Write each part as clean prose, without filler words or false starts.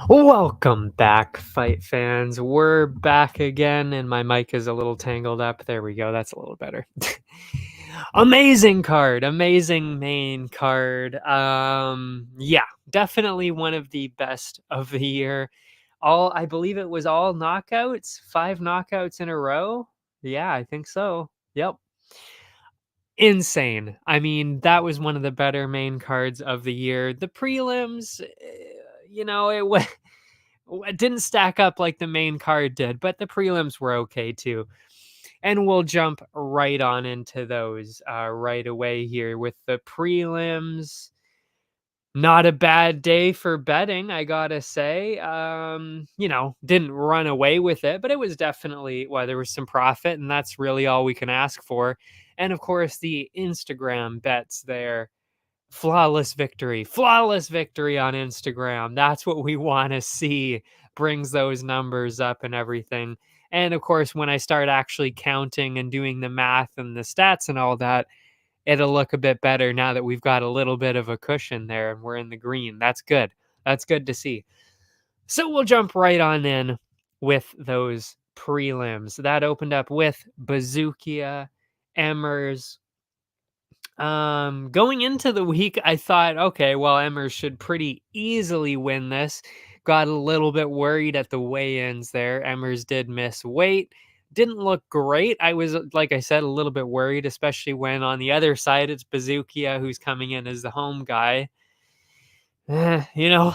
Welcome back, fight fans. We're back again, and my mic is a little tangled up. There we go. That's a little better. Amazing card, amazing main card. Yeah, definitely one of the best of the year. I believe it was all knockouts, 5 knockouts in a row. Yeah, I think so. Yep. Insane. I mean, that was one of the better main cards of the year. The prelims, it didn't stack up like the main card did, but the prelims were okay too. And we'll jump right on into those right away here with the prelims. Not a bad day for betting, I gotta say. Didn't run away with it, but it was definitely, there was some profit, and that's really all we can ask for. And of course, the Instagram bets there. Flawless victory on Instagram. That's what we want to see. Brings those numbers up and everything. And of course, when I start actually counting and doing the math and the stats and all that, it'll look a bit better now that we've got a little bit of a cushion there and we're in the green. That's good. That's good to see. So we'll jump right on in with those prelims. That opened up with Bazookia, Emmers. Going into the week, I thought, okay, well, Emmers should pretty easily win this. Got a little bit worried at the weigh-ins there. Emmers did miss weight. Didn't look great. I was, like I said, a little bit worried, especially when on the other side, it's Bazookia who's coming in as the home guy. A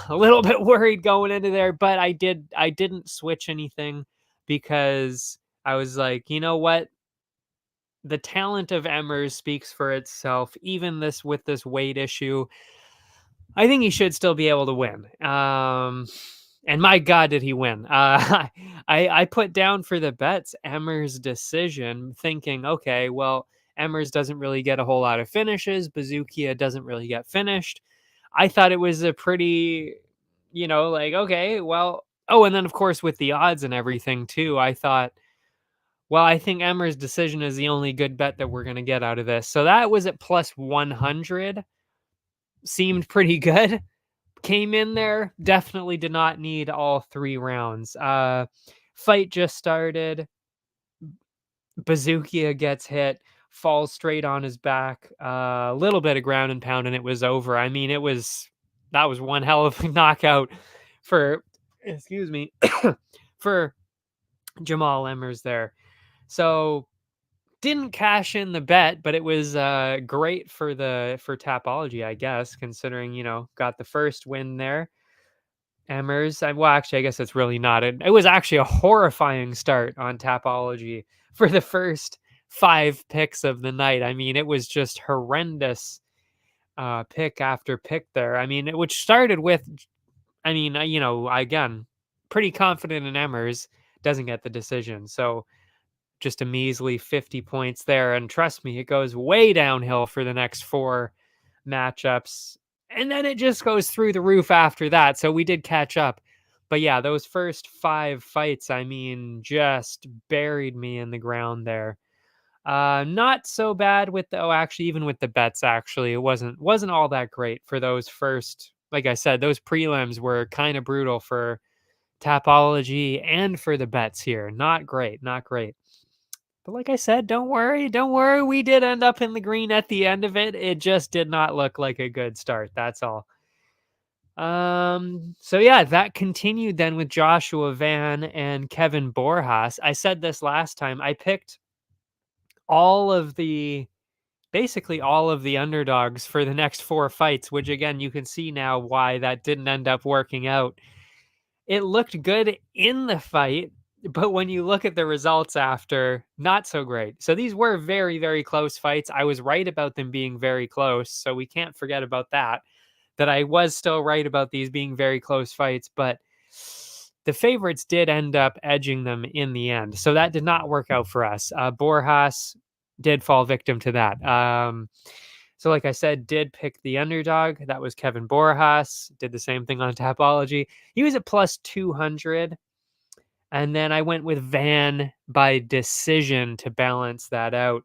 little bit worried going into there, but I didn't switch anything because I was like, you know what? The talent of Emmers speaks for itself. Even with this weight issue, I think he should still be able to win. And my God, did he win? I put down for the bets Emmers decision, thinking, okay, well, Emmers doesn't really get a whole lot of finishes. Bazookia doesn't really get finished. I thought it was a pretty, okay, well, oh, and then of course with the odds and everything too, I thought, well, I think Emmer's decision is the only good bet that we're going to get out of this. So that was at plus 100. Seemed pretty good. Came in there. Definitely did not need all 3 rounds. Fight just started. Bazookia gets hit. Falls straight on his back. A little bit of ground and pound and it was over. I mean, that was one hell of a knockout for, excuse me, for Jamal Emmers there. So didn't cash in the bet, but it was great for Tapology, I guess, considering, got the first win there. Emmers, I guess it's really not. It was actually a horrifying start on Tapology for the first 5 picks of the night. I mean, it was just horrendous pick after pick there. I mean, which started with, again, pretty confident in Emmers, doesn't get the decision. So just a measly 50 points there. And trust me, it goes way downhill for the next 4 matchups. And then it just goes through the roof after that. So we did catch up. But yeah, those first 5 fights, I mean, just buried me in the ground there. Not so bad with actually, even with the bets, actually, it wasn't all that great for those first, like I said, those prelims were kind of brutal for Tapology and for the bets here. Not great, not great. But like I said, don't worry. We did end up in the green at the end of it. It just did not look like a good start. That's all. So yeah, that continued then with Joshua Van and Kevin Borjas. I said this last time. I picked basically all of the underdogs for the next 4 fights, which again, you can see now why that didn't end up working out. It looked good in the fight, but when you look at the results after, not so great. So these were very, very close fights. I was right about them being very close, so we can't forget about that I was still right about these being very close fights, but the favorites did end up edging them in the end. So that did not work out for us. Borjas did fall victim to that. So like I said, did pick the underdog. That was Kevin Borjas. Did the same thing on Tapology. He was at plus 200. And then I went with Van by decision to balance that out,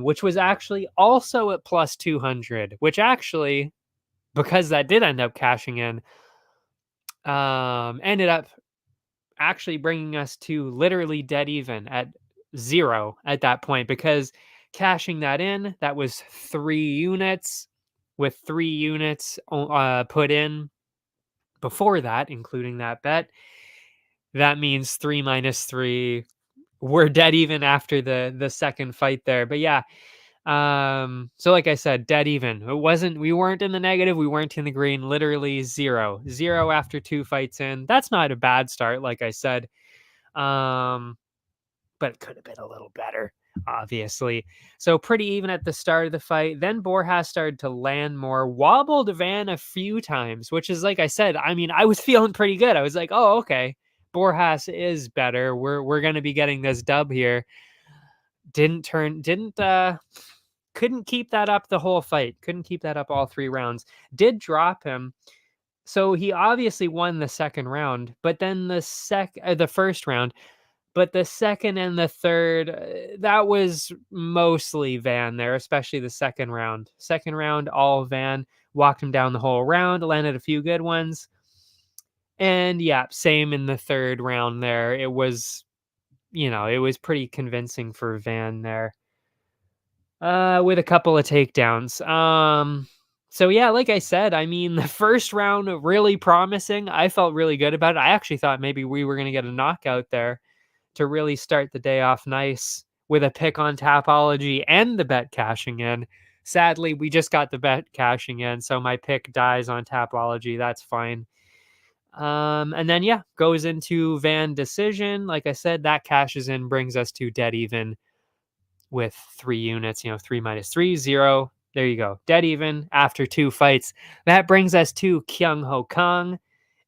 which was actually also at plus 200, which actually, because that did end up cashing in, Ended up actually bringing us to literally dead even at 0 at that point, because cashing that in, that was 3 units, with 3 units put in before that, including that bet. That means 3 minus 3. We're dead even after the second fight there. But yeah, so like I said, dead even. We weren't in the negative, we weren't in the green, literally 0. 0 after 2 fights in. That's not a bad start, like I said. Um, but it could have been a little better, obviously. So pretty even at the start of the fight. Then Borjas started to land more, wobbled Van a few times, which is, like I said, I mean, I was feeling pretty good. I was like, oh, okay, Borjas is better. We're gonna be getting this dub here. Couldn't keep that up the whole fight. Couldn't keep that up all 3 rounds. Did drop him. So he obviously won the second round, but then the first round, but the second and the third, that was mostly Van there, especially the second round. Second round, all Van. Walked him down the whole round, landed a few good ones. And yeah, same in the third round there. It was, it was pretty convincing for Van there. With a couple of takedowns. So yeah, like I said, I mean, the first round really promising. I felt really good about it. I actually thought maybe we were going to get a knockout there to really start the day off nice with a pick on Tapology and the bet cashing in. Sadly, we just got the bet cashing in, so my pick dies on Tapology. That's fine. And then yeah, goes into Van decision. Like I said, that cashes in, brings us to dead even with 3 units. 3 minus 3, 0. There you go, dead even after 2 fights. That brings us to Kyung Ho Kang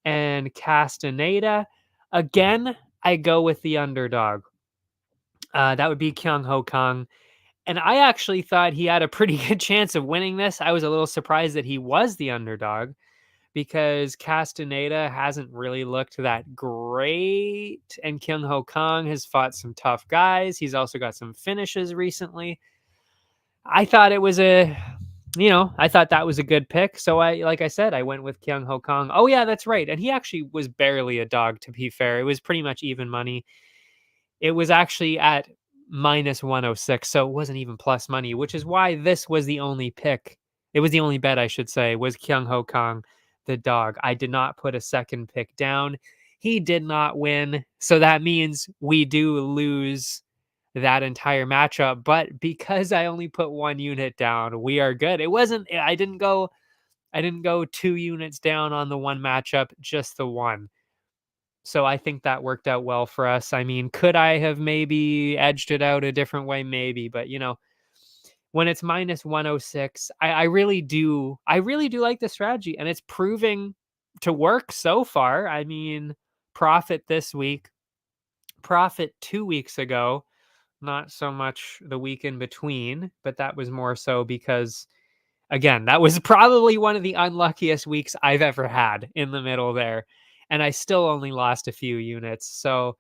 and Castaneda. Again, I go with the underdog. That would be Kyung Ho Kang. And I actually thought he had a pretty good chance of winning this. I was a little surprised that he was the underdog, because Castaneda hasn't really looked that great. And Kyung Ho Kang has fought some tough guys. He's also got some finishes recently. I thought it was I thought that was a good pick. So like I said, I went with Kyung Ho Kang. Oh yeah, that's right. And he actually was barely a dog, to be fair. It was pretty much even money. It was actually at minus 106, so it wasn't even plus money, which is why this was the only pick. It was the only bet, I should say, was Kyung Ho Kang, the dog. I did not put a second pick down. He did not win, so that means we do lose that entire matchup. But because I only put 1 unit down, we are good. It wasn't. I didn't go 2 units down on the one matchup, just the one. So I think that worked out well for us. I mean, could I have maybe edged it out a different way? Maybe, but when it's minus 106, I really do like the strategy, and it's proving to work so far. I mean, profit this week, profit 2 weeks ago, not so much the week in between, but that was more so because, again, that was probably one of the unluckiest weeks I've ever had in the middle there. And I still only lost a few units. So,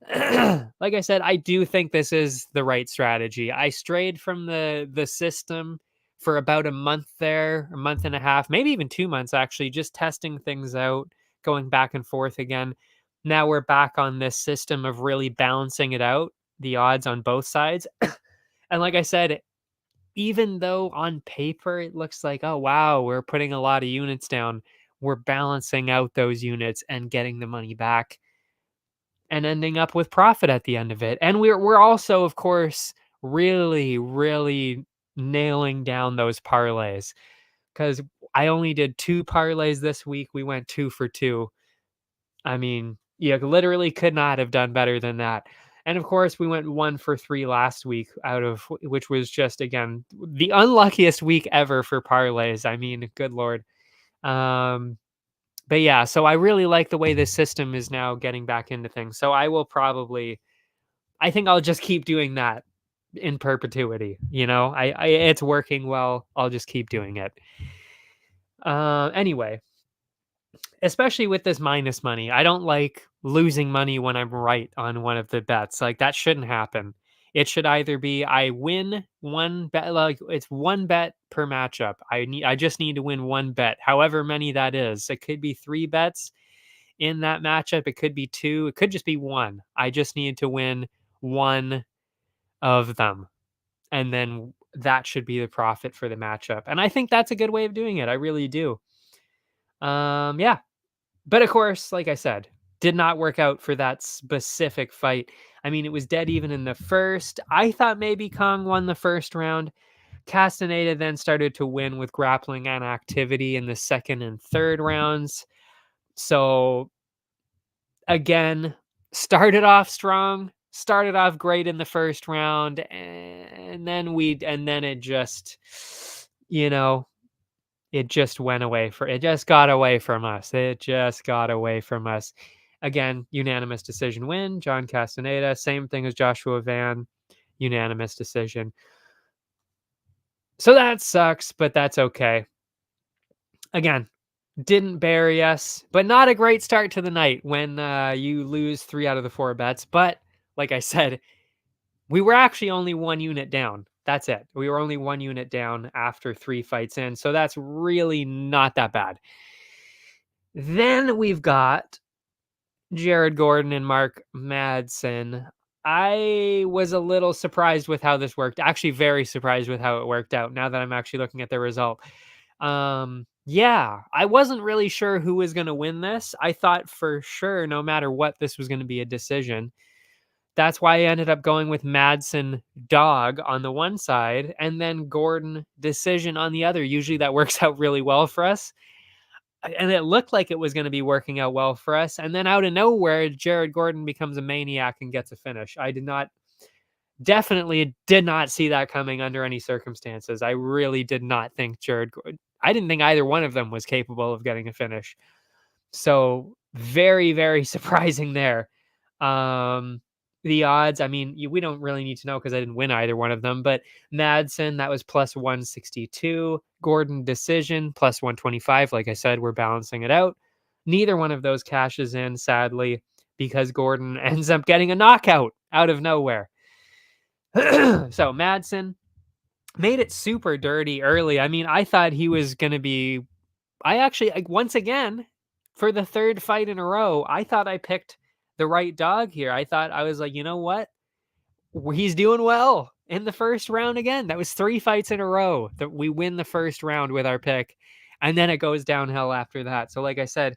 like I said, I do think this is the right strategy. I strayed from the system for about a month there, a month and a half, maybe even 2 months actually, just testing things out, going back and forth again. Now we're back on this system of really balancing it out, the odds on both sides. And like I said, even though on paper it looks like, oh wow, we're putting a lot of units down, we're balancing out those units and getting the money back and ending up with profit at the end of it. And we're also, of course, really, really nailing down those parlays, because I only did 2 parlays this week. We went 2 for 2. I mean, you literally could not have done better than that. And of course, we went 1 for 3 last week, out of which was just, again, the unluckiest week ever for parlays. I mean, good Lord. But yeah, so I really like the way this system is now getting back into things. So I think I'll just keep doing that in perpetuity. It's working well. I'll just keep doing it. Anyway, especially with this minus money, I don't like losing money when I'm right on one of the bets. Like, that shouldn't happen. It should either be I win 1 bet, like it's 1 bet per matchup. I just need to win 1 bet, however many that is. It could be 3 bets. in that matchup. It could be 2, it could just be 1. I just need to win 1 of them, and then that should be the profit for the matchup. And I think that's a good way of doing it. I really do. Yeah. But of course, like I said, did not work out for that specific fight. I mean, it was dead even in the first. I thought maybe Kong won the first round. Castaneda then started to win with grappling and activity in the second and third rounds. So again, started off strong, started off great in the first round, and then it just, you know, it just got away from us. It just got away from us. Again, unanimous decision win, John Castaneda. Same thing as Joshua Van, unanimous decision. So that sucks, but that's okay. Again, didn't bury us, but not a great start to the night when you lose 3 out of the 4 bets. But like I said, we were actually only 1 unit down. That's it. We were only 1 unit down after 3 fights in. So that's really not that bad. Then we've got Jared Gordon and Mark Madsen. I was a little surprised with how this worked. Actually, very surprised with how it worked out now that I'm actually looking at the result. Yeah, I wasn't really sure who was going to win this. I thought for sure, no matter what, this was going to be a decision. That's why I ended up going with Madsen dog on the one side and then Gordon decision on the other. Usually that works out really well for us. And it looked like it was going to be working out well for us. And then out of nowhere, Jared Gordon becomes a maniac and gets a finish. Definitely did not see that coming under any circumstances. I really did not think I didn't think either one of them was capable of getting a finish. So very, very surprising there. The odds, I mean, we don't really need to know because I didn't win either one of them, but Madsen, that was plus 162. Gordon decision, plus 125. Like I said, we're balancing it out. Neither one of those cashes in, sadly, because Gordon ends up getting a knockout out of nowhere. So Madsen made it super dirty early. I mean, I thought he was going to be. I actually, once again, for the 3rd fight in a row, I thought I picked the right dog here. I was like, you know what? He's doing well in the first round again. That was 3 fights in a row that we win the first round with our pick. And then it goes downhill after that. So like I said,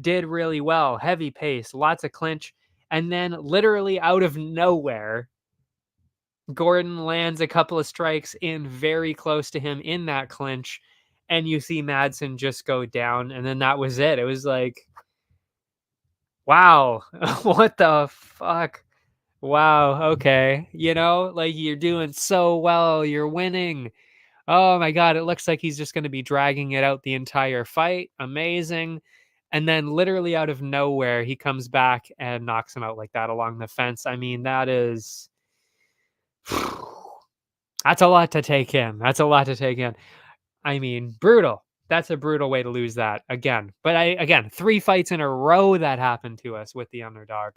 did really well. Heavy pace, lots of clinch. And then literally out of nowhere, Gordon lands a couple of strikes in very close to him in that clinch. And you see Madsen just go down. And then that was it. It was like, wow, what the fuck? Wow, okay. Like you're doing so well. You're winning. Oh my God, it looks like he's just going to be dragging it out the entire fight. Amazing. And then literally out of nowhere, he comes back and knocks him out like that along the fence. I mean, that's a lot to take in. That's a lot to take in. I mean, brutal. That's a brutal way to lose that again. But again, 3 fights in a row that happened to us with the underdog.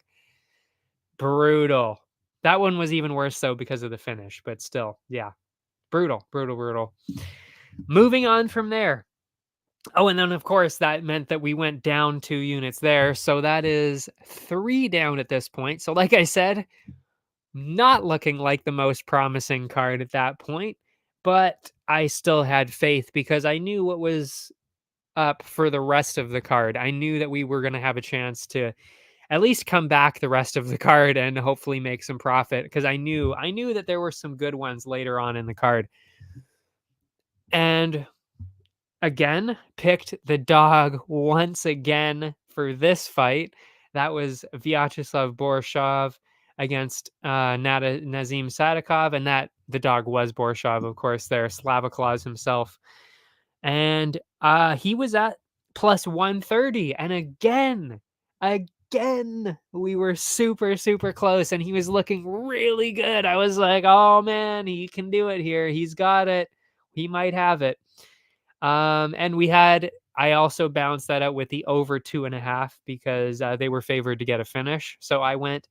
Brutal. That one was even worse though because of the finish, but still, yeah. Brutal, brutal, brutal. Moving on from there. Oh, and then of course that meant that we went down 2 units there. So that is 3 down at this point. So like I said, not looking like the most promising card at that point, but I still had faith because I knew what was up for the rest of the card. I knew that we were going to have a chance to at least come back the rest of the card and hopefully make some profit because I knew that there were some good ones later on in the card. And again, picked the dog once again for this fight. That was Vyacheslav Borshov against Nazim Sadikov, and that the dog was Borshov, of course, there, Slavaklaus himself. And he was at plus 130. And again, we were super, super close, and he was looking really good. I was like, oh man, he can do it here. He's got it. He might have it. And I also balanced that out with the over 2.5 because they were favored to get a finish. So I went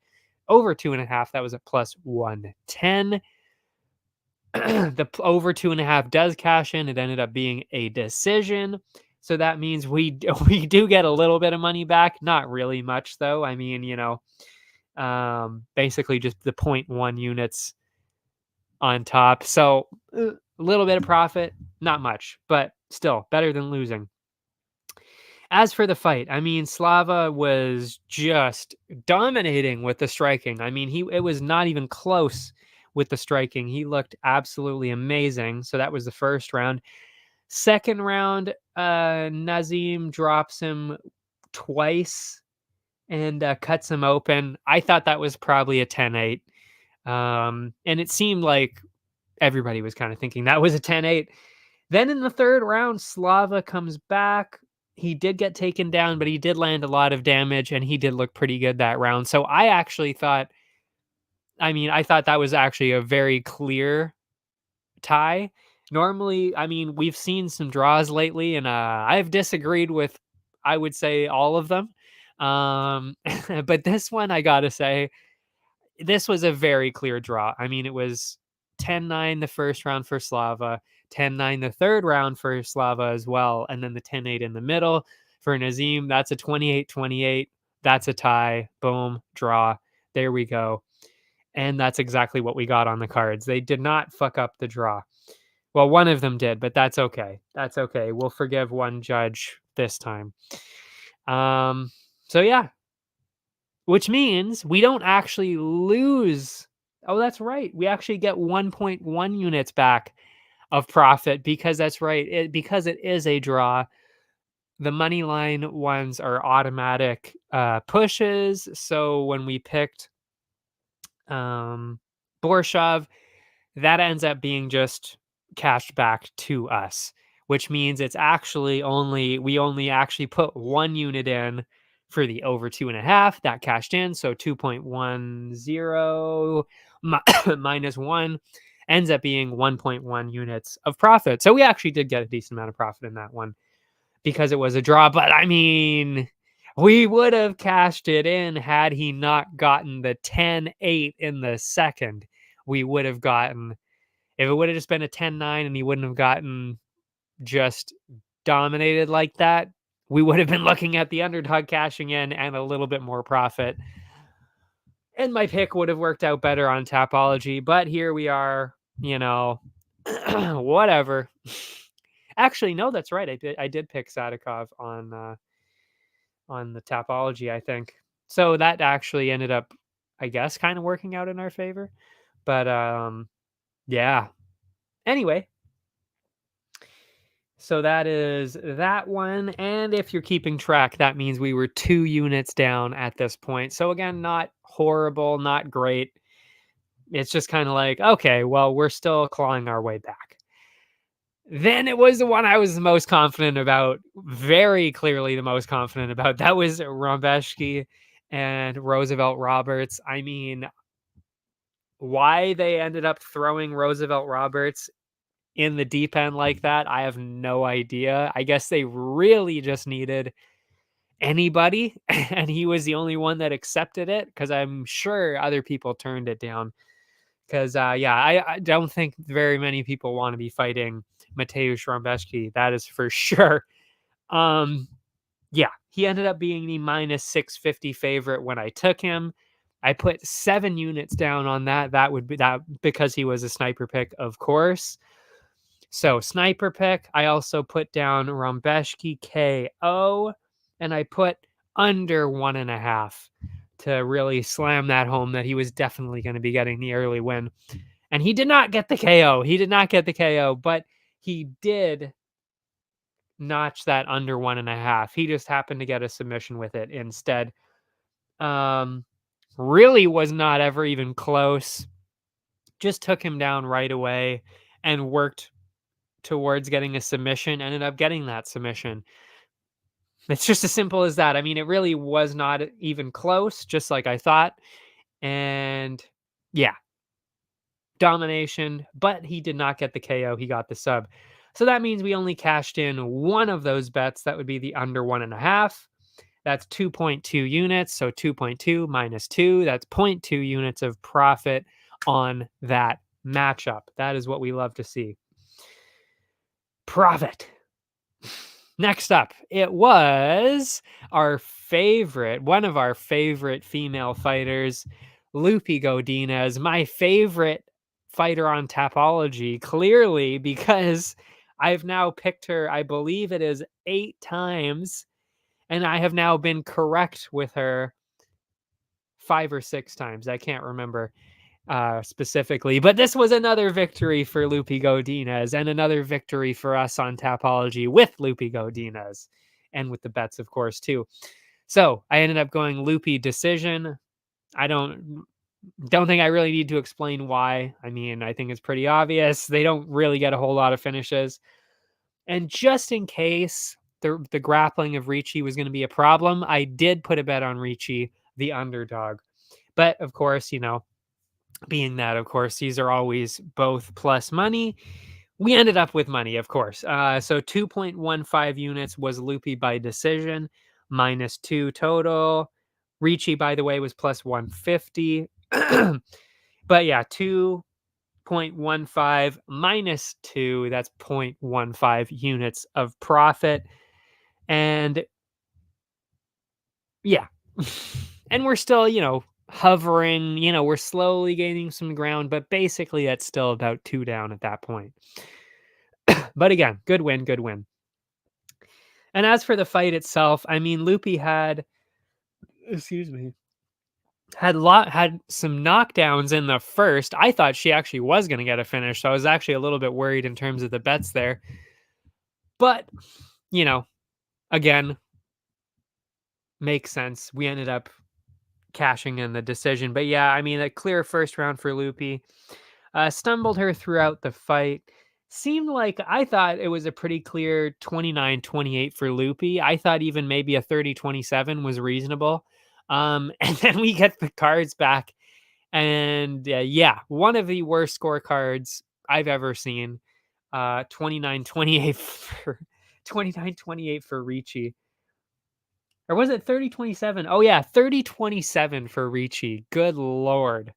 over 2.5. That was at plus 110. The over 2.5 does cash in. It ended up being a decision. So that means we do get a little bit of money back. Not really much, though. I mean, basically just the 0.1 units on top. So a little bit of profit, not much, but still better than losing. As for the fight, I mean, Slava was just dominating with the striking. I mean, it was not even close with the striking. He looked absolutely amazing. So that was the first round. Second round, Nazim drops him twice and cuts him open. I thought that was probably a 10-8. And it seemed like everybody was kind of thinking that was a 10-8. Then in the third round, Slava comes back. He did get taken down, but he did land a lot of damage, and he did look pretty good that round. So I actually thought, I thought that was actually a very clear tie. Normally, I mean, we've seen some draws lately, and I've disagreed with, I would say, all of them. But this one, I gotta say, this was a very clear draw. I mean, it was 10-9 the first round for Slava, 10-9 the third round for Slava as well, and then the 10-8 in the middle for Nazim. That's a 28-28. That's a tie. Boom, draw. There we go. And that's exactly what we got on the cards. They did not fuck up the draw. Well, one of them did, but that's okay. That's okay. We'll forgive one judge this time. So yeah, which means we don't actually lose. Oh, that's right. We actually get 1.1 units back of profit because that's right. Because it is a draw. The money line ones are automatic pushes. So when we picked Borshov, that ends up being just cashed back to us, which means it's actually we only actually put 1 unit in for the over 2.5 that cashed in. So 2.10 minus 1 ends up being 1.1 units of profit. So we actually did get a decent amount of profit in that one because it was a draw. But I mean, we would have cashed it in had he not gotten the 10-8 in the second. We would have gotten, if it would have just been a 10-9 and he wouldn't have gotten just dominated like that, we would have been looking at the underdog cashing in and a little bit more profit. And my pick would have worked out better on Tapology. But here we are, whatever. Actually, no, that's right. I did pick Sadikov on the Tapology, I think. So that actually ended up, I guess, kind of working out in our favor. But yeah. Anyway, so that is that one. And if you're keeping track, that means we were 2 units down at this point. So again, not horrible, not great. It's just kind of like, okay, well, we're still clawing our way back. Then it was the one I was the most confident about, very clearly the most confident about. That was Rombeshki and Roosevelt Roberts. I mean, why they ended up throwing Roosevelt Roberts in the deep end like that, I have no idea. I guess they really just needed anybody, and he was the only one that accepted it, because I'm sure other people turned it down. Because, I don't think very many people want to be fighting Mateusz Rombeshki. That is for sure. He ended up being the minus 650 favorite when I took him. I put 7 units down on that. That would be that because he was a sniper pick, of course. So sniper pick. I also put down Rombeshki KO, and I put under 1.5 to really slam that home that he was definitely going to be getting the early win. And he did not get the KO. But he did notch that under 1.5. He just happened to get a submission with it instead. Really was not ever even close. Just took him down right away and worked towards getting a submission. Ended up getting that submission. It's just as simple as that. I mean, it really was not even close, just like I thought. And yeah, domination, but he did not get the KO. He got the sub. So that means we only cashed in one of those bets. That would be the under 1.5. That's 2.2 units. So 2.2 minus 2, that's 0.2 units of profit on that matchup. That is what we love to see. Profit. Next up, it was one of our favorite female fighters, Lupi Godinez, my favorite fighter on Tapology, clearly because I've now picked her, I believe it is 8 times, and I have now been correct with her 5 or 6 times. I can't remember specifically, but this was another victory for Lupi Godinez and another victory for us on Tapology with Lupi Godinez and with the bets, of course, too. So I ended up going Lupi decision. I don't think I really need to explain why. I mean, I think it's pretty obvious. They don't really get a whole lot of finishes. And just in case the grappling of Ricci was going to be a problem, I did put a bet on Ricci, the underdog. But of course, being that, of course, these are always both plus money, we ended up with money, of course. So 2.15 units was Lupi by decision, -2 total. Ricci, by the way, was plus 150. But yeah, 2.15 -2, that's 0.15 units of profit. And yeah. And we're still, hovering, we're slowly gaining some ground, but basically that's still about 2 down at that point. But again, good win, good win. And as for the fight itself, I mean, Lupi had, excuse me, had some knockdowns in the first. I thought she actually was going to get a finish, so I was actually a little bit worried in terms of the bets there. But, you know, again, makes sense. We ended up cashing in the decision. But yeah, I mean, a clear first round for Lupi. Stumbled her throughout the fight. Seemed like I thought it was a pretty clear 29-28 for Lupi. I thought even maybe a 30-27 was reasonable. And then we get the cards back. And yeah, one of the worst scorecards I've ever seen. 29-28 for 29-28 for Ricci. Or was it 30-27? Oh yeah, 30-27 for Ricci. Good Lord.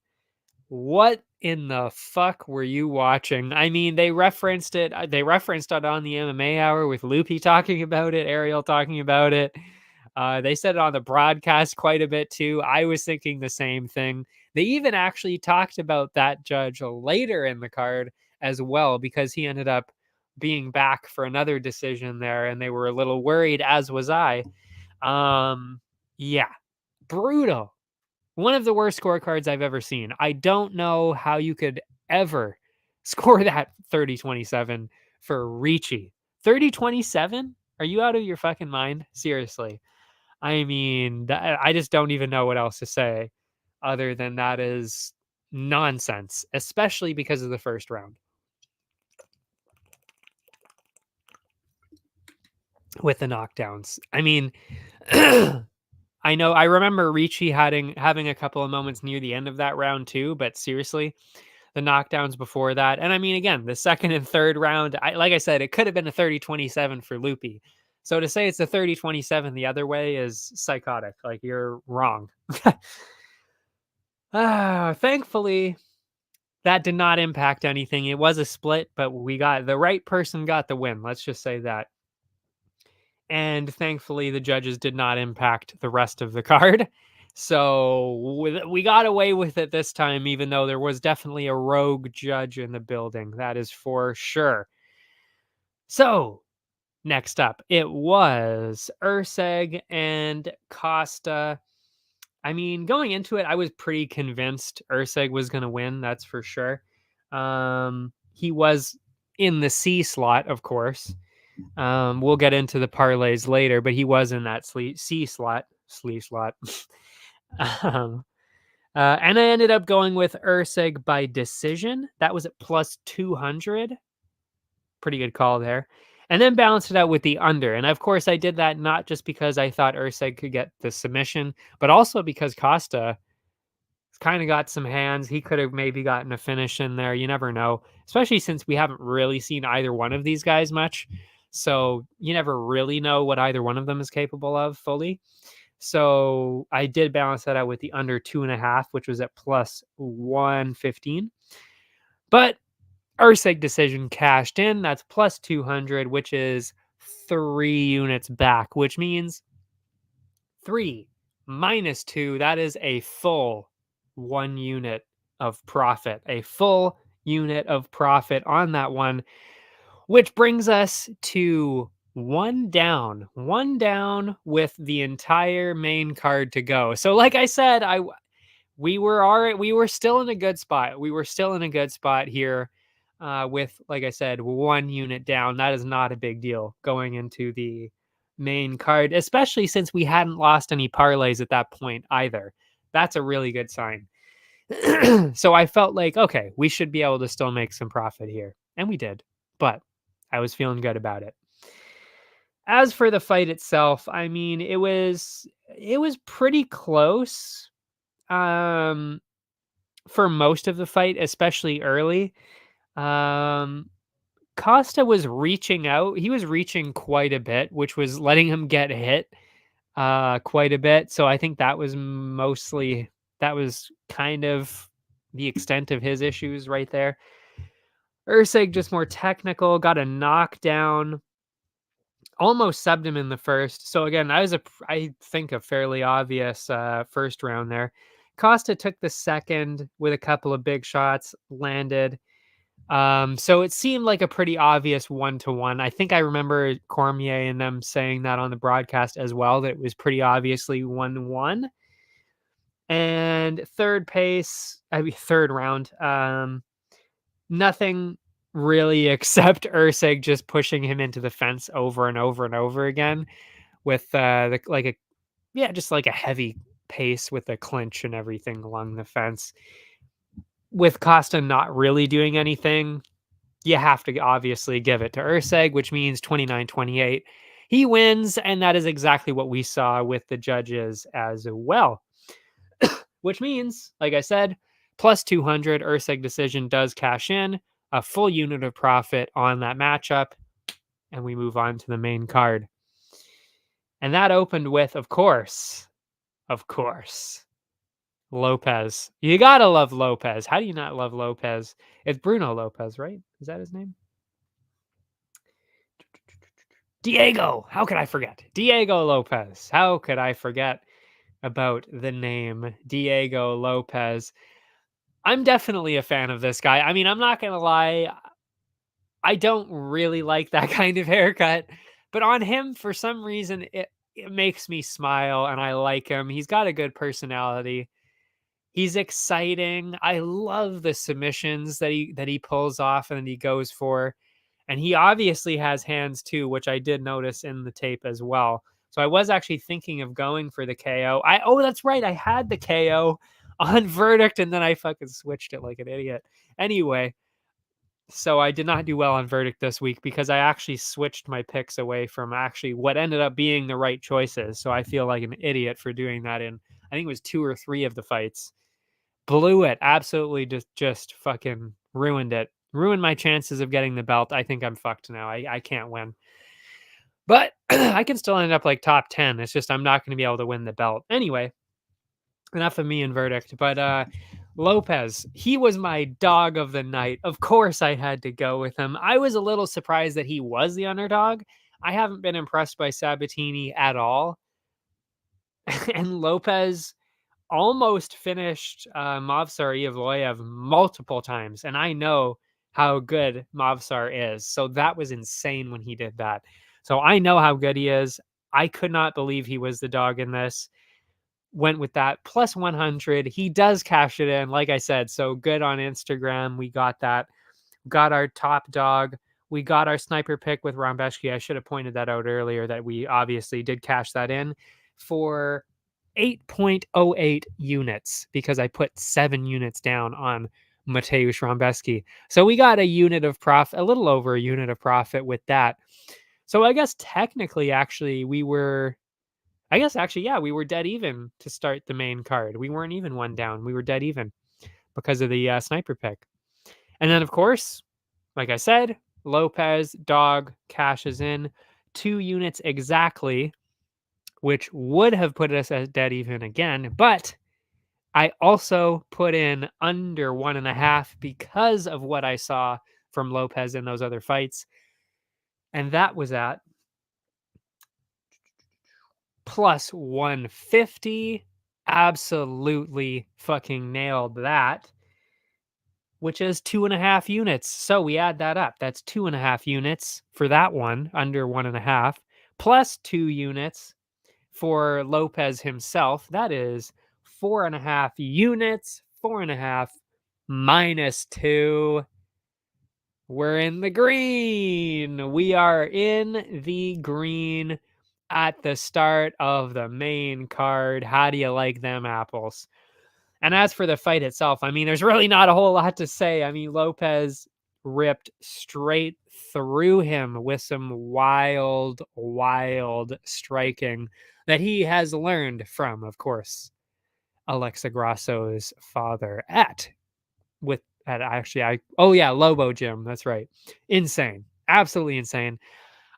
What in the fuck were you watching? I mean, they referenced it. They referenced it on the MMA Hour with Lupi talking about it, Ariel talking about it. They said it on the broadcast quite a bit too. I was thinking the same thing. They even actually talked about that judge later in the card as well, because he ended up being back for another decision there, and they were a little worried, as was I. Yeah, brutal. One of the worst scorecards I've ever seen. I don't know how you could ever score that 30-27 for Ricci. 30-27? Are you out of your fucking mind? Seriously. I mean, I just don't even know what else to say other than that is nonsense, especially because of the first round with the knockdowns. I mean, I remember Ricci having a couple of moments near the end of that round too, but seriously, the knockdowns before that. And I mean, again, the second and third round, like I said, it could have been a 30-27 for Lupi. So to say it's a 30-27 the other way is psychotic. Like, you're wrong. Thankfully, that did not impact anything. It was a split, but the right person got the win. Let's just say that. And thankfully the judges did not impact the rest of the card. So we got away with it this time, even though there was definitely a rogue judge in the building. That is for sure. So next up, it was Urseg and Costa. I mean, going into it, I was pretty convinced Urseg was going to win. That's for sure. He was in the C slot, of course. We'll get into the parlays later, but he was in that C slot, sleeve slot. um, and I ended up going with Urseg by decision. That was at plus 200. Pretty good call there. And then balanced it out with the under. And of course, I did that not just because I thought Urseg could get the submission, but also because Costa kind of got some hands. He could have maybe gotten a finish in there. You never know, especially since we haven't really seen either one of these guys much. So you never really know what either one of them is capable of fully. So I did balance that out with the under 2.5, which was at plus 115. But Urseg decision cashed in. That's plus 200, which is 3 units back, which means 3 minus 2, that is a full 1 unit of profit, a full unit of profit on that one, which brings us to one down with the entire main card to go. So like I said, we were still in a good spot. We were still in a good spot here with, like I said, 1 unit down. That is not a big deal going into the main card, especially since we hadn't lost any parlays at that point either. That's a really good sign. So I felt like, okay, we should be able to still make some profit here. And we did, but I was feeling good about it. As for the fight itself, I mean, it was pretty close. Um, for most of the fight, especially early. Um, Costa was reaching out. He was reaching quite a bit, which was letting him get hit quite a bit. So I think that was kind of the extent of his issues right there. Ursig just more technical, got a knockdown, almost subbed him in the first. So again, I think a fairly obvious first round there. Costa took the second with a couple of big shots, landed. So it seemed like a pretty obvious 1-1. I think I remember Cormier and them saying that on the broadcast as well, that it was pretty obviously 1-1. And third round, nothing really except Ursig just pushing him into the fence over and over and over again with just like a heavy pace with a clinch and everything along the fence. With Costa not really doing anything, you have to obviously give it to Ursig, which means 29-28. He wins, and that is exactly what we saw with the judges as well. Which means, like I said, plus 200, Ursig decision does cash in, a full unit of profit on that matchup, and we move on to the main card. And that opened with, of course, Lopez. You gotta love Lopez. How do you not love Lopez? It's Bruno Lopez, right? Is that his name? Diego. How could I forget? Diego Lopez. How could I forget about the name Diego Lopez? I'm definitely a fan of this guy. I mean, I'm not gonna lie, I don't really like that kind of haircut, but on him, for some reason, it makes me smile and I like him. He's got a good personality. He's exciting. I love the submissions that he pulls off and he goes for. And he obviously has hands too, which I did notice in the tape as well. So I was actually thinking of going for the KO. That's right. I had the KO on verdict and then I fucking switched it like an idiot. Anyway, so I did not do well on verdict this week because I actually switched my picks away from actually what ended up being the right choices. So I feel like an idiot for doing that in, I think it was 2 or 3 of the fights. Blew it. Absolutely just fucking ruined it. Ruined my chances of getting the belt. I think I'm fucked now. I can't win. But I can still end up like top 10. It's just I'm not going to be able to win the belt. Anyway, enough of me and verdict. But Lopez, he was my dog of the night. Of course I had to go with him. I was a little surprised that he was the underdog. I haven't been impressed by Sabatini at all. And Lopez almost finished Movsar Evloev multiple times. And I know how good Movsar is. So that was insane when he did that. So I know how good he is. I could not believe he was the dog in this. Went with that plus 100. He does cash it in, like I said. So good on Instagram. We got that. Got our top dog. We got our sniper pick with Rambeshki. I should have pointed that out earlier that we obviously did cash that in for 8.08 units because I put 7 units down on Mateusz Rambeshki. So we got a unit of profit, a little over a unit of profit with that. So I guess technically, actually, we were dead even to start the main card. We weren't even one down. We were dead even because of the sniper pick. And then, of course, like I said, Lopez, dog, cashes in 2 units exactly, which would have put us at dead even again. But I also put in under 1.5 because of what I saw from Lopez in those other fights. And that was at plus 150. Absolutely fucking nailed that, which is 2.5 units. So we add that up. That's 2.5 units for that one, under 1.5, plus 2 units for Lopez himself. That is 4.5 units, 4.5 minus 2. We're in the green. We are in the green at the start of the main card. How do you like them apples? And as for the fight itself, I mean, there's really not a whole lot to say. I mean, Lopez ripped straight through him with some wild, wild striking that he has learned from, of course, Alexa Grasso's father Lobo Gym. That's right. Insane. Absolutely insane.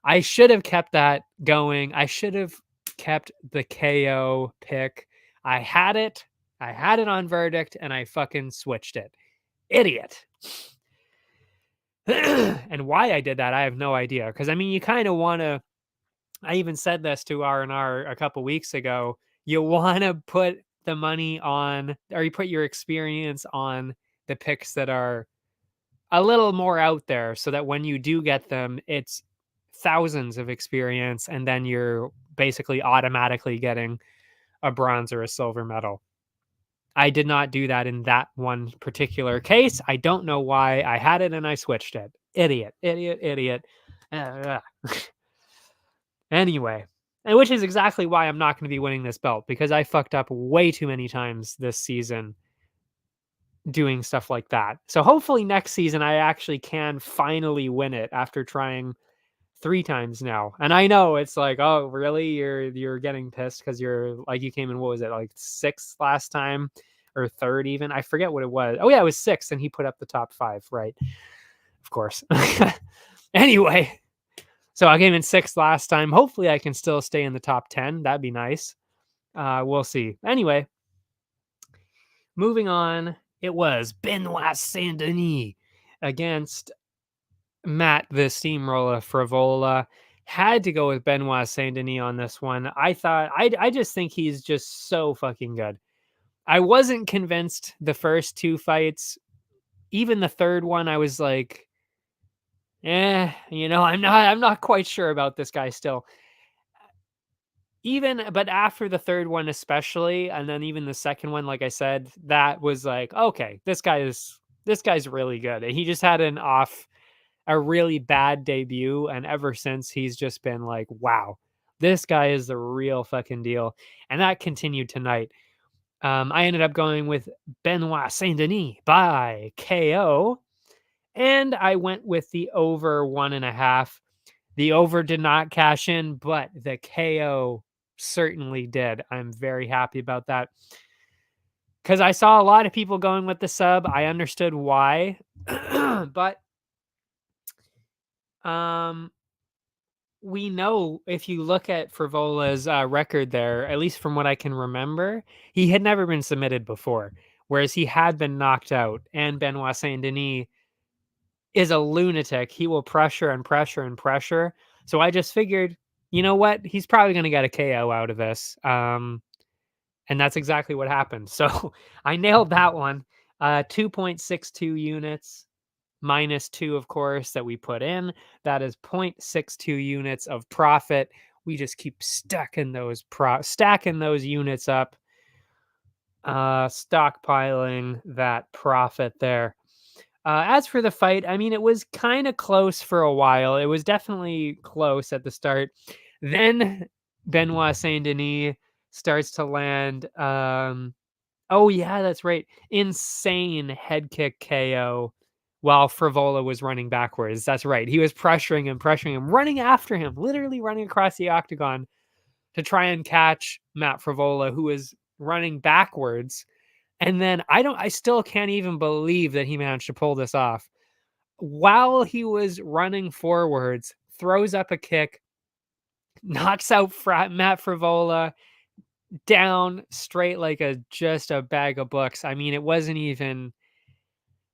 I should have kept that going. I should have kept the KO pick. I had it on verdict and I fucking switched it. Idiot. And why I did that, I have no idea. Because I mean, you kind of want to. I even said this to R&R a couple weeks ago. You want to put the money on, or you put your experience on the picks that are a little more out there, so that when you do get them, it's thousands of experience, and then you're basically automatically getting a bronze or a silver medal. I did not do that in that one particular case. I don't know why. I had it and I switched it. Idiot. Anyway, and which is exactly why I'm not going to be winning this belt, because I fucked up way too many times this season doing stuff like that. So hopefully next season I actually can finally win it after trying 3 times now. And I know it's like, oh, really? You're getting pissed because you're like, you came in, what was it, like 6th last time or 3rd even? I forget what it was. Oh yeah, it was 6th, and he put up the top 5, right? Of course. Anyway, so I came in 6th last time. Hopefully I can still stay in the top 10. That'd be nice. We'll see. Anyway, moving on. It was Benoit Saint Denis against Matt the Steamroller Frivola. Had to go with Benoit Saint Denis on this one. I just think he's just so fucking good. I wasn't convinced the first 2 fights. Even the third one, I was like, I'm not quite sure about this guy still. But after the third one especially, and then even the second one, like I said, that was like, okay, this guy's really good. And he just had a really bad debut, and ever since he's just been like, wow, this guy is the real fucking deal. And that continued tonight. I ended up going with Benoit Saint Denis by KO, and I went with the over 1.5. The over did not cash in, but the KO certainly did. I'm very happy about that, because I saw a lot of people going with the sub. I understood why, but we know, if you look at Frivola's record there, at least from what I can remember, he had never been submitted before, whereas he had been knocked out. And Benoit Saint Denis is a lunatic. He will pressure and pressure and pressure. So I just figured, you know what? He's probably going to get a KO out of this. And that's exactly what happened. So I nailed that one. 2.62 units. Minus 2, of course, that we put in. That is 0.62 units of profit. We just keep stacking those units up, stockpiling that profit there. As for the fight, I mean, it was kind of close for a while. It was definitely close at the start. Then Benoit Saint Denis starts to land. Oh yeah, that's right. Insane head kick KO. While Frivola was running backwards. That's right. He was pressuring him, running after him, literally running across the octagon to try and catch Matt Frivola, who was running backwards. And then I still can't even believe that he managed to pull this off. While he was running forwards, throws up a kick, knocks out Matt Frivola down straight like just a bag of books. I mean, it wasn't even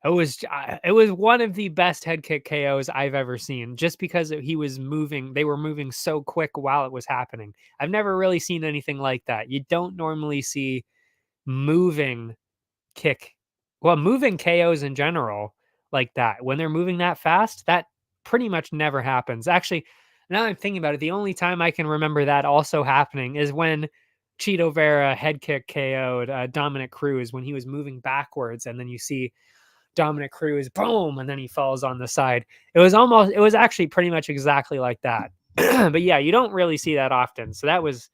it was one of the best head kick KOs I've ever seen, just because he was moving. They were moving so quick while it was happening. I've never really seen anything like that. You don't normally see moving kick, well, moving KOs in general like that. When they're moving that fast, that pretty much never happens. Actually, now that I'm thinking about it, the only time I can remember that also happening is when Cheeto Vera head kick KO'd Dominic Cruz when he was moving backwards, and then you see Dominic Cruz, boom, and then he falls on the side. It was actually pretty much exactly like that. But yeah, you don't really see that often. So that was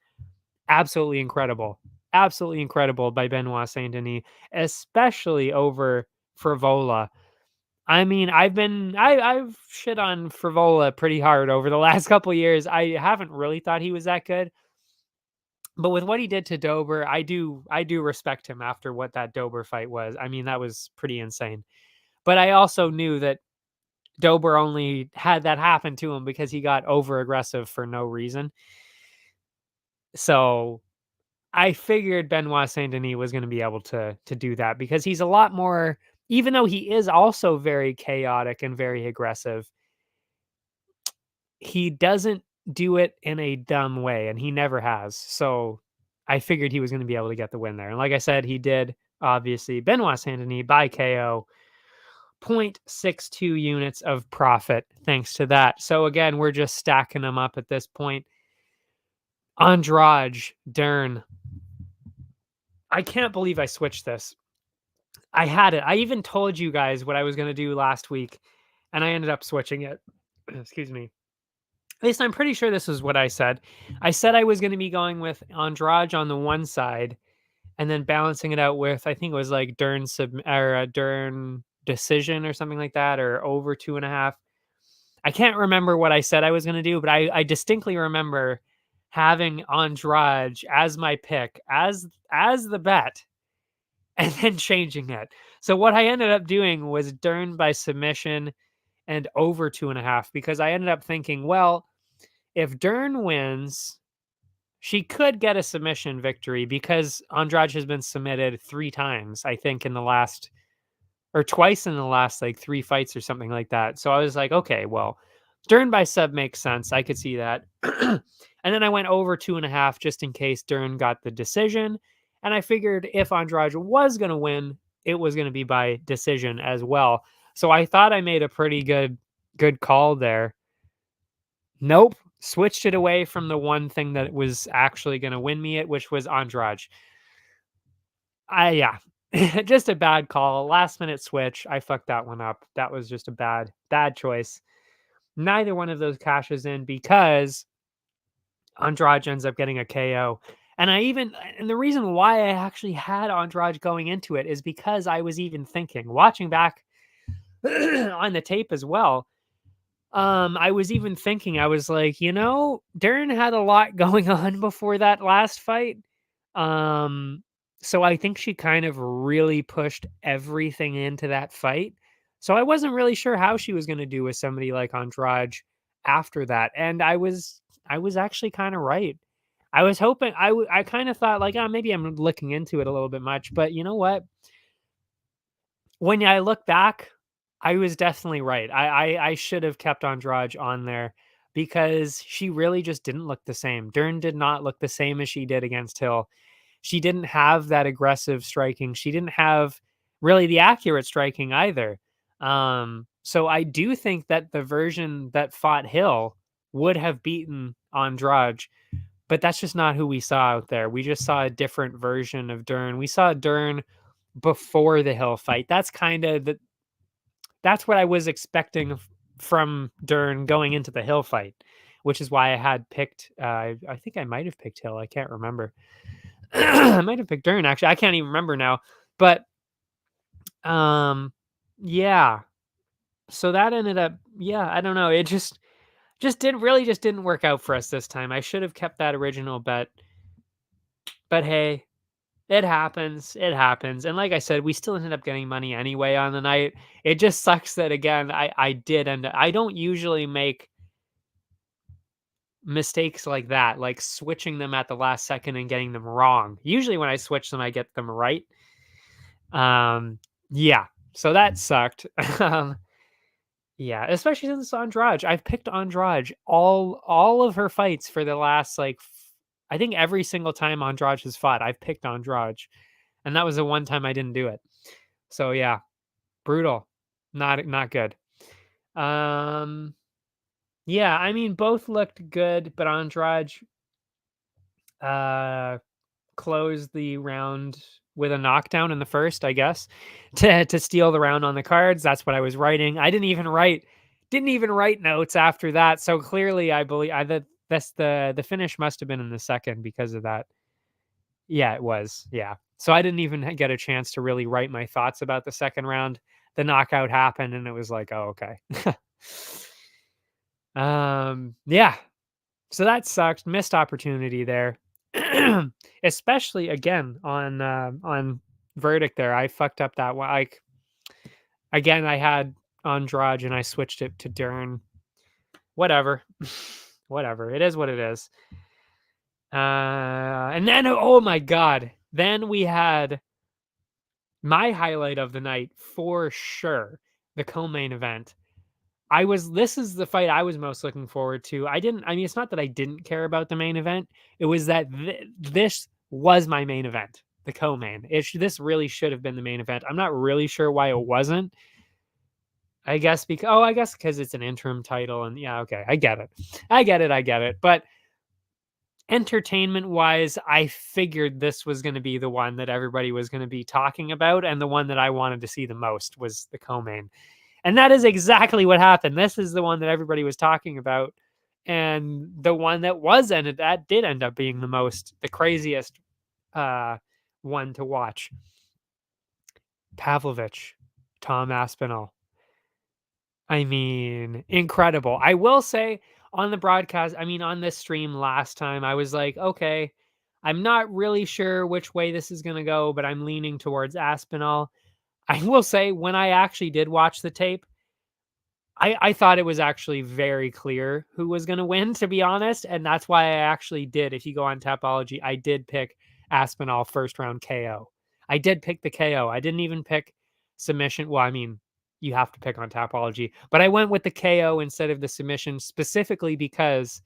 absolutely incredible. Absolutely incredible by Benoit Saint Denis, especially over Frivola. I mean, I've shit on Frivola pretty hard over the last couple years. I haven't really thought he was that good. But with what he did to Dober, I do respect him after what that Dober fight was. I mean, that was pretty insane. But I also knew that Dober only had that happen to him because he got over aggressive for no reason. So I figured Benoit Saint Denis was going to be able to do that because he's a lot more, even though he is also very chaotic and very aggressive, he doesn't do it in a dumb way, and he never has. So I figured he was going to be able to get the win there. And like I said, he did, obviously. Benoit Saint Denis by KO, 0.62 units of profit thanks to that. So again, we're just stacking them up at this point. Andrade, Dern. I can't believe I switched this. I had it. I even told you guys what I was going to do last week, and I ended up switching it. Excuse me. At least I'm pretty sure this is what I said. I said I was going to be going with Andrade on the one side and then balancing it out with, I think it was like Dern Dern decision or something like that, or over 2.5. I can't remember what I said I was going to do, but I distinctly remember having Andrade as my pick, as the bet, and then changing it. So what I ended up doing was Dern by submission and over 2.5, because I ended up thinking, well, if Dern wins, she could get a submission victory because Andrade has been submitted 3 times, I think, in the last, or twice in the last like 3 fights or something like that. So I was like, okay, well, Dern by sub makes sense. I could see that. And then I went over 2.5 just in case Dern got the decision. And I figured if Andrade was going to win, it was going to be by decision as well. So I thought I made a pretty good call there. Nope. Switched it away from the one thing that was actually going to win me it, which was Andrade. Yeah, just a bad call. Last minute switch. I fucked that one up. That was just a bad choice. Neither one of those cashes in because Andrade ends up getting a KO. And the reason why I actually had Andrade going into it is because I was even thinking, watching back on the tape as well, I was even thinking, I was like, Dern had a lot going on before that last fight. So I think she kind of really pushed everything into that fight. So I wasn't really sure how she was going to do with somebody like Andrade after that. And I was actually kind of right. I was hoping, I kind of thought like, oh, maybe I'm looking into it a little bit much, but you know what? When I look back, I was definitely right. I should have kept Andrade on there because she really just didn't look the same. Dern did not look the same as she did against Hill. She didn't have that aggressive striking. She didn't have really the accurate striking either. So I do think that the version that fought Hill would have beaten Andrade, but that's just not who we saw out there. We just saw a different version of Dern. We saw Dern before the Hill fight. That's kind of that's what I was expecting from Dern going into the Hill fight, which is why I had picked. I think I might have picked Hill. I can't remember. I might have picked Dern actually. I can't even remember now. But yeah. So that ended up, yeah, I don't know. It just didn't work out for us this time. I should have kept that original bet. But hey, it happens. It happens. And like I said, we still ended up getting money anyway on the night. It just sucks that again, I did end up, I don't usually make mistakes like that, like switching them at the last second and getting them wrong. Usually when I switch them, I get them right. Yeah. So that sucked. Yeah, especially since Andrade. I've picked Andrade all of her fights for the last I think every single time Andrade has fought, I've picked Andrade. And that was the one time I didn't do it. So yeah, brutal. Not good. Um yeah, I mean both looked good, but Andrade uh closed the round with a knockdown in the first, I guess, to steal the round on the cards. That's what I was writing. I didn't even write notes after that. So clearly I believe that's the finish must have been in the second because of that. Yeah, it was. Yeah. So I didn't even get a chance to really write my thoughts about the second round. The knockout happened and it was like, oh, okay. Yeah. So that sucked. Missed opportunity there. Especially again on verdict there. I fucked up that one. Again, I had Andrade and I switched it to Dern. Whatever. Whatever. It is what it is. And then oh my god. Then we had my highlight of the night for sure, the co-main event. This is the fight I was most looking forward to. I mean, it's not that I didn't care about the main event. It was that this was my main event, the co-main. This really should have been the main event. I'm not really sure why it wasn't. I guess because it's an interim title and yeah, okay. I get it. But entertainment wise, I figured this was going to be the one that everybody was going to be talking about, and the one that I wanted to see the most was the co-main. And that is exactly what happened. This is the one that everybody was talking about, and the one that did end up being the craziest one to watch. Pavlovich, Tom Aspinall. I mean, incredible. I will say on the broadcast, I mean, on this stream last time, I was like, okay, I'm not really sure which way this is going to go, but I'm leaning towards Aspinall. I will say, when I actually did watch the tape, I thought it was actually very clear who was going to win, to be honest. And that's why I actually did. If you go on Tapology, I did pick Aspinall first round KO. I did pick the KO. I didn't even pick submission. Well, I mean, you have to pick on Tapology, but I went with the KO instead of the submission specifically because,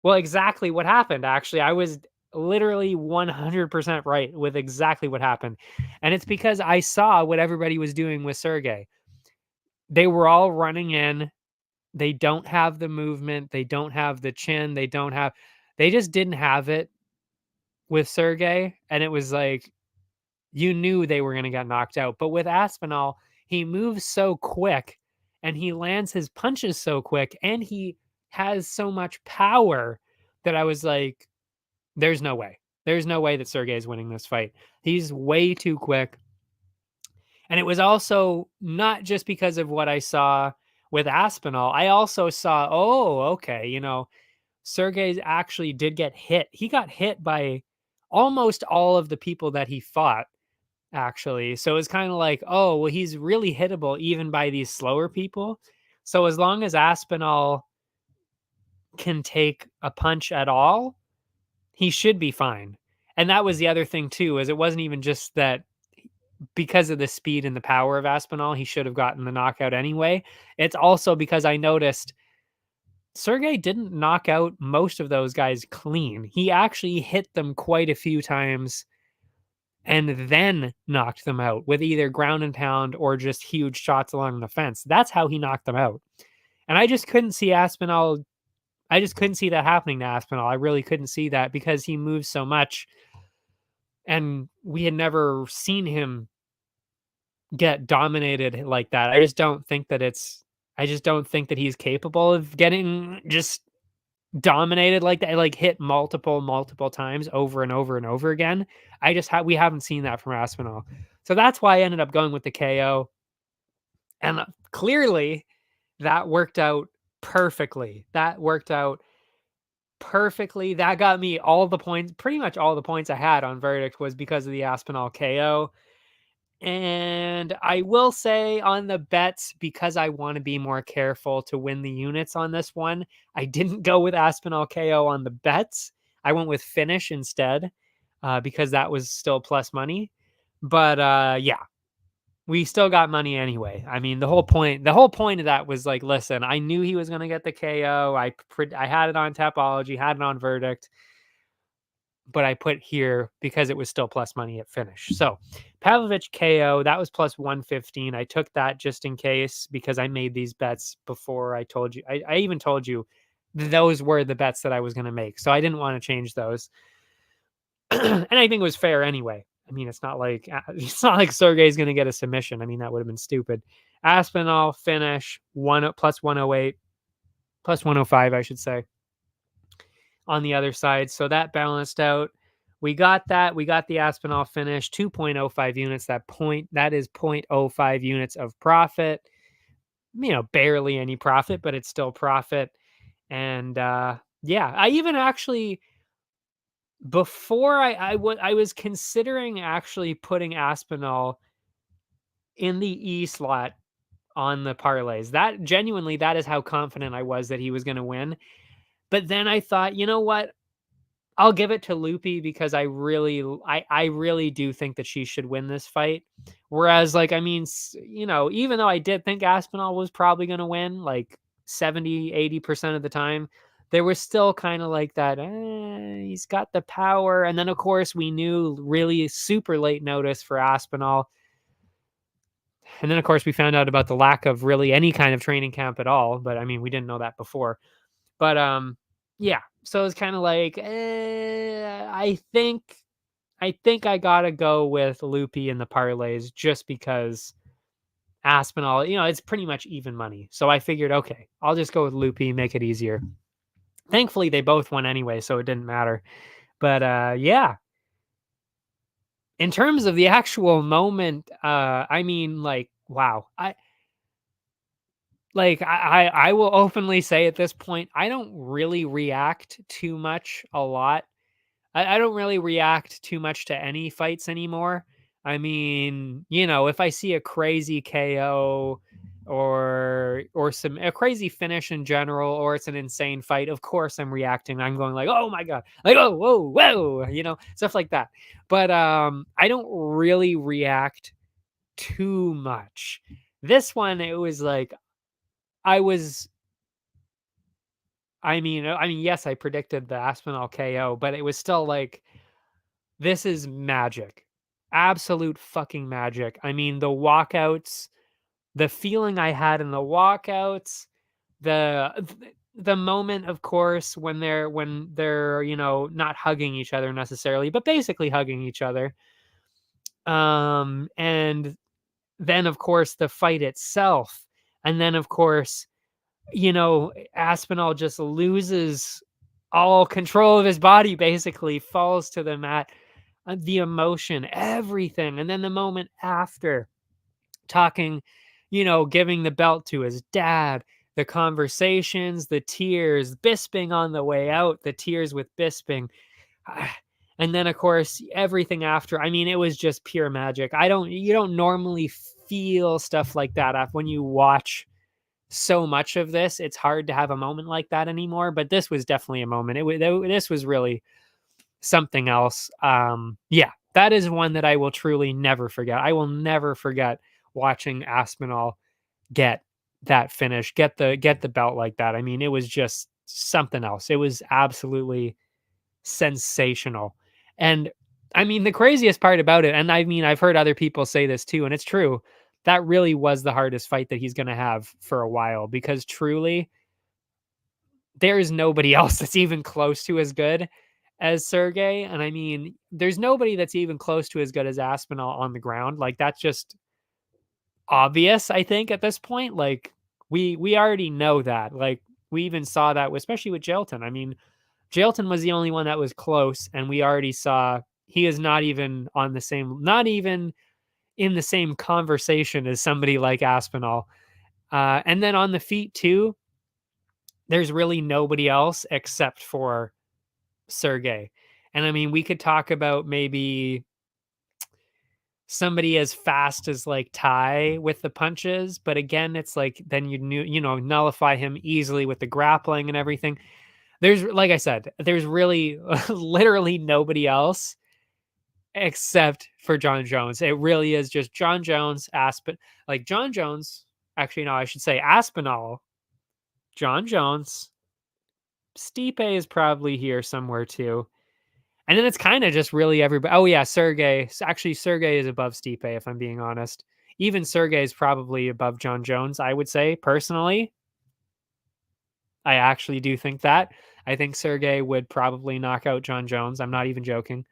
well, exactly what happened. Actually, I was literally 100% right with exactly what happened. And it's because I saw what everybody was doing with Sergey. They were all running in. They don't have the movement. They don't have the chin. They just didn't have it with Sergey. And it was like, you knew they were going to get knocked out. But with Aspinall, he moves so quick and he lands his punches so quick and he has so much power that I was like, there's no way. There's no way that Sergey is winning this fight. He's way too quick. And it was also not just because of what I saw with Aspinall. I also saw, oh, okay, Sergey actually did get hit. He got hit by almost all of the people that he fought, actually. So it's kind of like, oh, well, he's really hittable even by these slower people. So as long as Aspinall can take a punch at all, he should be fine. And that was the other thing too, is it wasn't even just that because of the speed and the power of Aspinall, he should have gotten the knockout anyway. It's also because I noticed Sergey didn't knock out most of those guys clean. He actually hit them quite a few times and then knocked them out with either ground and pound or just huge shots along the fence. That's how he knocked them out. And I just couldn't see Aspinall. I just couldn't see that happening to Aspinall. I really couldn't see that because he moves so much. And we had never seen him get dominated like that. I just don't think that he's capable of getting just dominated like that, like hit multiple times over and over and over again. We haven't seen that from Aspinall. So that's why I ended up going with the KO. And clearly that worked out perfectly. That got me all the points, pretty much all the points I had on verdict was because of the Aspinall KO. And I will say on the bets, because I want to be more careful to win the units on this one, I didn't go with Aspinall KO on the bets. I went with finish instead because that was still plus money. But yeah, we still got money anyway. I mean, the whole point of that was like, listen, I knew he was going to get the KO. I had it on Tapology, had it on Verdict, but I put here because it was still plus money at finish. So Pavlovich KO, that was plus 115. I took that just in case because I made these bets before I told you. I even told you those were the bets that I was going to make. So I didn't want to change those. And I think it was fair anyway. I mean, it's not like Sergey's going to get a submission. I mean, that would have been stupid. Aspinall finish plus 108, plus 105, I should say, on the other side. So that balanced out. We got that. We got the Aspinall finish, 2.05 units. That is 0.05 units of profit. Barely any profit, but it's still profit. And yeah, I even actually before I was considering actually putting Aspinall in the E slot on the parlays. That genuinely, that is how confident I was that he was going to win. But then I thought, you know what? I'll give it to Loopy because I really do think that she should win this fight. Whereas, like, I mean, even though I did think Aspinall was probably going to win, like 70-80% of the time, there was still kind of like that, he's got the power. And then, of course, we knew really super late notice for Aspinall. And then, of course, we found out about the lack of really any kind of training camp at all. But, I mean, we didn't know that before. But, yeah. So it's kind of like, I think I got to go with Loopy in the parlays just because Aspinall, it's pretty much even money. So I figured, okay, I'll just go with Loopy, make it easier. Thankfully, they both won anyway, so it didn't matter. But yeah, in terms of the actual moment, I mean, like, wow. I will openly say at this point, I don't really react too much a lot. I don't really react too much to any fights anymore. I mean, if I see a crazy KO or a crazy finish in general, or it's an insane fight, of course I'm reacting. I'm going like, oh my God, like, oh, whoa, stuff like that. But I don't really react too much. This one, it was like, I mean, yes, I predicted the Aspinall KO, but it was still like, this is magic. Absolute fucking magic. I mean, the walkouts, the feeling I had in the walkouts, the the moment, of course, when they're not hugging each other necessarily, but basically hugging each other. And then of course the fight itself. And then of course, Aspinall just loses all control of his body, basically falls to the mat. The emotion, everything. And then the moment after, talking, giving the belt to his dad, the conversations, the tears, Bisping on the way out, the tears with Bisping. And then, of course, everything after. I mean, it was just pure magic. You don't normally feel stuff like that when you watch so much of this. It's hard to have a moment like that anymore, but this was definitely a moment. This was really something else. Yeah, that is one that I will truly never forget. I will never forget watching Aspinall get that finish, get the belt like that. I mean, it was just something else. It was absolutely sensational. And I mean, the craziest part about it, and I mean, I've heard other people say this too, and it's true, that really was the hardest fight that he's going to have for a while, because truly there is nobody else that's even close to as good as Sergey. And I mean, there's nobody that's even close to as good as Aspinall on the ground. Like, that's just obvious, I think, at this point. Like, we already know that. Like, we even saw that, especially with Jelton. I mean, Jelton was the only one that was close, and we already saw he is not even in the same conversation as somebody like Aspinall. And then on the feet too, there's really nobody else except for Sergey. And I mean, we could talk about maybe somebody as fast as like Ty with the punches, but again, it's like, then nullify him easily with the grappling and everything. There's, like I said, there's really literally nobody else except for John Jones. It really is just John Jones, John Jones. Actually, no, I should say Aspinall, John Jones. Stipe is probably here somewhere too. And then it's kind of just really everybody. Oh yeah, Sergey. Actually, Sergey is above Stipe, if I'm being honest. Even Sergey is probably above John Jones, I would say, personally. I actually do think that. I think Sergey would probably knock out John Jones. I'm not even joking.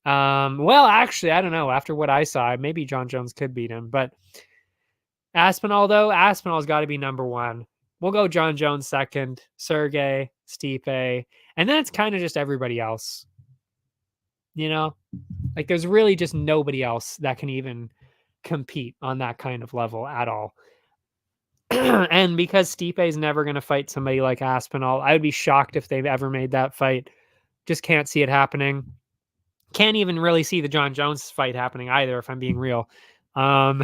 Well, actually, I don't know. After what I saw, maybe John Jones could beat him. But Aspinall, though, Aspinall's got to be number one. We'll go John Jones second, Sergey, Stipe, and then it's kind of just everybody else. You know, like there's really just nobody else that can even compete on that kind of level at all. And because Stipe is never going to fight somebody like Aspinall, I would be shocked if they've ever made that fight. Just can't see it happening. Can't even really see the John Jones fight happening either, if I'm being real.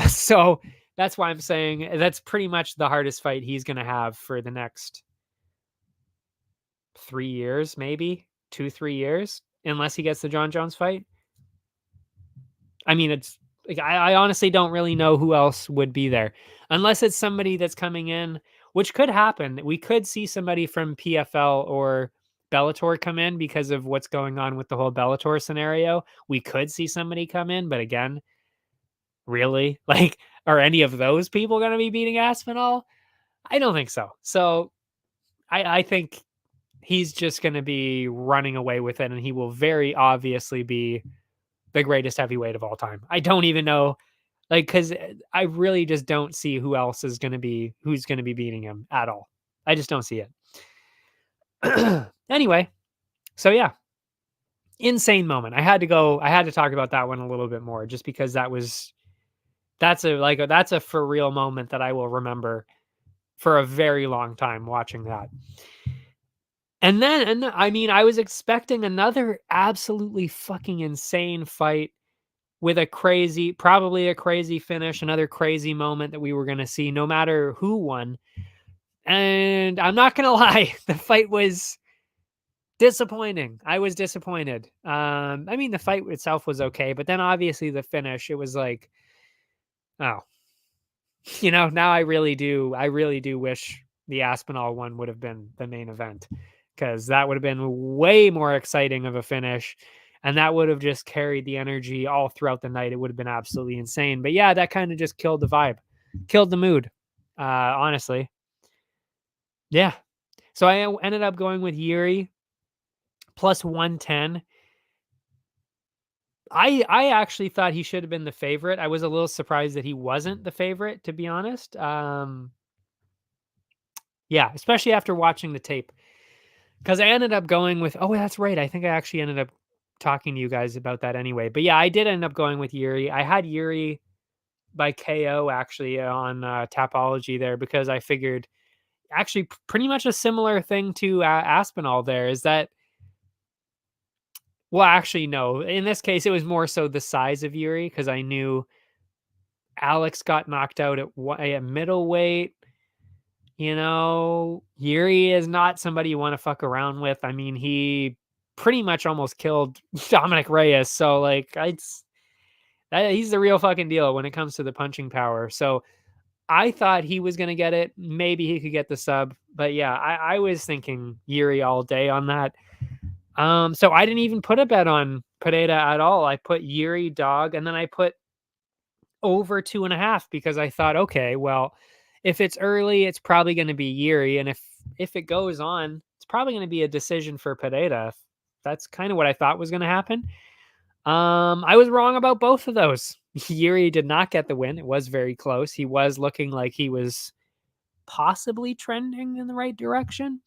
So that's why I'm saying that's pretty much the hardest fight he's going to have for the next 3 years, maybe 2-3 years, unless he gets the John Jones fight. I mean, it's like, I honestly don't really know who else would be there, unless it's somebody that's coming in, which could happen. We could see somebody from PFL or Bellator come in because of what's going on with the whole Bellator scenario. We could see somebody come in, but again, really, like, are any of those people going to be beating Aspinall? I don't think so. So I think he's just going to be running away with it, and he will very obviously be the greatest heavyweight of all time. I don't even know, like, because I really just don't see who else is going to be, who's going to be beating him at all. I just don't see it. Anyway, so yeah, insane moment. I had to talk about that one a little bit more, just because that's a for real moment that I will remember for a very long time watching that. And I mean, I was expecting another absolutely fucking insane fight with probably a crazy finish, another crazy moment that we were going to see no matter who won. And I'm not going to lie, the fight was disappointing. I was disappointed. I mean, the fight itself was okay, but then obviously the finish, it was like, oh, now I really do wish the Aspinall one would have been the main event, because that would have been way more exciting of a finish. And that would have just carried the energy all throughout the night. It would have been absolutely insane. But yeah, that kind of just killed the vibe, killed the mood, honestly. Yeah. So I ended up going with Yuri plus 110. I actually thought he should have been the favorite. I was a little surprised that he wasn't the favorite, to be honest. Yeah, especially after watching the tape. Because I ended up going with, oh, that's right. I think I actually ended up talking to you guys about that anyway. But yeah, I did end up going with Yuri. I had Yuri by KO actually on Tapology there, because I figured actually pretty much a similar thing to Aspinall there is that, well, actually, no. In this case, it was more so the size of Yuri, because I knew Alex got knocked out at middleweight. Yuri is not somebody you want to fuck around with. I mean, he pretty much almost killed Dominic Reyes. So, like, he's the real fucking deal when it comes to the punching power. So, I thought he was going to get it. Maybe he could get the sub. But yeah, I was thinking Yuri all day on that. So I didn't even put a bet on Pereira at all. I put Yuri dog, and then I put over 2.5, because I thought, okay, well, if it's early, it's probably going to be Yuri, and if it goes on, it's probably going to be a decision for Pereira. That's kind of what I thought was going to happen. I was wrong about both of those. Yuri did not get the win. It was very close. He was looking like he was possibly trending in the right direction.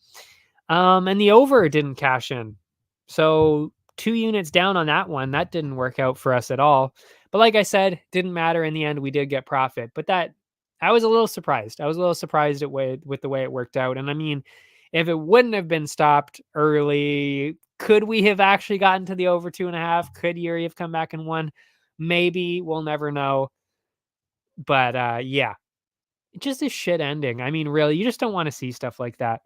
And the over didn't cash in. So 2 units down on that one. That didn't work out for us at all. But like I said, didn't matter in the end. We did get profit. But I was a little surprised. I was a little surprised with the way it worked out. And I mean, if it wouldn't have been stopped early, could we have actually gotten to the over 2.5? Could Yuri have come back and won? Maybe. We'll never know. But yeah, just a shit ending. I mean, really, you just don't want to see stuff like that.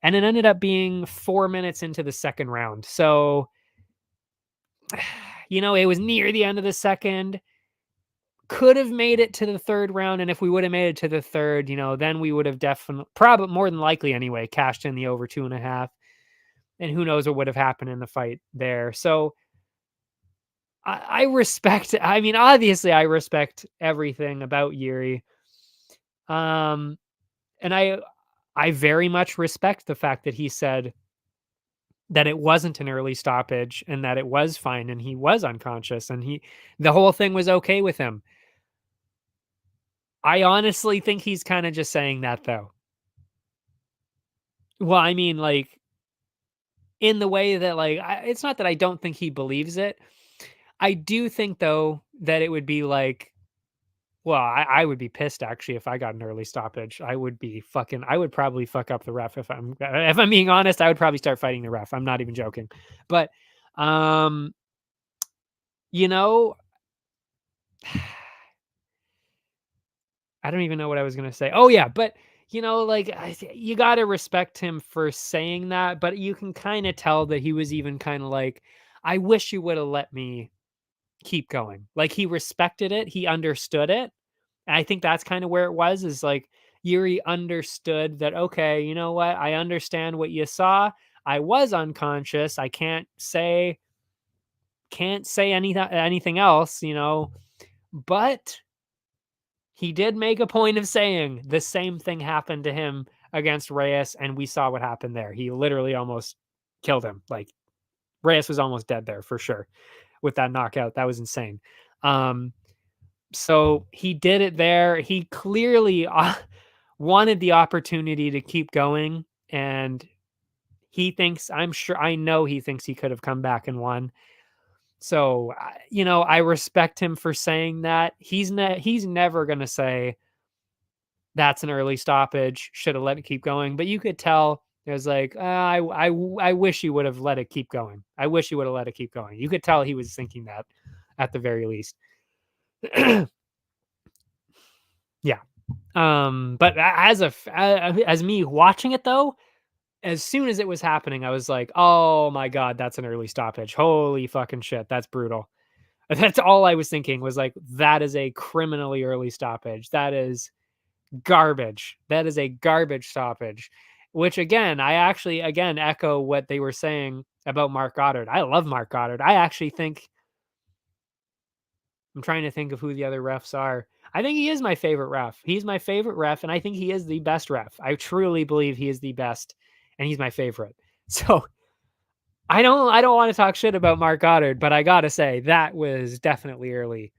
And it ended up being 4 minutes into the second round. So It was near the end of the second. Could have made it to the third round, and if we would have made it to the third, then we would have definitely, probably more than likely anyway, cashed in the over 2.5. And who knows what would have happened in the fight there. So I respect. I mean, obviously, I respect everything about Yuri. And I very much respect the fact that he said that it wasn't an early stoppage and that it was fine and he was unconscious and the whole thing was okay with him. I honestly think he's kind of just saying that though. Well, I mean, like, in the way that, like, it's not that I don't think he believes it. I do think though that it would be like, well, I would be pissed actually if I got an early stoppage. I would probably fuck up the ref if I'm being honest. I would probably start fighting the ref. I'm not even joking. But you know, I don't even know what I was gonna say. Oh yeah, but like, you got to respect him for saying that. But you can kind of tell that he was even kind of like, I wish you would have let me keep going. Like, he respected it. He understood it. And I think that's kind of where it was, is like Yuri understood that, okay, you know what? I understand what you saw. I was unconscious. I can't say anything else, but he did make a point of saying the same thing happened to him against Reyes, and we saw what happened there. He literally almost killed him. Like, Reyes was almost dead there for sure with that knockout. That was insane. So he did it there. He clearly wanted the opportunity to keep going, and I know he thinks he could have come back and won. So, I respect him for saying that. He's never going to say that's an early stoppage, should have let it keep going. But you could tell it was like, I wish you would have let it keep going. I wish you would have let it keep going. You could tell he was thinking that at the very least. Yeah. But as me watching it though, as soon as it was happening, I was like, oh my God, that's an early stoppage. Holy fucking shit. That's brutal. That's all I was thinking, was like, that is a criminally early stoppage. That is garbage. That is a garbage stoppage, which again, I actually, again, echo what they were saying about Mark Goddard. I love Mark Goddard. I actually think, I'm trying to think of who the other refs are. I think he is my favorite ref. He's my favorite ref, and I think he is the best ref. I truly believe he is the best, and he's my favorite. So I don't want to talk shit about Mark Goddard, but I gotta say that was definitely early.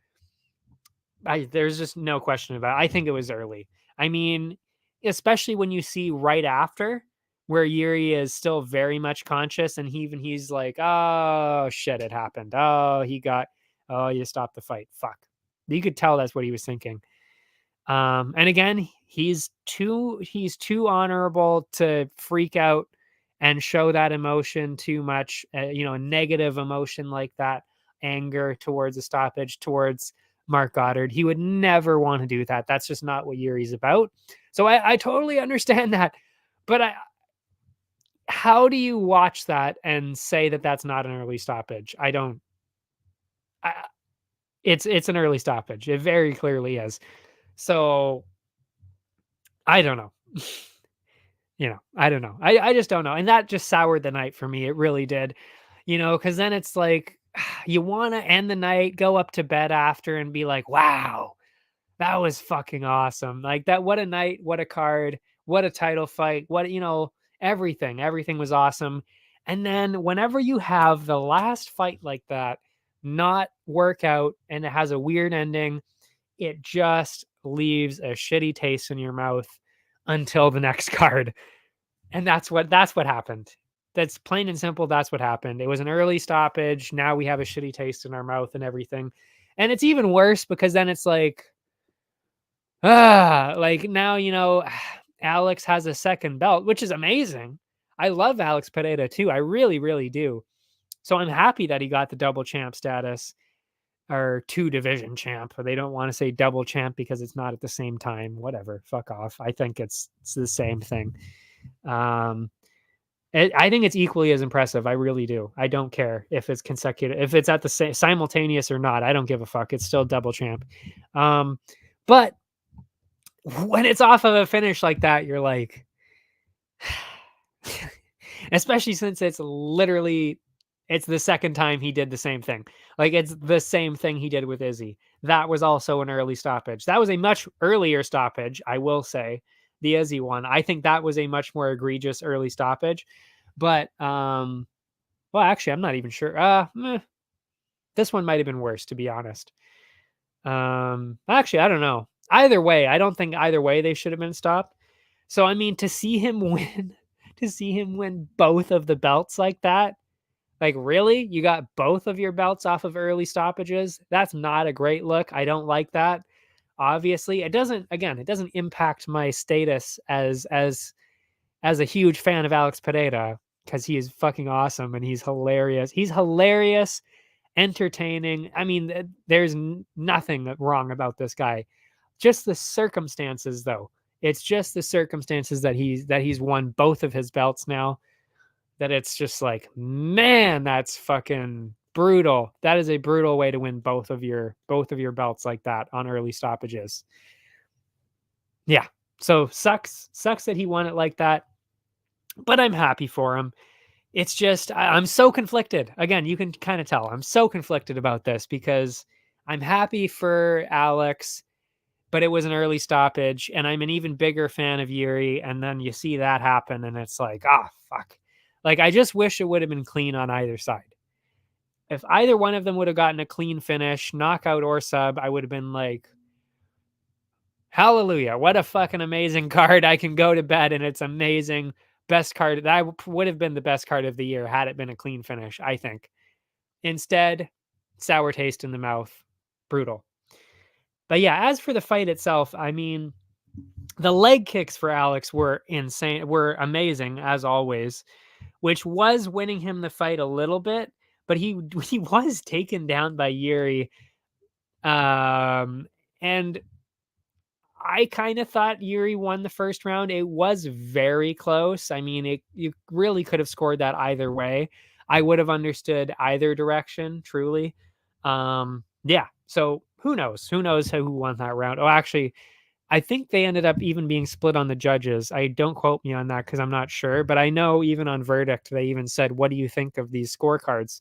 There's just no question about it. I think it was early. I mean, especially when you see right after, where Yuri is still very much conscious, and he's like, oh shit, it happened. Oh, you stopped the fight. Fuck. You could tell that's what he was thinking. And again, he's too honorable to freak out and show that emotion too much. A negative emotion like that, anger towards a stoppage, towards Mark Goddard. He would never want to do that. That's just not what Yuri's about. So I totally understand that. But how do you watch that and say that that's not an early stoppage? I don't. It's an early stoppage. It very clearly is. So I don't know. I don't know. I just don't know. And that just soured the night for me. It really did. Because then it's like, you want to end the night, go up to bed after and be like, wow, that was fucking awesome. Like that, what a night, what a card, what a title fight, everything. Everything was awesome. And then whenever you have the last fight like that not work out and it has a weird ending, it just leaves a shitty taste in your mouth until the next card. And that's what happened. That's plain and simple. That's what happened. It was an early stoppage. Now we have a shitty taste in our mouth and everything. And it's even worse because then it's like, like now, Alex has a second belt, which is amazing. I love Alex Pereira too. I really, really do. So I'm happy that he got the double champ status, or 2 division champ. They don't want to say double champ because it's not at the same time. Whatever. Fuck off. I think it's the same thing. I think it's equally as impressive. I really do. I don't care if it's consecutive, if it's at the same simultaneous or not. I don't give a fuck. It's still double champ. But when it's off of a finish like that, you're like, especially since it's the second time he did the same thing. Like it's the same thing he did with Izzy. That was also an early stoppage. That was a much earlier stoppage, I will say. The Izzy one, I think that was a much more egregious early stoppage. But well, actually, I'm not even sure. This one might have been worse, to be honest. Actually, I don't know. Either way, I don't think either way they should have been stopped. So I mean, to see him win both of the belts like that, like really, you got both of your belts off of early stoppages. That's not a great look. I don't like that. Obviously, it doesn't impact my status as a huge fan of Alex Pereira, because he is fucking awesome and he's hilarious. He's hilarious, entertaining. I mean, there's nothing wrong about this guy. Just the circumstances, though. It's just the circumstances that he's won both of his belts now. That it's just like, man, that's fucking brutal. That is a brutal way to win both of your belts like that on early stoppages. Yeah. So sucks that he won it like that. But I'm happy for him. It's just I'm so conflicted. Again, you can kind of tell I'm so conflicted about this because I'm happy for Alex, but it was an early stoppage, and I'm an even bigger fan of Yuri. And then you see that happen, and it's like, fuck. Like, I just wish it would have been clean on either side. If either one of them would have gotten a clean finish, knockout or sub, I would have been like, hallelujah, what a fucking amazing card. I can go to bed and it's amazing. Best card. That would have been the best card of the year had it been a clean finish, I think. Instead, sour taste in the mouth. Brutal. But yeah, as for the fight itself, I mean, the leg kicks for Alex were insane, were amazing as always, which was winning him the fight a little bit, but he was taken down by Yuri. And I kind of thought Yuri won the first round. It was very close. I mean, you really could have scored that either way. I would have understood either direction, truly. Yeah. So who knows? Who knows who won that round? Oh, actually, I think they ended up even being split on the judges. I don't quote me on that because I'm not sure, but I know even on verdict they even said, "What do you think of these scorecards?"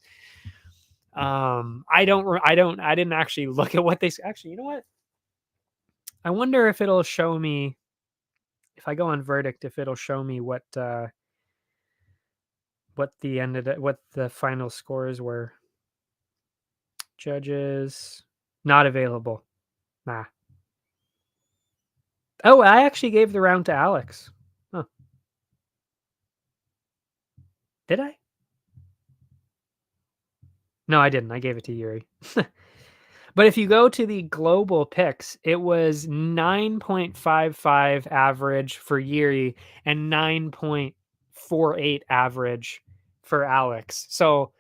I didn't actually look at what they actually. You know what? I wonder if it'll show me, if I go on verdict, if it'll show me what the what the final scores were. Judges not available. Nah. Oh, I actually gave the round to Alex. Huh. Did I? No, I didn't. I gave it to Yuri. But if you go to the global picks, it was 9.55 average for Yuri and 9.48 average for Alex. So,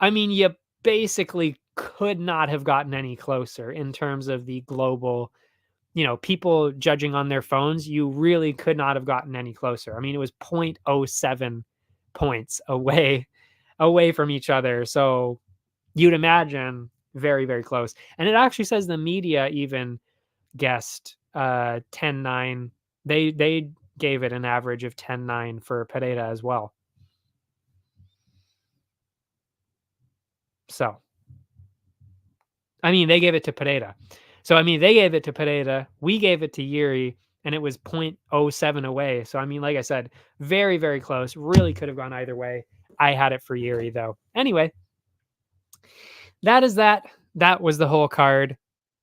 I mean, you basically could not have gotten any closer in terms of the global, people judging on their phones. You really could not have gotten any closer. I mean, it was 0.07 points away from each other. So you'd imagine very, very close. And it actually says the media even guessed 10-9. They gave it an average of 10-9 for Pereira as well. So, I mean, they gave it to Pereira. So, I mean, they gave it to Pereira. We gave it to Yuri, and it was 0.07 away. So, I mean, like I said, very, very close. Really could have gone either way. I had it for Yuri, though. Anyway, that is that. That was the whole card.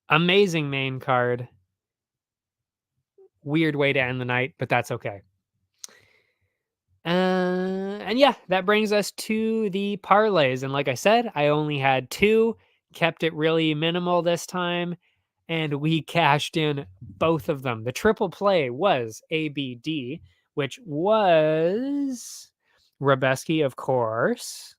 Amazing main card. Weird way to end the night, but that's okay. And yeah, that brings us to the parlays. And like I said, I only had 2, kept it really minimal this time, and we cashed in both of them. The triple play was ABD, which was Rabeski, of course.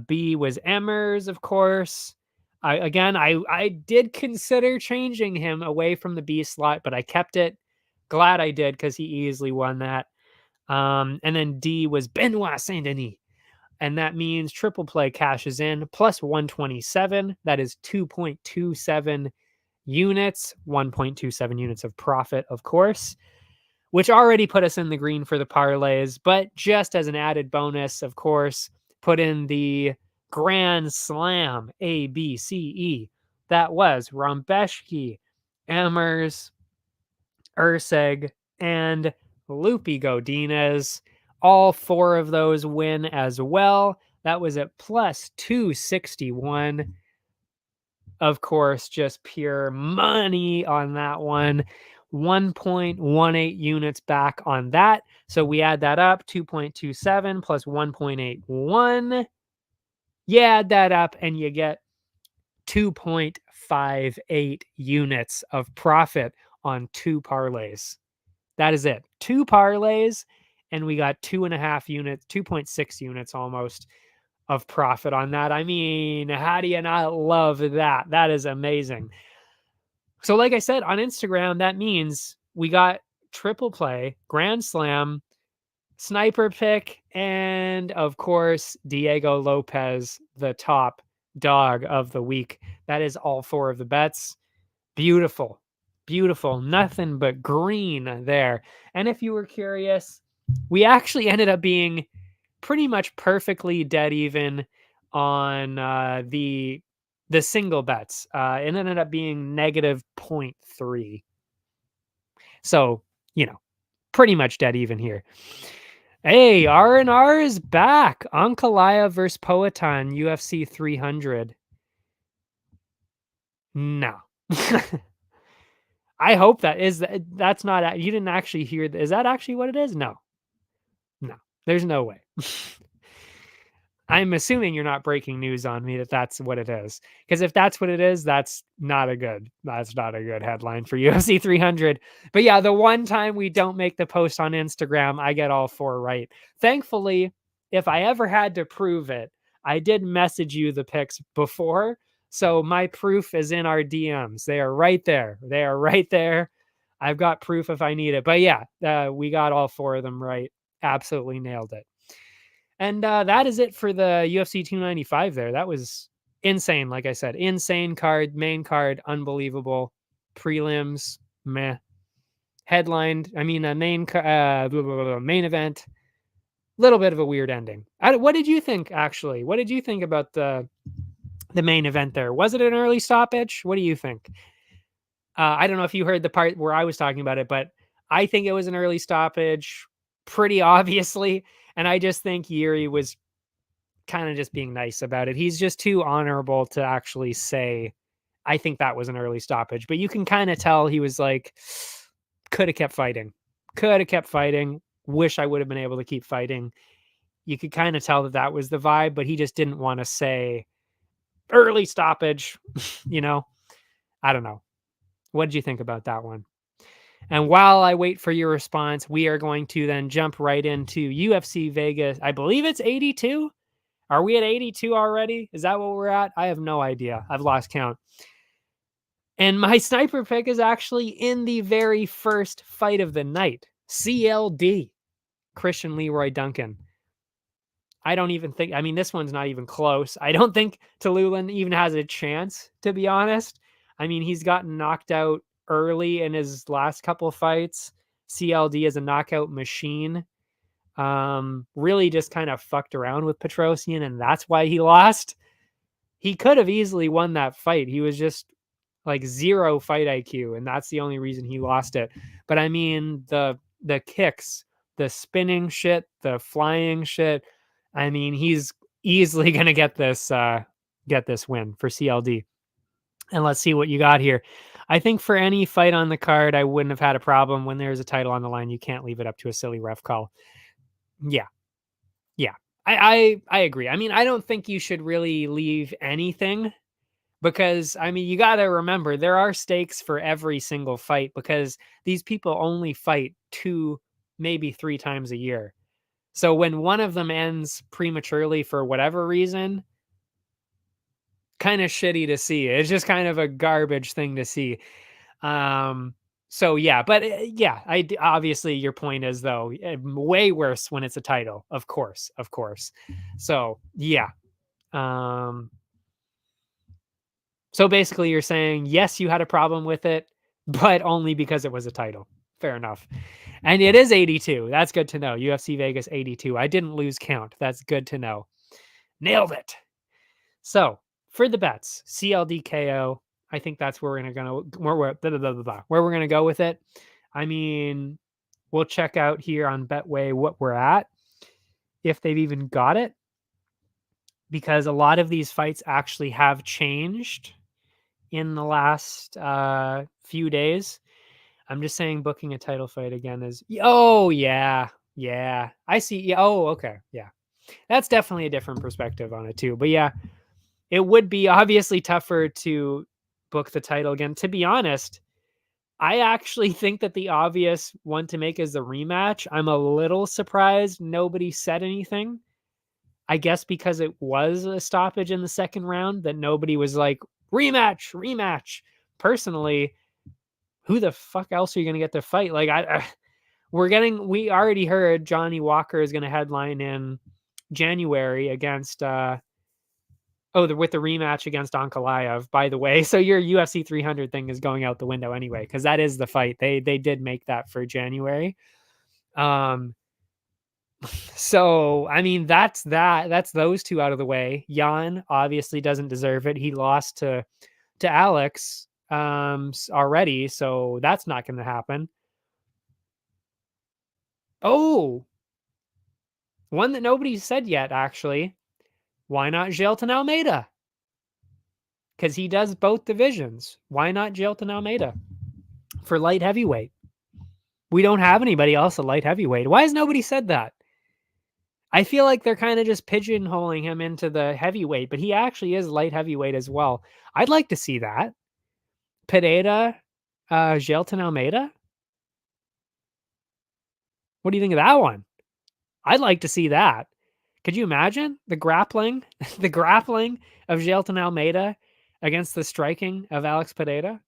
B was Emmers, of course. I did consider changing him away from the B slot, but I kept it. Glad I did because he easily won that. And then D was Benoit Saint Denis. And that means triple play cashes in plus 127. That is 2.27 units, 1.27 units of profit, of course, which already put us in the green for the parlays. But just as an added bonus, of course, put in the Grand Slam A, B, C, E. That was Rombeshki, Amers, Urseg, and Loopy Godinez. All four of those win as well. That was at plus 261. Of course, just pure money on that one. 1.18 units back on that. So we add that up, 2.27 plus 1.81. You add that up and you get 2.58 units of profit on 2 parlays. That is it. 2 parlays, and we got 2.5 units, 2.6 units almost of profit on that. I mean, how do you not love that? That is amazing. So, like I said on Instagram, that means we got triple play, Grand Slam, sniper pick, and of course, Diego Lopez, the top dog of the week. That is all 4 of the bets. Beautiful, beautiful. Nothing but green there. And if you were curious, we actually ended up being pretty much perfectly dead even on the single bets. It ended up being negative 0.3. So, pretty much dead even here. Hey, R&R is back. Ankalaev versus Poatan, UFC 300. No. I hope that's not, you didn't actually hear, is that actually what it is? No, there's no way. I'm assuming you're not breaking news on me that that's what it is. Because if that's what it is, that's not a good headline for UFC 300. But yeah, the one time we don't make the post on Instagram, I get all 4 right. Thankfully, if I ever had to prove it, I did message you the picks before. So my proof is in our DMs. They are right there. I've got proof if I need it. But yeah, we got all 4 of them right. Absolutely nailed it. And that is it for the UFC 295 there. That was insane. Like I said, insane card, main card, unbelievable. Prelims, meh. Headlined, main event, little bit of a weird ending. What did you think, actually? What did you think about the main event there? Was it an early stoppage? What do you think? I don't know if you heard the part where I was talking about it, but I think it was an early stoppage, pretty obviously. And I just think Yuri was kind of just being nice about it. He's just too honorable to actually say, I think that was an early stoppage. But you can kind of tell he was like, could have kept fighting. Wish I would have been able to keep fighting. You could kind of tell that was the vibe, but he just didn't want to say early stoppage. I don't know. What did you think about that one? And while I wait for your response, we are going to then jump right into UFC Vegas. I believe it's 82. Are we at 82 already? Is that what we're at? I have no idea. I've lost count. And my sniper pick is actually in the very first fight of the night. CLD, Christian Leroy Duncan. I don't even think, this one's not even close. I don't think Tululan even has a chance, to be honest. He's gotten knocked out early in his last couple fights. CLD is a knockout machine. Really just kind of fucked around with Petrosian, and that's why he lost. He could have easily won that fight. He was just like 0 fight IQ, and that's the only reason he lost it. But the kicks, the spinning shit, the flying shit, he's easily gonna get this win for CLD. And let's see what you got here. I think for any fight on the card, I wouldn't have had a problem. When there's a title on the line, you can't leave it up to a silly ref call. Yeah. I agree. I don't think you should really leave anything because, you got to remember there are stakes for every single fight because these people only fight 2, maybe 3 times a year. So when one of them ends prematurely for whatever reason, kind of shitty to see. It's just kind of a garbage thing to see. So yeah, but yeah, obviously your point is though way worse when it's a title, of course, of course. So yeah, um, so basically you're saying yes, you had a problem with it, but only because it was a title. Fair enough. And it is 82. That's good to know. UFC Vegas 82. I didn't lose count. That's good to know. Nailed it. So for the bets, CLDKO. I think that's where we're gonna go. Where we're gonna go with it. I mean, we'll check out here on Betway what we're at, if they've even got it, because a lot of these fights actually have changed in the last few days. I'm just saying, booking a title fight again is. Oh yeah, yeah. I see. Yeah. Oh, okay. Yeah, that's definitely a different perspective on it too. But yeah, it would be obviously tougher to book the title again. To be honest, I actually think that the obvious one to make is the rematch. I'm a little surprised nobody said anything. I guess because it was a stoppage in the second round that nobody was like, rematch, rematch. Personally, who the fuck else are you going to get to fight? Like, we already heard Johnny Walker is going to headline in January against, with the rematch against Ankalaev, by the way. So your UFC 300 thing is going out the window anyway, because that is the fight. They did make that for January. Um, so I mean that's that. That's those two out of the way. Jan obviously doesn't deserve it. He lost to Alex already, so that's not going to happen. Oh, one that nobody said yet, actually. Why not Jailton Almeida? Because he does both divisions. Why not Jailton Almeida for light heavyweight? We don't have anybody else at light heavyweight. Why has nobody said that? I feel like they're kind of just pigeonholing him into the heavyweight, but he actually is light heavyweight as well. I'd like to see that. Pereira, Jailton Almeida. What do you think of that one? I'd like to see that. Could you imagine the grappling, the grappling of Jailton Almeida against the striking of Alex Pereira?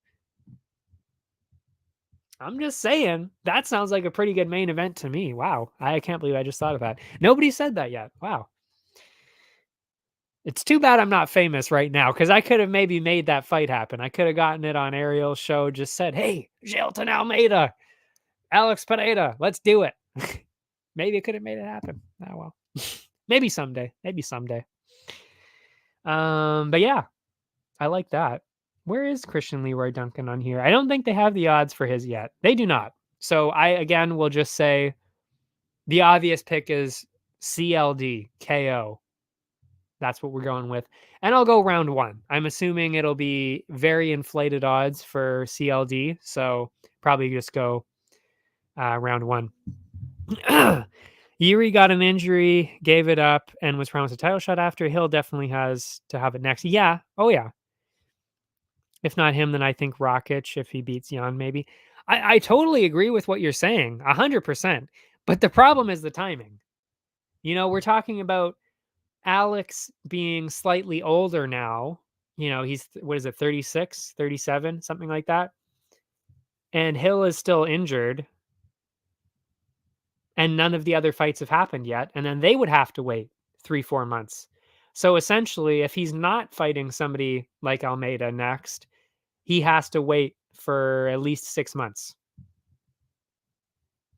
I'm just saying, that sounds like a pretty good main event to me. Wow. I can't believe I just thought of that. Nobody said that yet. Wow. It's too bad I'm not famous right now, because I could have maybe made that fight happen. I could have gotten it on Ariel's show, just said, hey, Jailton Almeida, Alex Pereira, let's do it. Maybe it could have made it happen. Oh, well. Maybe someday. Maybe someday. But yeah, I like that. Where is Christian Leroy Duncan on here? I don't think they have the odds for his yet. They do not. So I, again, will just say the obvious pick is CLD, KO. That's what we're going with. And I'll go round one. I'm assuming it'll be very inflated odds for CLD. So probably just go round one. Yuri got an injury, gave it up, and was promised a title shot after. Hill definitely has to have it next. Yeah. Oh, yeah. If not him, then I think Rakic, if he beats Jan, maybe. I totally agree with what you're saying, 100%. But the problem is the timing. You know, we're talking about Alex being slightly older now. You know, he's, what is it, 36, 37, something like that. And Hill is still injured. And none of the other fights have happened yet. And then they would have to wait 3-4 months. So essentially, if he's not fighting somebody like Almeida next, he has to wait for at least 6 months.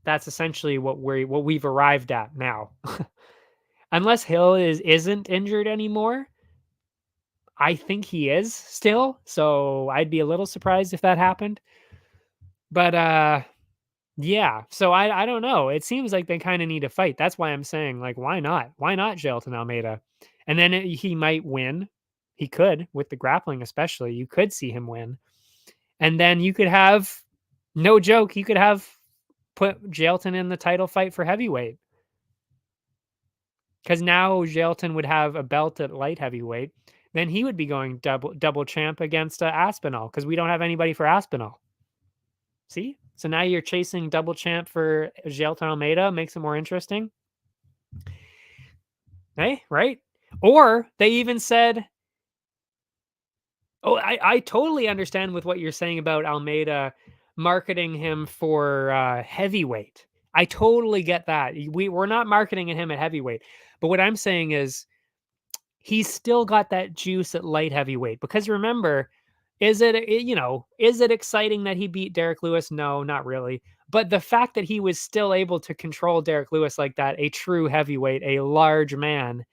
That's essentially what we've arrived at now. Unless Hill isn't injured anymore, I think he is still. So I'd be a little surprised if that happened. But yeah. So I don't know. It seems like they kind of need a fight. That's why I'm saying, like, why not? Why not Jailton Almeida? And then he might win. He could, with the grappling especially. You could see him win. And then you could have, no joke, you could have put Jailton in the title fight for heavyweight. Because now Jailton would have a belt at light heavyweight. Then he would be going double champ against Aspinall, because we don't have anybody for Aspinall. See? So now you're chasing double champ for Jailton Almeida. Makes it more interesting. Hey, right? Or they even said, oh, I totally understand with what you're saying about Almeida marketing him for heavyweight. I totally get that. We're not marketing him at heavyweight. But what I'm saying is he's still got that juice at light heavyweight. Because remember, is it exciting that he beat Derek Lewis? No, not really. But the fact that he was still able to control Derek Lewis like that, a true heavyweight, a large man,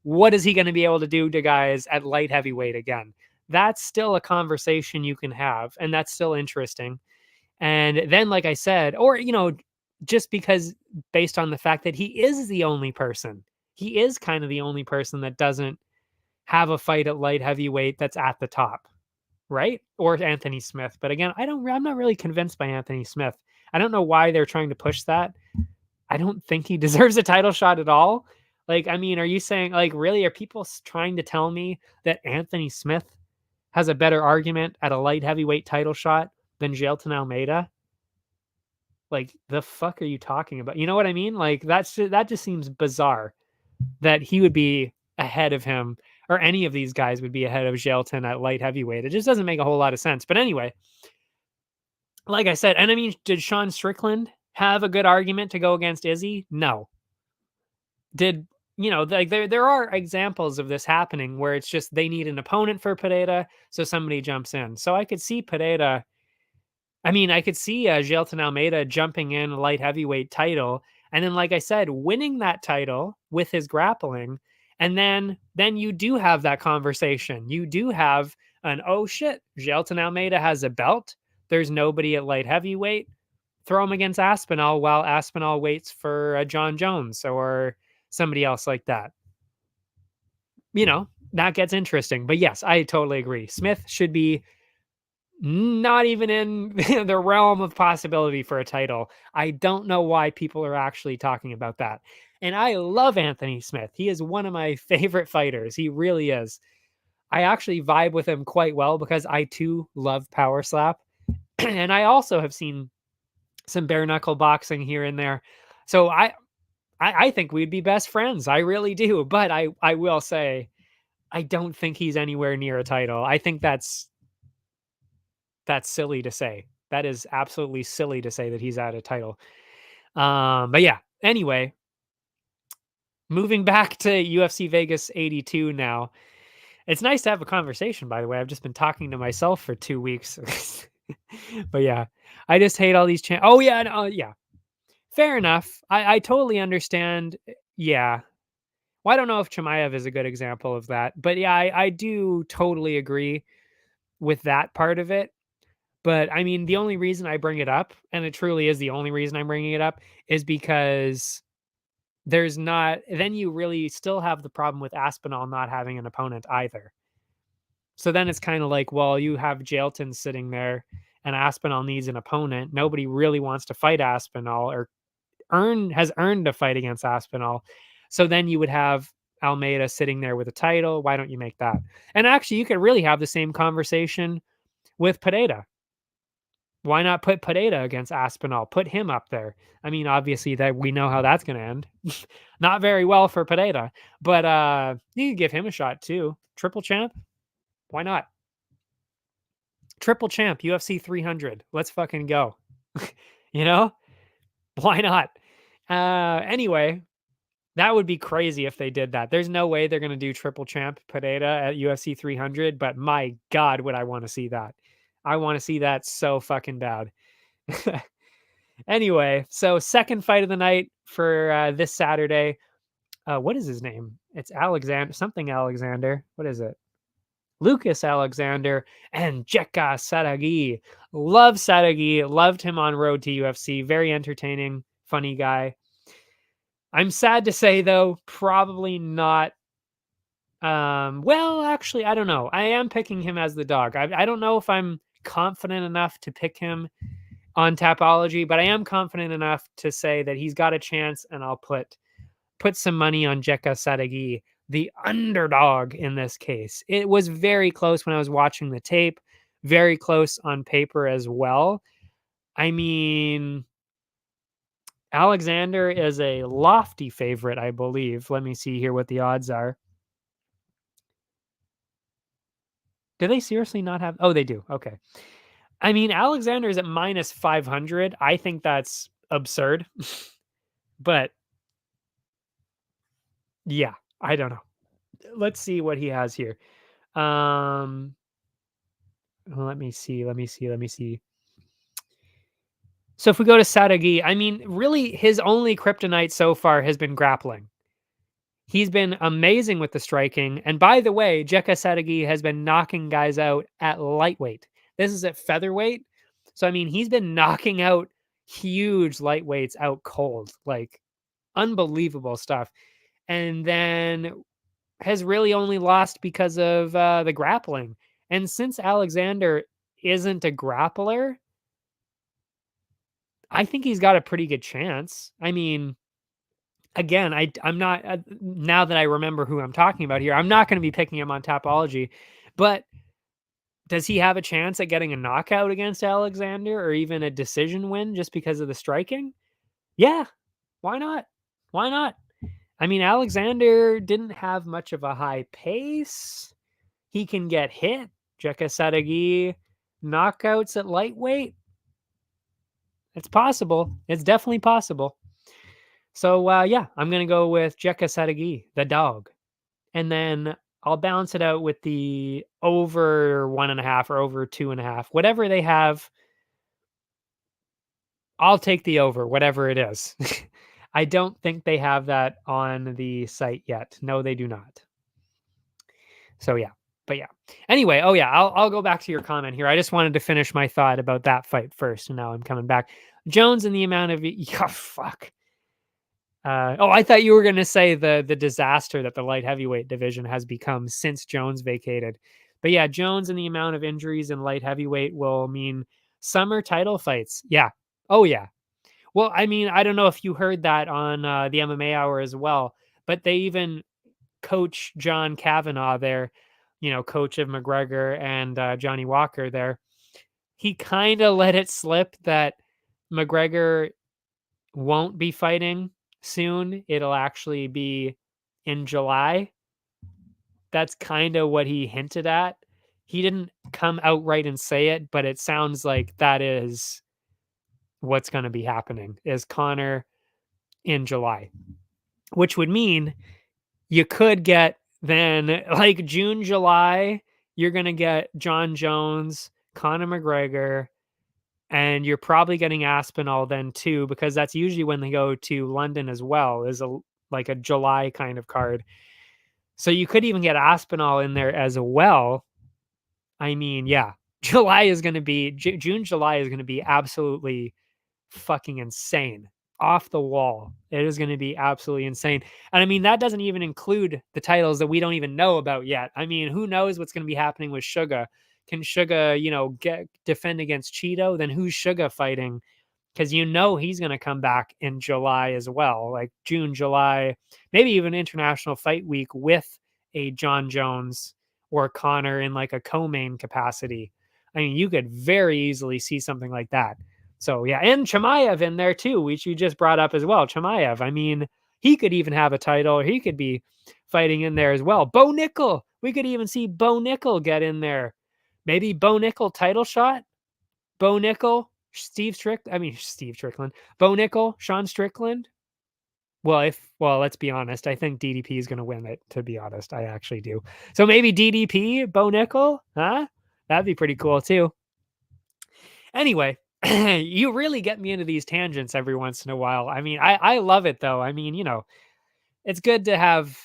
what is he going to be able to do to guys at light heavyweight again? That's still a conversation you can have, and that's still interesting. And then, like I said, or, just because based on the fact that he is the only person, he is kind of the only person that doesn't have a fight at light heavyweight that's at the top, right? Or Anthony Smith. But again, I'm not really convinced by Anthony Smith. I don't know why they're trying to push that. I don't think he deserves a title shot at all. Like, I mean, are you saying, like, really, are people trying to tell me that Anthony Smith has a better argument at a light heavyweight title shot than Jailton Almeida? Like, the fuck are you talking about? You know what I mean? Like, that just seems bizarre that he would be ahead of him, or any of these guys would be ahead of Jailton at light heavyweight. It just doesn't make a whole lot of sense. But anyway, like I said, and I mean, did Sean Strickland have a good argument to go against Izzy? No. Did like there are examples of this happening where it's just they need an opponent for Pereira, so somebody jumps in. So I could see Pereira. I mean, I could see Jailton Almeida jumping in a light heavyweight title, and then, like I said, winning that title with his grappling, and then you do have that conversation. You do have an, oh shit, Jailton Almeida has a belt. There's nobody at light heavyweight. Throw him against Aspinall while Aspinall waits for John Jones or somebody else like that. That gets interesting. But yes, I totally agree. Smith should be not even in the realm of possibility for a title. I don't know why people are actually talking about that. And I love Anthony Smith. He is one of my favorite fighters. He really is. I actually vibe with him quite well because I too love power slap. And I also have seen some bare knuckle boxing here and there. So I think we'd be best friends. I really do. But I will say, I don't think he's anywhere near a title. I think that's silly to say. That is absolutely silly to say that he's at a title. But yeah, anyway, moving back to UFC Vegas 82 now. It's nice to have a conversation, by the way. I've just been talking to myself for 2 weeks. But yeah, I just hate all these oh yeah, yeah. Fair enough. I totally understand. Yeah. Well, I don't know if Chimaev is a good example of that, but yeah, I do totally agree with that part of it. But I mean, the only reason I bring it up, and it truly is the only reason I'm bringing it up, is because there's not, then you really still have the problem with Aspinall not having an opponent either. So then it's kind of like, well, you have Jailton sitting there and Aspinall needs an opponent. Nobody really wants to fight Aspinall or has earned a fight against Aspinall. So then you would have Almeida sitting there with a title. Why don't you make that? And actually, you could really have the same conversation with Pereira. Why not put Pereira against Aspinall? Put him up there. I mean, obviously that we know how that's going to end. Not very well for Pereira, but you could give him a shot too. Triple champ? Why not? Triple champ, UFC 300. Let's fucking go. you know? Why not? Anyway, that would be crazy if they did that. There's no way they're going to do triple champ Pereira at UFC 300, but my God, would I want to see that. I want to see that so fucking bad. Anyway, so second fight of the night for this Saturday. What is his name? It's Alexander, something Alexander. What is it? Lucas Alexander and Jekka Saragi. Love Saragi. Loved him on Road to UFC. Very entertaining, funny guy. I'm sad to say, though, probably not. Well, actually, I don't know. I am picking him as the dog. I don't know if I'm confident enough to pick him on Tapology, but I am confident enough to say that he's got a chance, and I'll put some money on Jekka Saragi, the underdog in this case. It was very close when I was watching the tape, very close on paper as well. I mean, Alexander is a lofty favorite, I believe. Let me see here what the odds are. Do they seriously not have? Oh, they do. Okay. I mean, Alexander is at minus 500. I think that's absurd. But yeah, I don't know. Let's see what he has here. Um, let me see. So if we go to Sadagi, I mean, really, his only kryptonite so far has been grappling. He's been amazing with the striking. And by the way, Jekka Sadagi has been knocking guys out at lightweight. This is at featherweight. So, I mean, he's been knocking out huge lightweights out cold, like unbelievable stuff. And then has really only lost because of the grappling. And since Alexander isn't a grappler, I think he's got a pretty good chance. I mean, again, I'm not now that I remember who I'm talking about here, I'm not going to be picking him on Tapology, but does he have a chance at getting a knockout against Alexander or even a decision win just because of the striking? Yeah, why not? Why not? I mean, Alexander didn't have much of a high pace. He can get hit. Jekka Sadagi knockouts at lightweight. It's possible. It's definitely possible. So yeah, I'm gonna go with Jekka Sadagi, the dog, and then I'll balance it out with the over 1.5 or over 2.5, whatever they have. I'll take the over, whatever it is. I don't think they have that on the site yet. No, they do not. So yeah, but yeah. Anyway, oh yeah, I'll go back to your comment here. I just wanted to finish my thought about that fight first, and now I'm coming back. Jones and the amount of yeah, fuck. Oh, I thought you were going to say the disaster that the light heavyweight division has become since Jones vacated. But yeah, Jones and the amount of injuries in light heavyweight will mean summer title fights. Yeah. Oh yeah. Well, I mean, I don't know if you heard that on the MMA Hour as well, but they even coach John Kavanaugh there, coach of McGregor and Johnny Walker there. He kind of let it slip that McGregor won't be fighting soon. It'll actually be in July. That's kind of what he hinted at. He didn't come outright and say it, but it sounds like that is what's going to be happening is Connor in July, which would mean you could get then like June, July, you're going to get John Jones, Conor McGregor, and you're probably getting Aspinall then too, because that's usually when they go to London as well, is like a July kind of card. So you could even get Aspinall in there as well. I mean, yeah, July is going to be June, July is going to be absolutely fucking insane, off the wall. It is going to be absolutely insane. And I mean, that doesn't even include the titles that we don't even know about yet. I mean, who knows what's going to be happening with Suga? Can Suga, defend against Cheeto? Then who's Suga fighting? Because he's going to come back in July as well, like June, July, maybe even International Fight Week with a John Jones or Connor in like a co-main capacity. I mean, you could very easily see something like that. So yeah, and Chimaev in there too, which you just brought up as well. Chimaev, I mean, he could even have a title, or he could be fighting in there as well. Bo Nickel, we could even see Bo Nickel get in there. Maybe Bo Nickel title shot. Bo Nickel, Steve Strickland. Bo Nickel, Sean Strickland. Well, let's be honest, I think DDP is going to win it, to be honest. I actually do. So maybe DDP, Bo Nickel, huh? That'd be pretty cool too. Anyway, you really get me into these tangents every once in a while. I mean, I love it though. I mean, it's good to have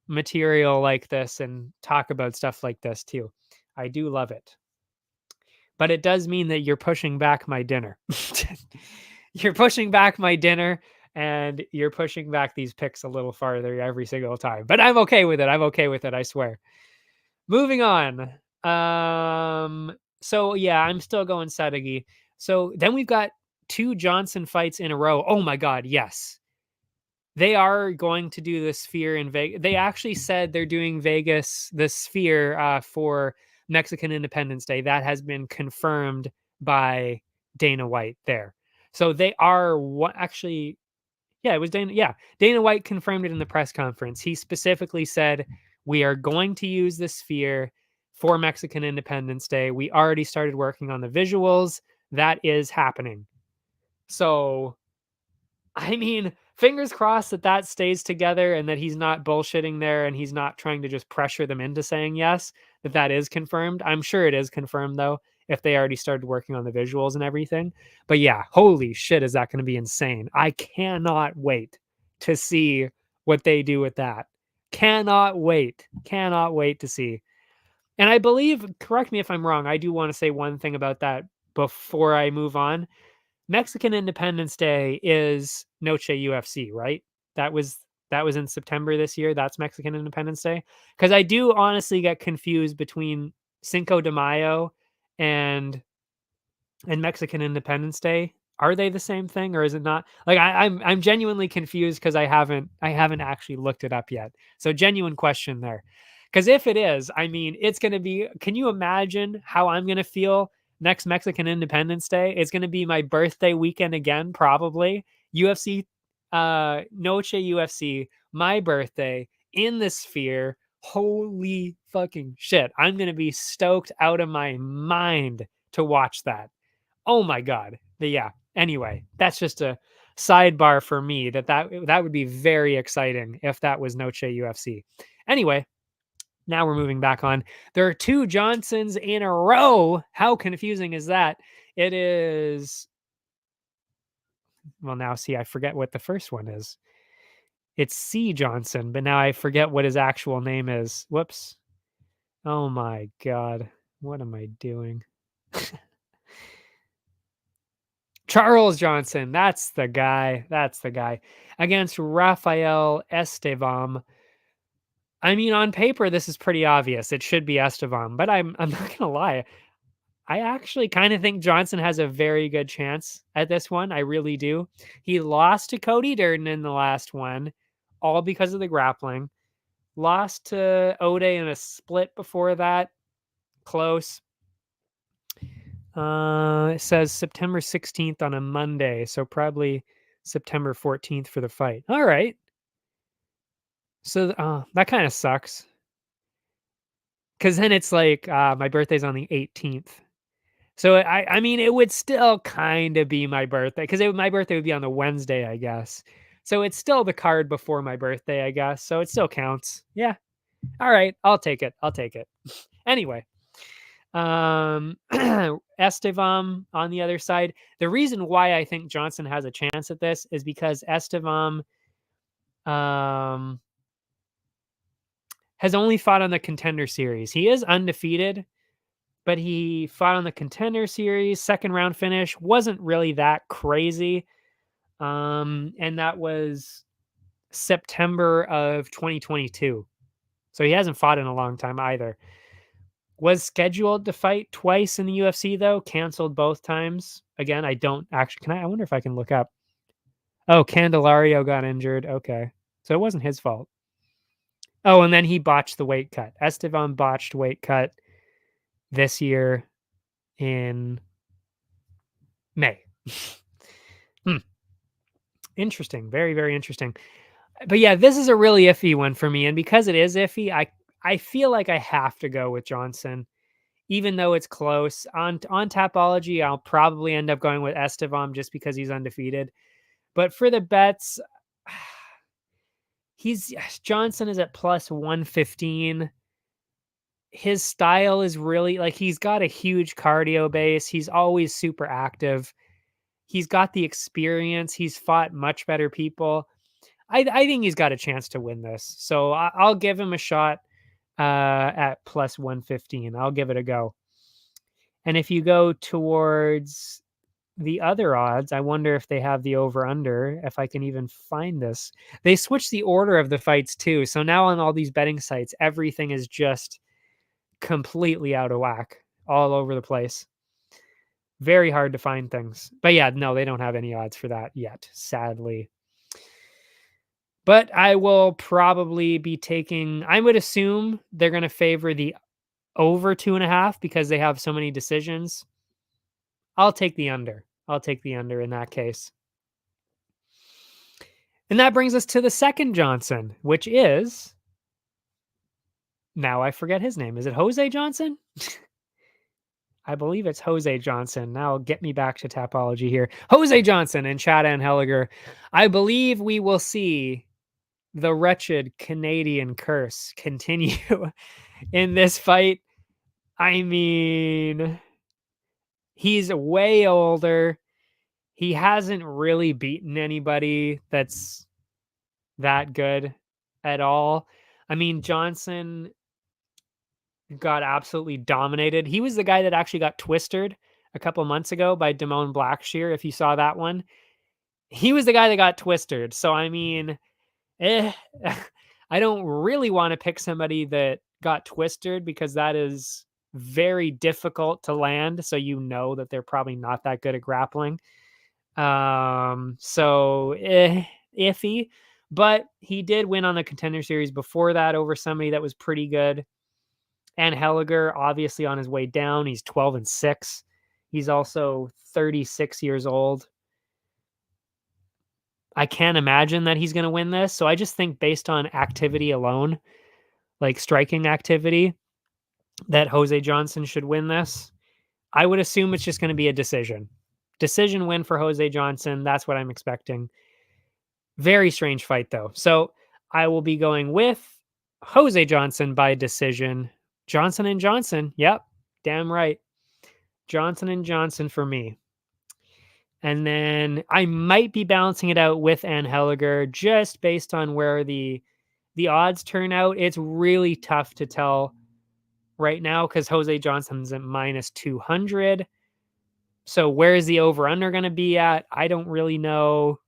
material like this and talk about stuff like this too. I do love it. But it does mean that you're pushing back my dinner. You're pushing back my dinner and you're pushing back these picks a little farther every single time. But I'm okay with it. I'm okay with it, I swear. Moving on. So yeah, I'm still going Sadagi. So then we've got 2 Johnson fights in a row. Oh my God, yes. They are going to do the Sphere in Vegas. They actually said they're doing Vegas, the Sphere, for Mexican Independence Day. That has been confirmed by Dana White there. So they are actually, yeah, it was Dana. Yeah, Dana White confirmed it in the press conference. He specifically said, we are going to use the Sphere for Mexican Independence Day. We already started working on the visuals. That is happening. So, I mean, fingers crossed that that stays together and that he's not bullshitting there and he's not trying to just pressure them into saying yes, that that is confirmed. I'm sure it is confirmed, though, if they already started working on the visuals and everything. But yeah, holy shit, is that going to be insane. I cannot wait to see what they do with that. Cannot wait. Cannot wait to see. And I believe, correct me if I'm wrong, I do want to say one thing about that before I move on. Mexican Independence Day is Noche UFC, right? That was that was in September this year. That's Mexican Independence Day. Because I do honestly get confused between Cinco de Mayo and Mexican Independence Day. Are they the same thing or is it not? Like I'm genuinely confused because I haven't actually looked it up yet. So genuine question there. Because if it is, I mean, it's gonna be. Can you imagine how I'm gonna feel next Mexican Independence Day? It's gonna be my birthday weekend again, probably. UFC, Noche UFC, my birthday in the Sphere. Holy fucking shit! I'm gonna be stoked out of my mind to watch that. Oh my god. But yeah, anyway, that's just a sidebar for me that would be very exciting if that was Noche UFC. Anyway, now we're moving back on. There are two Johnsons in a row. How confusing is that? It is, well, now see, I forget what the first one is. It's C Johnson, but now I forget what his actual name is. Whoops. Oh my god. What am I doing? Charles Johnson, that's the guy. That's the guy. Against Rafael Estevam. I mean, on paper, this is pretty obvious. It should be Estevam, but I'm not gonna lie. I actually kind of think Johnson has a very good chance at this one. I really do. He lost to Cody Durden in the last one, all because of the grappling. Lost to Ode in a split before that. Close. It says September 16th on a Monday, so probably September 14th for the fight. All right. So that kind of sucks. Because then it's like my birthday's on the 18th. So I mean, it would still kind of be my birthday because my birthday would be on the Wednesday, I guess. So it's still the card before my birthday, I guess. So it still counts. Yeah. All right. I'll take it. I'll take it. Anyway, Estevam on the other side. The reason why I think Johnson has a chance at this is because Estevam has only fought on the Contender Series. He is undefeated, but he fought on the Contender Series. Second round finish wasn't really that crazy. And that was September of 2022. So he hasn't fought in a long time either. Was scheduled to fight twice in the UFC though, canceled both times. Again, I don't actually I wonder if I can look up. Oh, Candelario got injured. Okay. So it wasn't his fault. Oh, and then he botched the weight cut. Estevan botched weight cut this year in May. Interesting. Very, very interesting. But yeah, this is a really iffy one for me. And because it is iffy, I feel like I have to go with Johnson, even though it's close. On Tapology, I'll probably end up going with Estevam just because he's undefeated. But for the bets, Johnson is at plus 115. His style is really like he's got a huge cardio base. He's always super active. He's got the experience. He's fought much better people. I think he's got a chance to win this. So I'll give him a shot at plus 115. I'll give it a go. And if you go towards the other odds, I wonder if they have the over under, if I can even find this. They switched the order of the fights too. So now on all these betting sites, everything is just completely out of whack all over the place. Very hard to find things. But yeah, no, they don't have any odds for that yet, sadly. But I will probably be I would assume they're going to favor the over 2.5 because they have so many decisions. I'll take the under. I'll take the under in that case. And that brings us to the second Johnson, which is Now I forget his name. Is it Jose Johnson? I believe it's Jose Johnson. Now get me back to Tapology here. Jose Johnson and Chad Anheliger. I believe we will see the wretched Canadian curse continue in this fight. I mean, he's way older. He hasn't really beaten anybody that's that good at all. I mean, Johnson got absolutely dominated. He was the guy that actually got twisted a couple months ago by Damone Blackshear, if you saw that one. He was the guy that got twisted. So, I mean, eh, I don't really want to pick somebody that got twisted because that is very difficult to land. So, you know that they're probably not that good at grappling. Iffy. But he did win on the Contender Series before that over somebody that was pretty good. And Helliger, obviously on his way down, he's 12-6. He's also 36 years old. I can't imagine that he's going to win this. So I just think based on activity alone, like striking activity, that Jose Johnson should win this. I would assume it's just going to be a decision. Decision win for Jose Johnson. That's what I'm expecting. Very strange fight, though. So I will be going with Jose Johnson by decision. Johnson and Johnson. Yep. Damn right. Johnson and Johnson for me. And then I might be balancing it out with Anheliger just based on where the odds turn out. It's really tough to tell right now because Jose Johnson's at minus 200. So where is the over-under going to be at? I don't really know.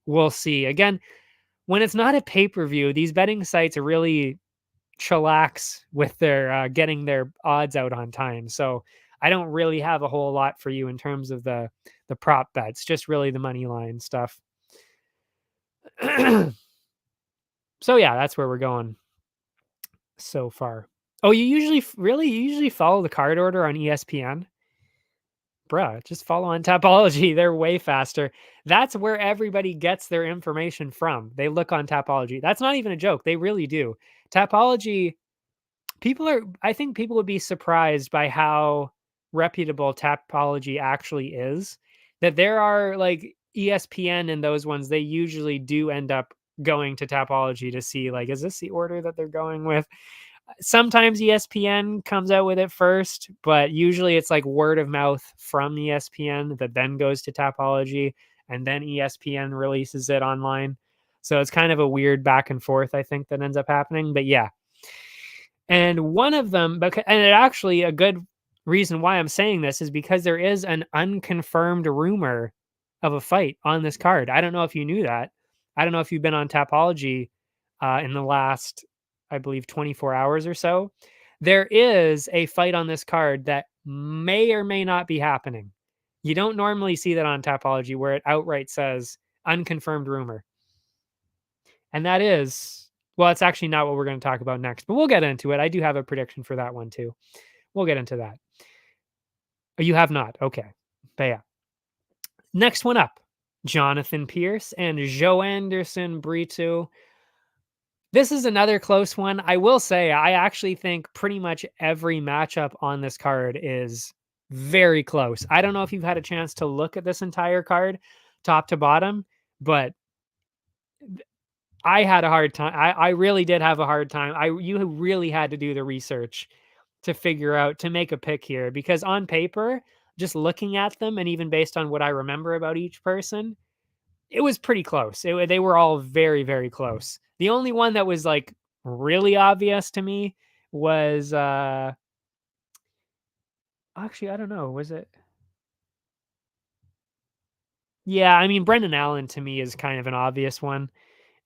We'll see. Again, when it's not a pay-per-view, these betting sites are really chillax with their getting their odds out on time. So I don't really have a whole lot for you in terms of the prop bets, just really the money line stuff. So yeah, that's where we're going so far. Oh, you usually follow the card order on ESPN? Bruh, just follow on Tapology. They're way faster. That's where everybody gets their information from. They look on Tapology. That's not even a joke. They really do. Tapology, I think people would be surprised by how reputable Tapology actually is. That there are like ESPN and those ones, they usually do end up going to Tapology to see, like, is this the order that they're going with? Sometimes ESPN comes out with it first, but usually it's like word of mouth from ESPN that then goes to Tapology, and then ESPN releases it online. So it's kind of a weird back and forth, I think, that ends up happening. But yeah. And one of them, and it actually, a good reason why I'm saying this is because there is an unconfirmed rumor of a fight on this card. I don't know if you knew that. I don't know if you've been on Tapology in the last, I believe, 24 hours or so. There is a fight on this card that may or may not be happening. You don't normally see that on Tapology where it outright says unconfirmed rumor. And that is, well, it's actually not what we're going to talk about next, but we'll get into it. I do have a prediction for that one too. We'll get into that. Oh, you have not? Okay. But yeah. Next one up, Jonathan Pierce and Joanderson Brito. This is another close one. I will say, I actually think pretty much every matchup on this card is very close. I don't know if you've had a chance to look at this entire card, top to bottom, but I had a hard time. I really did have a hard time. You really had to do the research to figure out, to make a pick here, because on paper, just looking at them and even based on what I remember about each person, it was pretty close. They were all very, very close. The only one that was like really obvious to me was actually, I don't know, was it? Yeah, I mean, Brendan Allen to me is kind of an obvious one.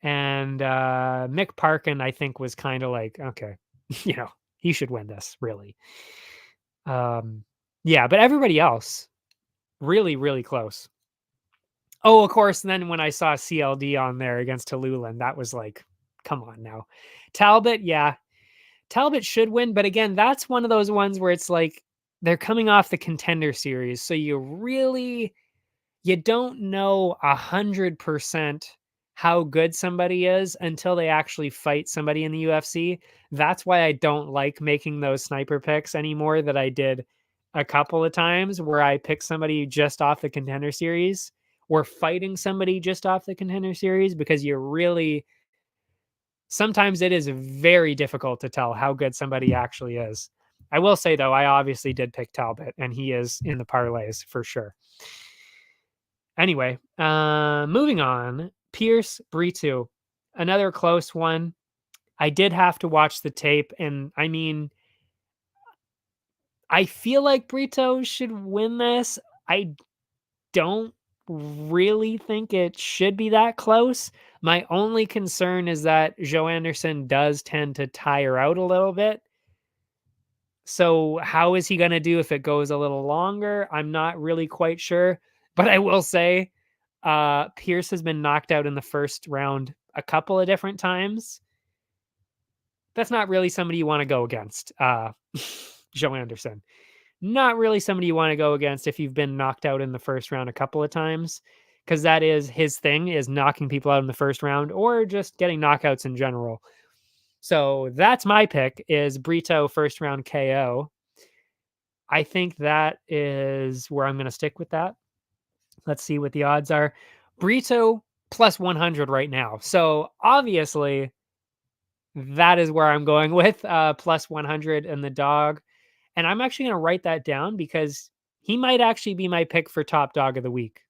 And Mick Parkin, I think, was kind of like, okay, he should win this, really. Yeah, but everybody else, really, really close. Oh, of course, then when I saw CLD on there against Tululan, that was like, come on now. Talbot, yeah. Talbot should win, but again, that's one of those ones where it's like they're coming off the Contender Series, so you don't know 100% how good somebody is until they actually fight somebody in the UFC. That's why I don't like making those sniper picks anymore that I did a couple of times where I pick somebody just off the Contender Series or fighting somebody just off the Contender Series, because you really sometimes it is very difficult to tell how good somebody actually is. I will say, though, I obviously did pick Talbot, and he is in the parlays for sure. Anyway, moving on. Pierce Brito, another close one. I did have to watch the tape, and I mean, I feel like Brito should win this. I don't really think it should be that close. My only concern is that Joe Anderson does tend to tire out a little bit. So how is he going to do if it goes a little longer? I'm not really quite sure, but I will say Pierce has been knocked out in the first round a couple of different times. That's not really somebody you want to go against. Joe Anderson. Not really somebody you want to go against if you've been knocked out in the first round a couple of times, because that is his thing, is knocking people out in the first round or just getting knockouts in general. So that's my pick, is Brito first round KO. I think that is where I'm going to stick with that. Let's see what the odds are. Brito plus 100 right now. So obviously that is where I'm going with plus 100 and the dog. And I'm actually going to write that down because he might actually be my pick for top dog of the week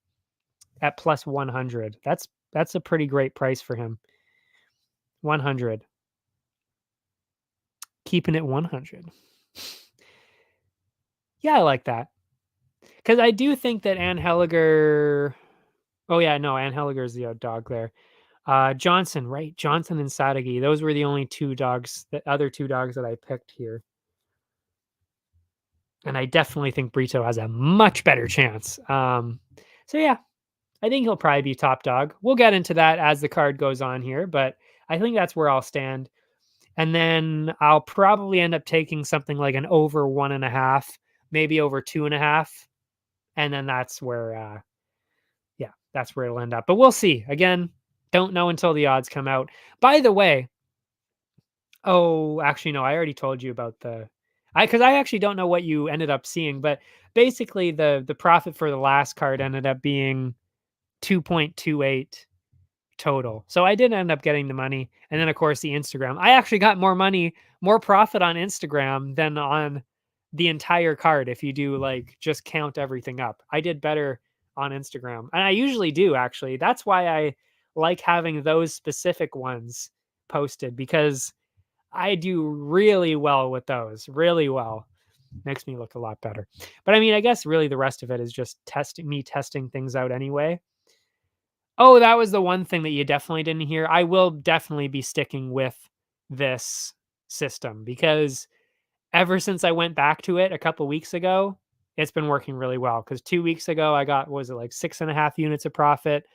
at plus 100. That's a pretty great price for him. 100. Keeping it 100. Yeah, I like that. Because I do think that Ann Helliger. Oh, yeah, no, Ann Helliger is the dog there. Johnson, right? Johnson and Sadeghi. Those were the only two dogs, the other two dogs that I picked here. And I definitely think Brito has a much better chance. So, yeah, I think he'll probably be top dog. We'll get into that as the card goes on here, but I think that's where I'll stand. And then I'll probably end up taking something like an over 1.5, maybe over 2.5. And then that's where, that's where it'll end up. But we'll see. Again, don't know until the odds come out. By the way, actually, no, I already told you about because I actually don't know what you ended up seeing, but basically the profit for the last card ended up being 2.28 total. So I did end up getting the money. And then of course the Instagram. I actually got more money, more profit on Instagram than on the entire card if you do like just count everything up. I did better on Instagram. And I usually do actually. That's why I like having those specific ones posted, because I do really well with those. Really well. Makes me look a lot better. But I mean, I guess really the rest of it is just testing things out anyway. Oh, that was the one thing that you definitely didn't hear. I will definitely be sticking with this system because ever since I went back to it a couple weeks ago, it's been working really well. Because 2 weeks ago, I got, was it like 6.5 units of profit?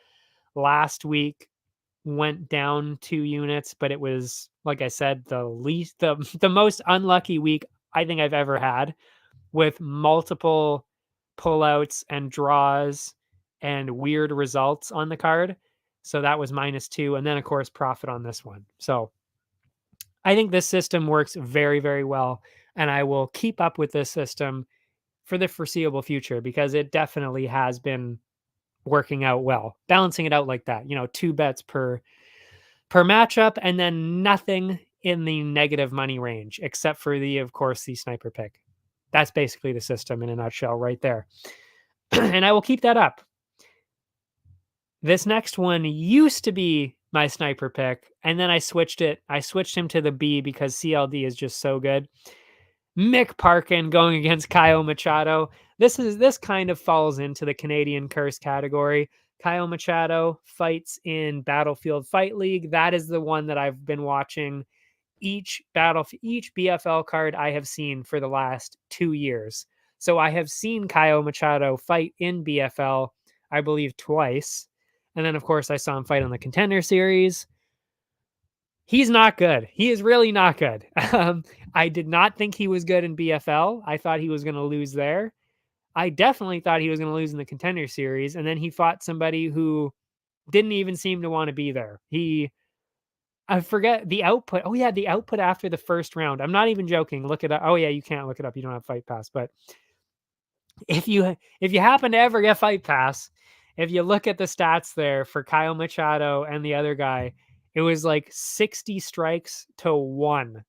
Last week went down 2 units, but it was, like I said, the most unlucky week I think I've ever had, with multiple pullouts and draws and weird results on the card. So that was -2. And then, of course, profit on this one. So I think this system works very, very well. And I will keep up with this system for the foreseeable future because it definitely has been working out well, balancing it out like that, 2 bets per matchup, and then nothing in the negative money range, except for of course, the sniper pick. That's basically the system in a nutshell right there. And I will keep that up. This next one used to be my sniper pick, and then I switched it. I switched him to the B because CLD is just so good. Mick Parkin going against Caio Machado. This kind of falls into the Canadian curse category. Caio Machado fights in Battlefield Fight League. That is the one that I've been watching each BFL card I have seen for the last 2 years. So I have seen Caio Machado fight in BFL, I believe twice. And then of course I saw him fight on the Contender Series. He's not good. He is really not good. I did not think he was good in BFL. I thought he was going to lose there. I definitely thought he was going to lose in the Contender Series. And then he fought somebody who Didn't even seem to want to be there. I forget the output. Oh yeah, the output after the first round. I'm not even joking. Look it up. Oh yeah, you can't look it up. You don't have Fight Pass. But if you happen to ever get Fight Pass, if you look at the stats there for Kyle Machado and the other guy, it was like 60 strikes to 1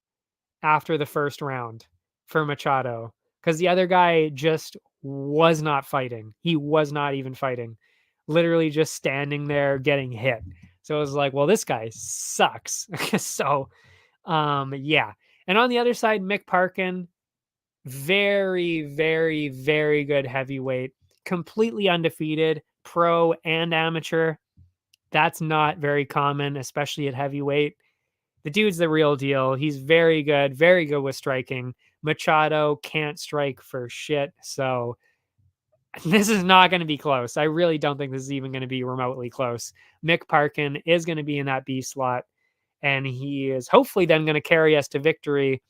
after the first round for Machado, because the other guy just was not fighting. He was not even fighting. Literally just standing there getting hit. So it was like, well, this guy sucks. So yeah. And on the other side, Mick Parkin, very, very, very good heavyweight, completely undefeated, pro and amateur. That's not very common, especially at heavyweight. The dude's the real deal. He's very good with striking. Machado can't strike for shit. So this is not going to be close. I really don't think this is even going to be remotely close. Mick Parkin is going to be in that B slot, and he is hopefully then going to carry us to victory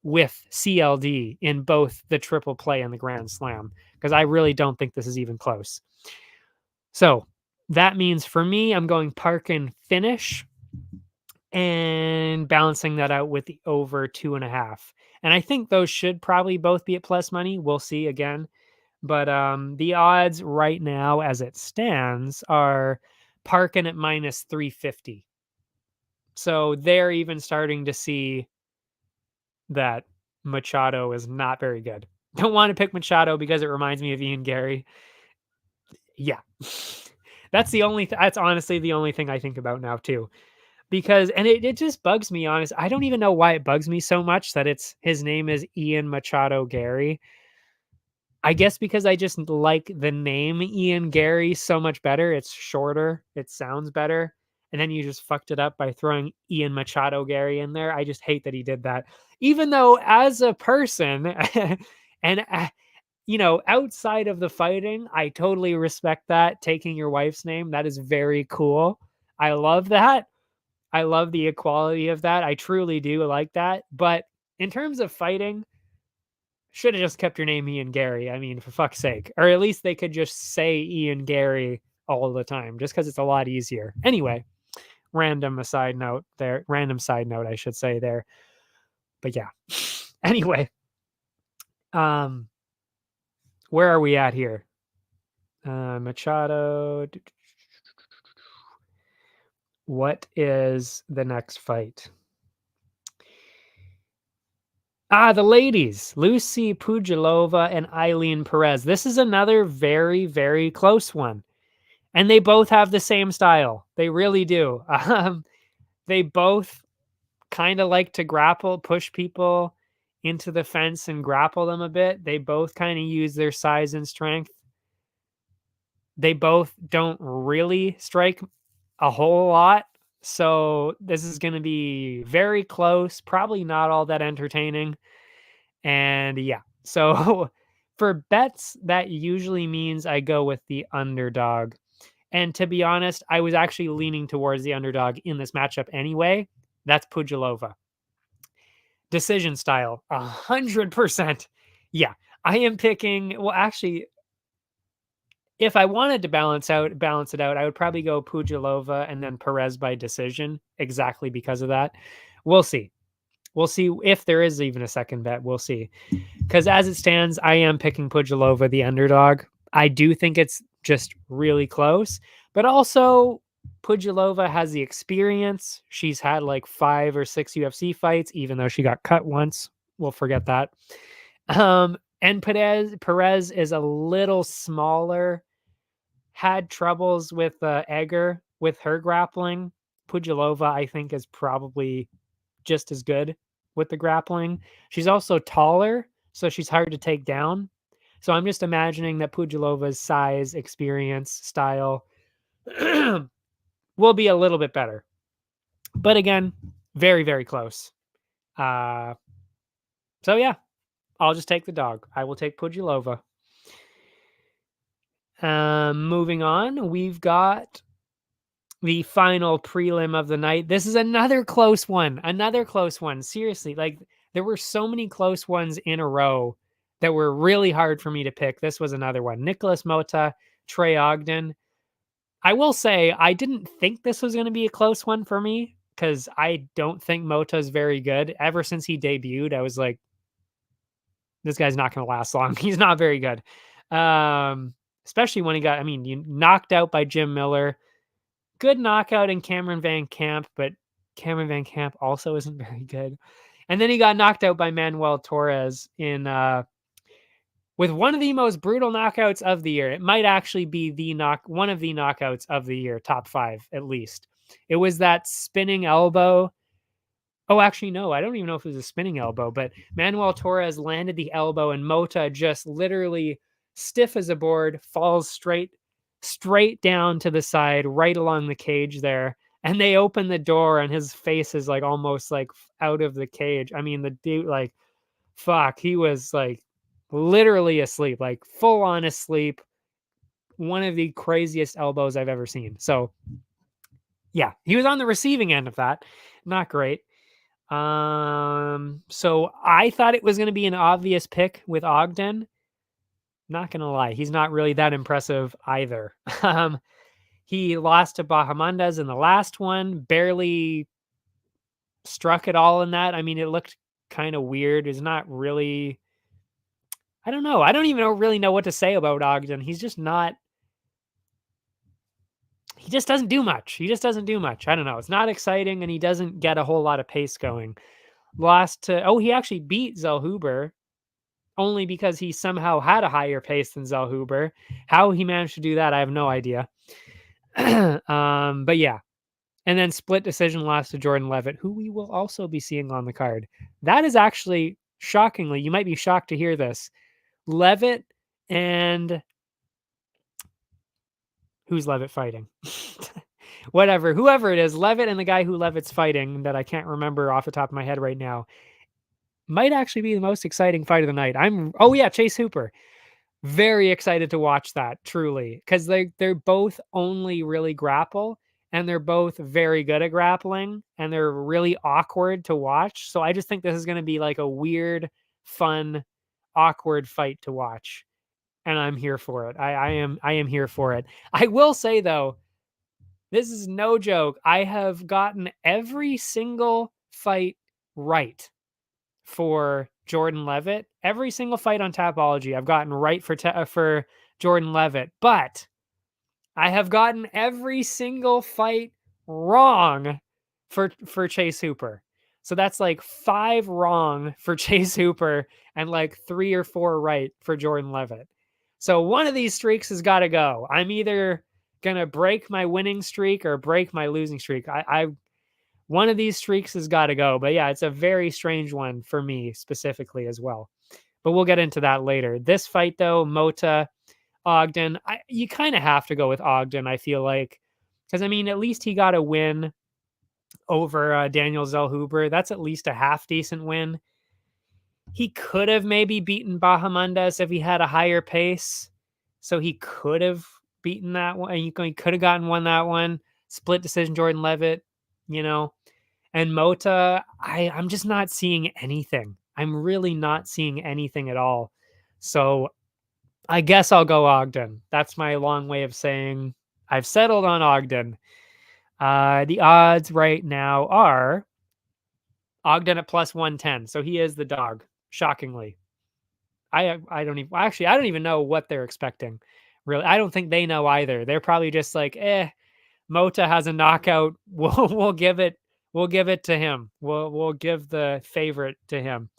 with CLD in both the triple play and the Grand Slam, because I really don't think this is even close. So that means for me, I'm going Parkin finish and balancing that out with the over 2.5. And I think those should probably both be at plus money. We'll see again. But the odds right now as it stands are Parkin at minus 350. So they're even starting to see that Machado is not very good. Don't want to pick Machado because it reminds me of Ian Gary. Yeah. That's honestly the only thing I think about now too. Because, and it just bugs me, honest. I don't even know why it bugs me so much that his name is Ian Machado Gary. I guess because I just like the name Ian Gary so much better. It's shorter. It sounds better. And then you just fucked it up by throwing Ian Machado Gary in there. I just hate that he did that. Even though as a person and outside of the fighting, I totally respect that. Taking your wife's name, that is very cool. I love that. I love the equality of that. I truly do like that. But in terms of fighting, should have just kept your name Ian Gary. I mean, for fuck's sake. Or at least they could just say Ian Gary all the time, just because it's a lot easier. Anyway, random side note, I should say there. But yeah. Anyway. Where are we at here? Machado. What is the next fight? The ladies, Lucy Pudilova and Eileen Perez. This is another very, very close one. And they both have the same style. They really do. They both kind of like to grapple, push people into the fence and grapple them a bit. They both kind of use their size and strength. They both don't really strike a whole lot. So this is going to be very close, probably not all that entertaining. And yeah, so for bets, that usually means I go with the underdog. And to be honest, I was actually leaning towards the underdog in this matchup anyway. That's Pudilova. Decision style, 100%. Yeah, I am picking, well, actually, if I wanted to balance it out, I would probably go Pudilova and then Perez by decision, exactly because of that. We'll see. We'll see if there is even a second bet. We'll see. Because as it stands, I am picking Pudilova, the underdog. I do think it's just really close. But also, Pudilova has the experience. She's had like 5 or 6 UFC fights, even though she got cut once. We'll forget that. And Perez is a little smaller. Had troubles with Egger with her grappling. Pudilova, I think, is probably just as good with the grappling. She's also taller, so she's hard to take down. So I'm just imagining that Pudilova's size, experience, style will be a little bit better. But again, very, very close. So yeah, I'll just take the dog. I will take Pudilova. Moving on, we've got the final prelim of the night. This is another close one. Seriously, like there were so many close ones in a row that were really hard for me to pick. This was another one. Nicholas Mota, Trey Ogden. I will say I didn't think this was going to be a close one for me because I don't think Mota's very good. Ever since he debuted, I was like, this guy's not going to last long. He's not very good. Especially when he got, I mean, you knocked out by Jim Miller. Good knockout in Cameron Van Camp, but Cameron Van Camp also isn't very good. And then he got knocked out by Manuel Torres in with one of the most brutal knockouts of the year. It might actually be one of the knockouts of the year, top 5 at least. It was that spinning elbow. Oh, actually, no, I don't even know if it was a spinning elbow, but Manuel Torres landed the elbow and Mota just literally stiff as a board, falls straight down to the side, right along the cage there. And they open the door and his face is like almost like out of the cage. I mean, the dude, like, fuck, he was like literally asleep, like full on asleep. One of the craziest elbows I've ever seen. So, yeah, he was on the receiving end of that. Not great. So I thought it was going to be an obvious pick with Ogden. Not going to lie, he's not really that impressive either. He lost to Bahamondes in the last one, barely struck at all in that. I mean, it looked kind of weird. It's not really, I don't know. I don't even really know what to say about Ogden. He's just not, he just doesn't do much. He just doesn't do much. I don't know. It's not exciting and he doesn't get a whole lot of pace going. Lost to, he actually beat Zellhuber only because he somehow had a higher pace than Zellhuber. How he managed to do that, I have no idea. But yeah. And then split decision loss to Jordan Levitt, who we will also be seeing on the card. That is actually, shockingly, you might be shocked to hear this. Levitt and who's Levitt fighting? Whoever it is, Levitt and the guy who Levitt's fighting that I can't remember off the top of my head right now might actually be the most exciting fight of the night. Chase Hooper. Very excited to watch that, truly, because they're both only really grapple, and they're both very good at grappling, and they're really awkward to watch. So I just think this is going to be like a weird, fun, awkward fight to watch, and I'm here for it. I am here for it. I will say though, this is no joke. I have gotten every single fight right for Jordan Levitt. Every single fight on Tapology I've gotten right for Jordan Levitt, but I have gotten every single fight wrong for Chase Hooper. So that's like 5 wrong for Chase Hooper and like 3 or 4 right for Jordan Levitt. So one of these streaks has got to go. I'm either gonna break my winning streak or break my losing streak. One of these streaks has got to go. But yeah, it's a very strange one for me specifically as well. But we'll get into that later. This fight, though, Mota, Ogden, you kind of have to go with Ogden, I feel like. Because, I mean, at least he got a win over Daniel Zellhuber. That's at least a half-decent win. He could have maybe beaten Bahamondes if he had a higher pace. So he could have beaten that one. He could have won that one. Split decision, Jordan Levitt, And Mota, I'm just not seeing anything. I'm really not seeing anything at all. So I guess I'll go Ogden. That's my long way of saying I've settled on Ogden. The odds right now are Ogden at plus 110. So he is the dog, shockingly. I don't even know what they're expecting. Really, I don't think they know either. They're probably just like, Mota has a knockout. We'll give it to him. We'll give the favorite to him.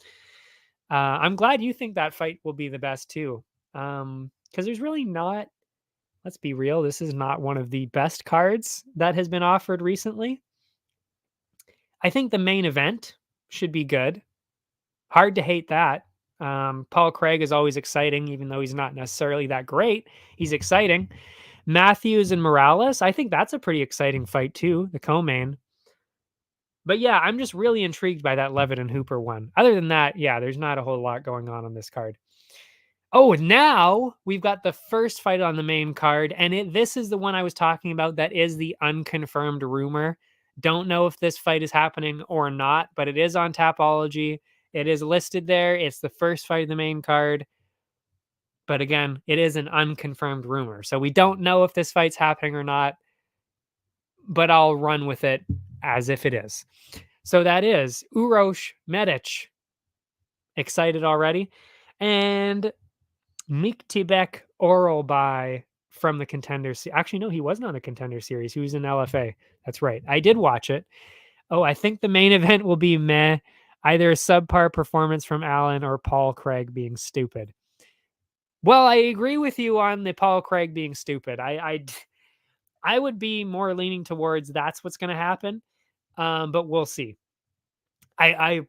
I'm glad you think that fight will be the best too. Because there's really not, let's be real, this is not one of the best cards that has been offered recently. I think the main event should be good. Hard to hate that. Paul Craig is always exciting, even though he's not necessarily that great. He's exciting. Matthews and Morales, I think that's a pretty exciting fight too, the co-main. But yeah, I'm just really intrigued by that Levitt and Hooper one. Other than that, yeah, there's not a whole lot going on this card. Oh, now we've got the first fight on the main card, and this is the one I was talking about that is the unconfirmed rumor. Don't know if this fight is happening or not, but it is on Tapology. It is listed there. It's the first fight of the main card. But again, it is an unconfirmed rumor. So we don't know if this fight's happening or not, but I'll run with it as if it is. So that is Uroš Medic. Excited already? And Miktibek Orolbai from the Contender Series. Actually, no, he wasn't on the Contender Series. He was in LFA. That's right. I did watch it. Oh, I think the main event will be meh. Either a subpar performance from Allen or Paul Craig being stupid. Well, I agree with you on the Paul Craig being stupid. I would be more leaning towards that's what's going to happen, but we'll see. I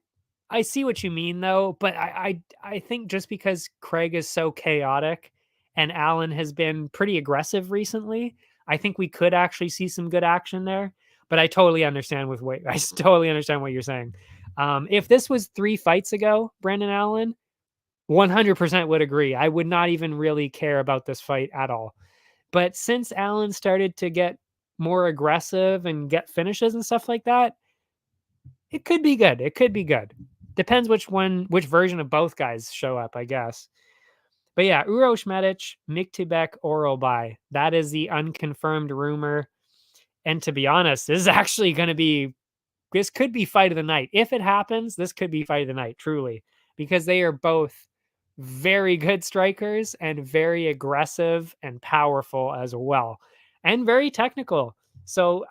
see what you mean though, but I think just because Craig is so chaotic and Allen has been pretty aggressive recently, I think we could actually see some good action there. But I totally understand totally understand what you're saying. If this was 3 fights ago, Brandon Allen, 100% would agree. I would not even really care about this fight at all. But since Allen started to get more aggressive and get finishes and stuff like that, it could be good. It could be good. Depends which version of both guys show up, I guess. But yeah, Uroš Medic, Miktibek Orolbai. That is the unconfirmed rumor. And to be honest, this could be fight of the night. If it happens, this could be fight of the night, truly. Because they are both very good strikers and very aggressive and powerful as well. And very technical. So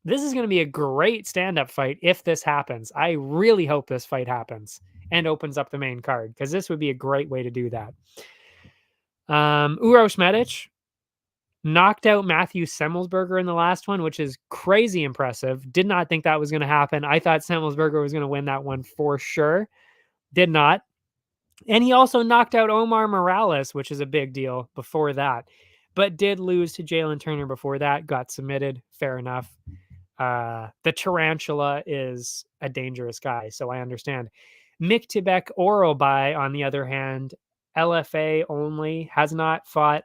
this is going to be a great stand-up fight if this happens. I really hope this fight happens and opens up the main card because this would be a great way to do that. Uroš Medic knocked out Matthew Semmelsberger in the last one, which is crazy impressive. Did not think that was going to happen. I thought Semmelsberger was going to win that one for sure. Did not. And he also knocked out Omar Morales, which is a big deal before that, but did lose to Jalen Turner before that, got submitted. Fair enough. The Tarantula is a dangerous guy, so I understand. Miktibek Orolbai, on the other hand, LFA only, has not fought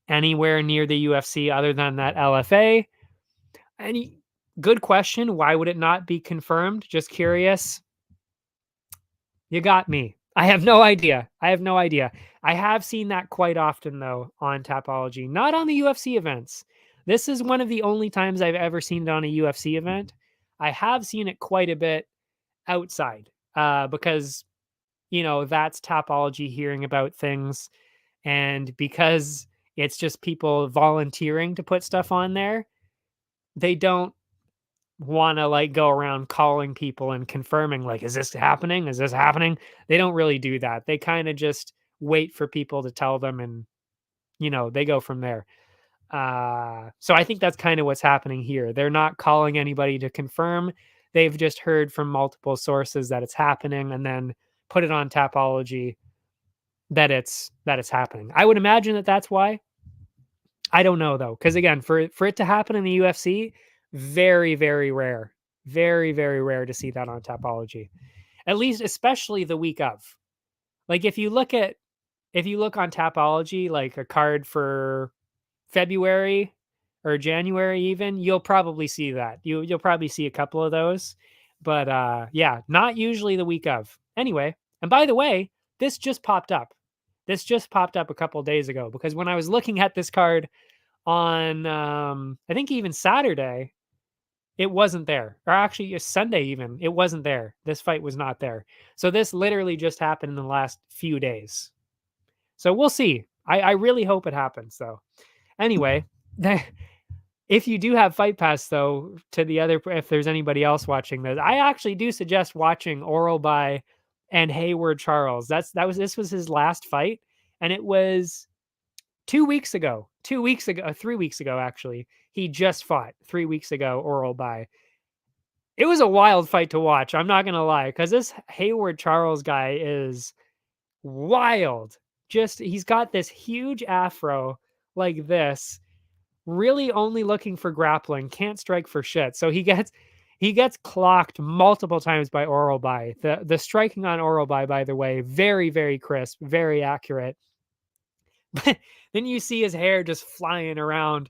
anywhere near the UFC other than that LFA. Good question. Why would it not be confirmed? Just curious. You got me. I have no idea. I have seen that quite often, though, on Tapology, not on the UFC events. This is one of the only times I've ever seen it on a UFC event. I have seen it quite a bit outside because, that's Tapology hearing about things. And because it's just people volunteering to put stuff on there, they don't want to go around calling people and confirming is this happening, they don't really do that. They kind of just wait for people to tell them, and they go from there. So I think that's kind of what's happening here. They're not calling anybody to confirm. They've just heard from multiple sources that it's happening and then put it on Tapology that it's happening. I would imagine that that's why. I don't know though, because again, for it to happen in the UFC, very, very rare. Very, very rare to see that on Tapology. At least, especially the week of. If you look on Tapology, like a card for February or January even, you'll probably see that. You'll probably see a couple of those. But yeah, not usually the week of. Anyway, and by the way, this just popped up. This just popped up a couple of days ago because when I was looking at this card on, I think even Saturday, it wasn't there. Or actually, Sunday even, it wasn't there. This fight was not there. So this literally just happened in the last few days. So we'll see. I really hope it happens, though. Anyway, if you do have Fight Pass, though, if there's anybody else watching this, I actually do suggest watching Orolbai and Hayward Charles. This was his last fight, and it was 2 weeks ago. 3 weeks ago, actually. He just fought 3 weeks ago, Orolbai. It was a wild fight to watch. I'm not going to lie, because this Hayward Charles guy is wild. He's got this huge afro like this, really only looking for grappling, can't strike for shit. So he gets clocked multiple times by Orolbai. The striking on Orolbai, by the way, very, very crisp, very accurate. But then you see his hair just flying around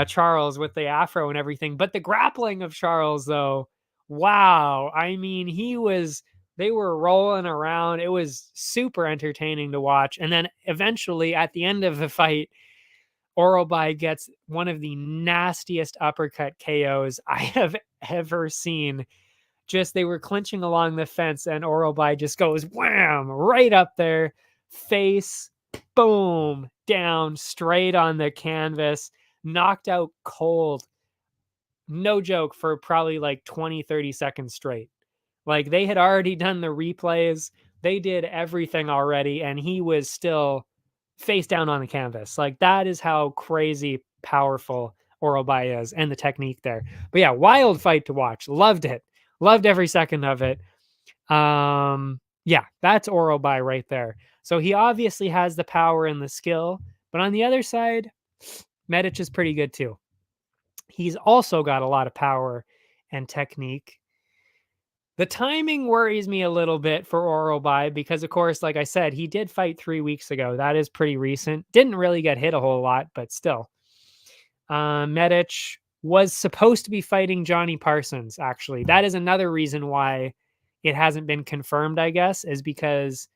Charles with the afro and everything. But the grappling of Charles, though, wow. I mean, he was They were rolling around. It was super entertaining to watch. And then eventually at the end of the fight, Orobai gets one of the nastiest uppercut KOs I have ever seen. Just they were clinching along the fence, and Orobai just goes wham right up there, face, boom, down, straight on the canvas, knocked out cold. No joke, for probably like 20, 30 seconds straight. Like they had already done the replays, they did everything already, and he was still face down on the canvas. Like that is how crazy powerful Orobai is and the technique there. But yeah, wild fight to watch. Loved it. Loved every second of it. Yeah, that's Orobai right there. So he obviously has the power and the skill, but on the other side, Medic is pretty good too. He's also got a lot of power and technique. The timing worries me a little bit for Orobai because, of course, like I said, he did fight 3 weeks ago. That is pretty recent. Didn't really get hit a whole lot, but still. Medic was supposed to be fighting Johnny Parsons, actually. That is another reason why it hasn't been confirmed, I guess, is because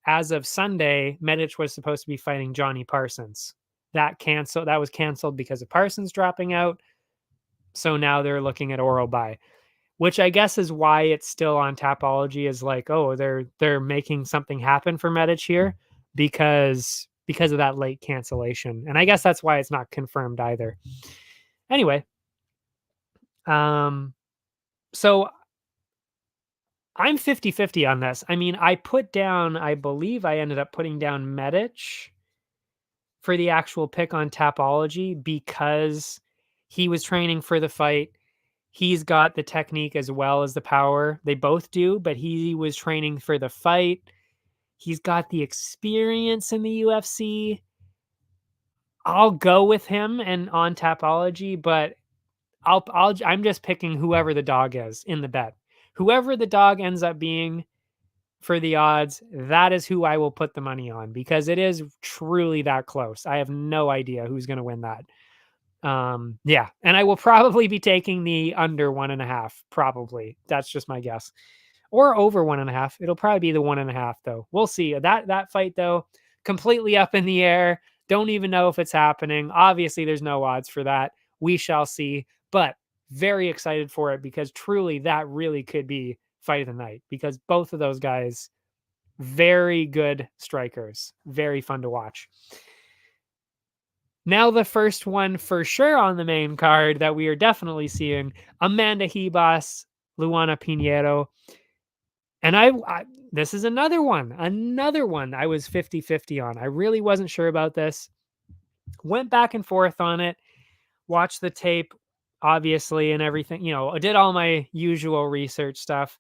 as of Sunday, Medic was supposed to be fighting Johnny Parsons. That was canceled because of Parsons dropping out. So now they're looking at Orobai, which I guess is why it's still on Tapology, is like, oh, they're making something happen for Medic here because of that late cancellation. And I guess that's why it's not confirmed either. Anyway, so I'm 50-50 on this. I mean, I believe I ended up putting down Medic for the actual pick on Tapology because he was training for the fight. He's got the technique as well as the power. They both do, but he was training for the fight. He's got the experience in the UFC. I'll go with him and on Tapology, but I'm just picking whoever the dog is in the bet. Whoever the dog ends up being for the odds, that is who I will put the money on because it is truly that close. I have no idea who's going to win that. Yeah, and I will probably be taking the under 1.5. Probably, that's just my guess, or over 1.5. It'll probably be the 1.5 though. We'll see. That fight though, completely up in the air. Don't even know if it's happening. Obviously, there's no odds for that. We shall see. But very excited for it because truly, that really could be fight of the night because both of those guys, very good strikers, very fun to watch. Now the first one for sure on the main card that we are definitely seeing, Amanda Ribas, Luana Pinheiro. And I this is another one I was 50-50 on. I really wasn't sure about this. Went back and forth on it, watched the tape, obviously, and everything. I did all my usual research stuff.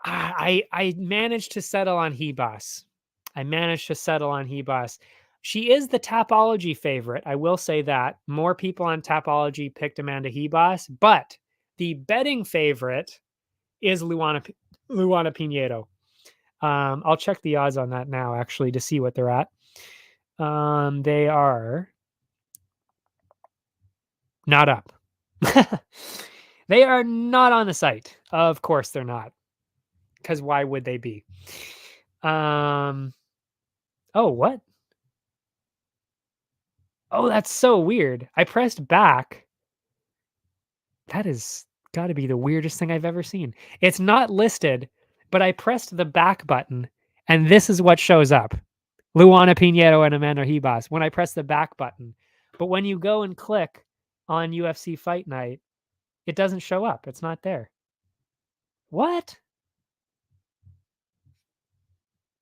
I managed to settle on Ribas. She is the Tapology favorite. I will say that. More people on Tapology picked Amanda Ribas, but the betting favorite is Luana Pinheiro. I'll check the odds on that now, actually, to see what they're at. They are not up. They are not on the site. Of course they're not. Because why would they be? Oh, what? Oh, that's so weird. I pressed back. That is got to be the weirdest thing I've ever seen. It's not listed, but I pressed the back button, and this is what shows up. Luana Pinheiro and Amanda Ribas when I press the back button. But when you go and click on UFC Fight Night, it doesn't show up. It's not there. What?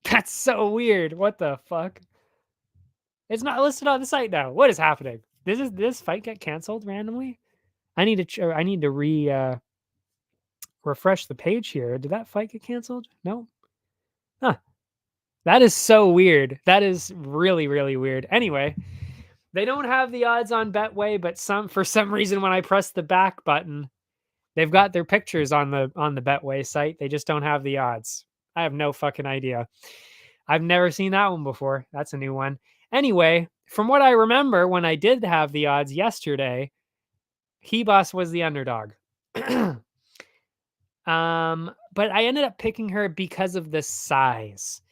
That's so weird. What the fuck? It's not listed on the site now. What is happening? This fight get canceled randomly? I need to refresh the page here. Did that fight get canceled? No. Huh. That is so weird. That is really, really weird. Anyway, they don't have the odds on Betway, but for some reason when I press the back button, they've got their pictures on the Betway site. They just don't have the odds. I have no fucking idea. I've never seen that one before. That's a new one. Anyway, from what I remember when I did have the odds yesterday, Ribas was the underdog. But I ended up picking her because of the size.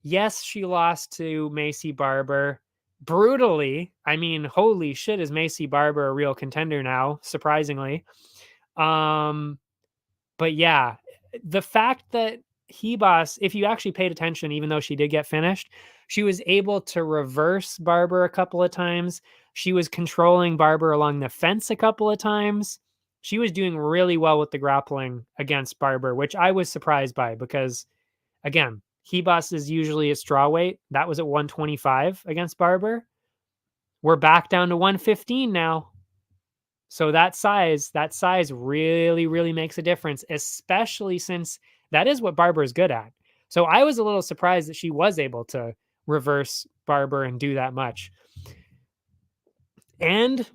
Yes, she lost to Macy Barber brutally. I mean, holy shit, is Macy Barber a real contender now, surprisingly. Um, but yeah, the fact that Hebos, if you actually paid attention, even though she did get finished, she was able to reverse Barber a couple of times. She was controlling Barber along the fence a couple of times. She was doing really well with the grappling against Barber, which I was surprised by because, again, Hebos is usually a straw weight. That was at 125 against Barber. We're back down to 115 now. So that size really, really makes a difference, especially since that is what Barber is good at. So I was a little surprised that she was able to reverse Barber and do that much. And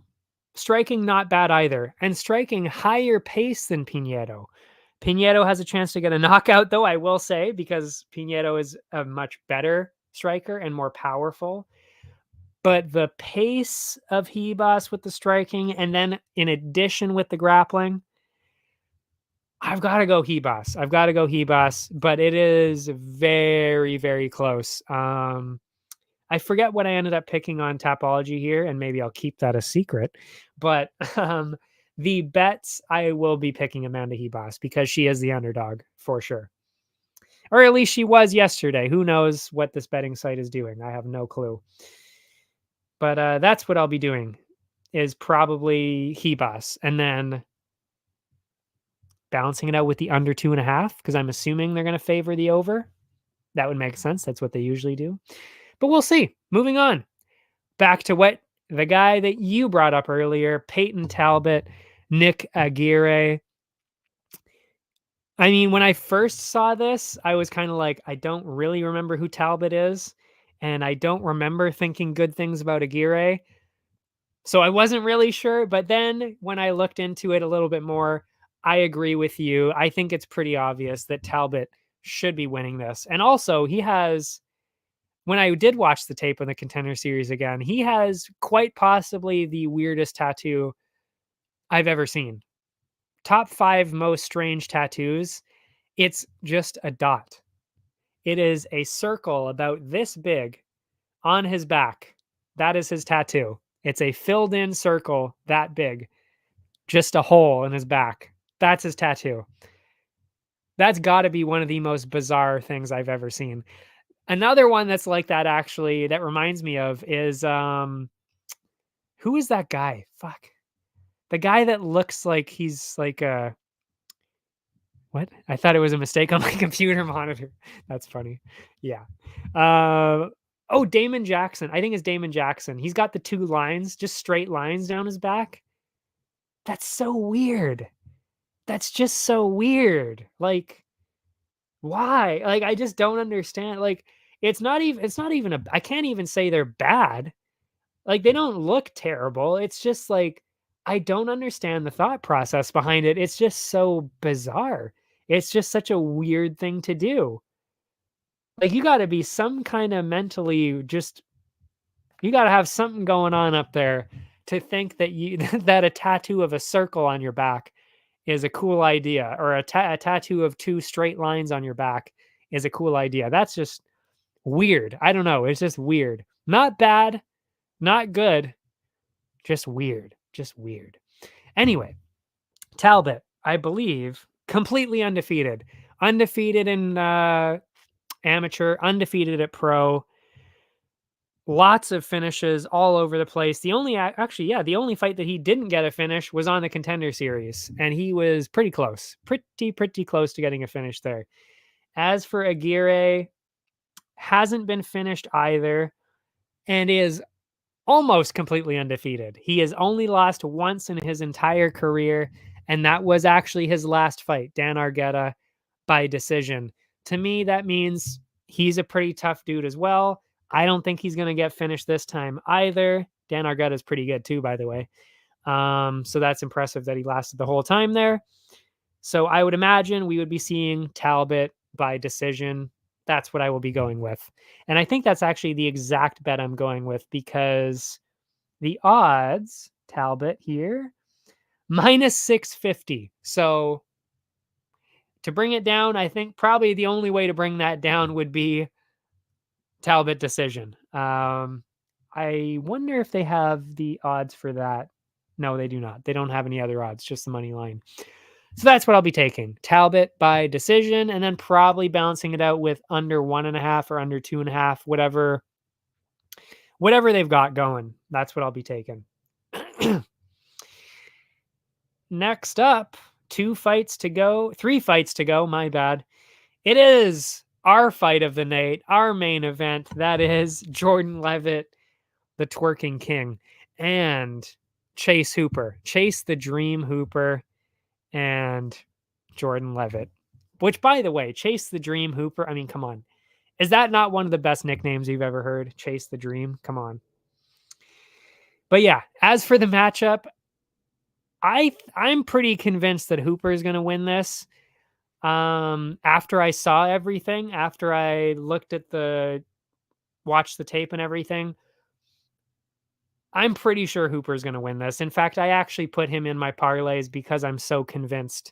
striking not bad either, and striking higher pace than Pinedo. Pinedo has a chance to get a knockout, though, I will say, because Pinedo is a much better striker and more powerful. But the pace of Hebos with the striking, and then in addition with the grappling, I've got to go Hebos. I've got to go Hebos, but it is very, very close. I forget what I ended up picking on Tapology here, and maybe I'll keep that a secret. But the bets, I will be picking Amanda Hebos because she is the underdog for sure. Or at least she was yesterday. Who knows what this betting site is doing? I have no clue. But that's what I'll be doing, is probably Hebos, and then balancing it out with the under 2.5, because I'm assuming they're going to favor the over. That would make sense. That's what they usually do. But we'll see. Moving on. Back to what the guy that you brought up earlier, Peyton Talbot, Nick Aguirre. I mean, when I first saw this, I was kind of like, I don't really remember who Talbot is. And I don't remember thinking good things about Aguirre. So I wasn't really sure. But then when I looked into it a little bit more, I agree with you. I think it's pretty obvious that Talbot should be winning this. And also, he has, when I did watch the tape on the Contender Series again, he has quite possibly the weirdest tattoo I've ever seen. Top 5 most strange tattoos. It's just a dot. It is a circle about this big on his back. That is his tattoo. It's a filled in circle that big, just a hole in his back. That's his tattoo. That's got to be one of the most bizarre things I've ever seen. Another one that's like that, actually, that reminds me of is who is that guy? Fuck. The guy that looks like he's like a what? I thought it was a mistake on my computer monitor. That's funny. Yeah. Oh, Damon Jackson. I think it's Damon Jackson. He's got the 2 lines, just straight lines down his back. That's so weird. That's just so weird. Like, why? Like, I just don't understand. Like, it's not even a, I can't even say they're bad. Like, they don't look terrible. It's just like, I don't understand the thought process behind it. It's just so bizarre. It's just such a weird thing to do. Like, you got to be some kind of mentally just, you got to have something going on up there to think that you that a tattoo of a circle on your back is a cool idea, or a tattoo of 2 straight lines on your back is a cool idea. That's just weird. I don't know. It's just weird. Not bad, not good, just weird. Just weird. Anyway, Talbot, I believe, completely undefeated. Undefeated in amateur, undefeated at pro. Lots of finishes all over the place. The only the only fight that he didn't get a finish was on the Contender Series, and he was pretty close. Pretty close to getting a finish there. As for Aguirre, hasn't been finished either, and is almost completely undefeated. He has only lost once in his entire career, and that was actually his last fight, Dan Argueta, by decision. To me, that means he's a pretty tough dude as well. I don't think he's going to get finished this time either. Dan Argueta is pretty good too, by the way. So that's impressive that he lasted the whole time there. So I would imagine we would be seeing Talbot by decision. That's what I will be going with. And I think that's actually the exact bet I'm going with, because the odds, Talbot here, minus 650. So To bring it down, I think probably the only way to bring that down would be Talbot decision. I wonder if they have the odds for that. No, they do not. They don't have any other odds, just the money line. So that's what I'll be taking. Talbot by decision, and then probably balancing it out with under 1.5 or under 2.5, whatever they've got going. That's what I'll be taking. Next up, 3 fights to go, my bad. It is our fight of the night, our main event. That is Jordan Leavitt, the twerking king, and Chase Hooper. Chase the Dream Hooper and Jordan Leavitt. Which, by the way, Chase the Dream Hooper, I mean, come on. Is that not one of the best nicknames you've ever heard? Chase the Dream? Come on. But yeah, as for the matchup, I'm pretty convinced that Hooper is going to win this. After I saw everything, after I watched the tape and everything, I'm pretty sure Hooper's going to win this. In fact, I actually put him in my parlays because I'm so convinced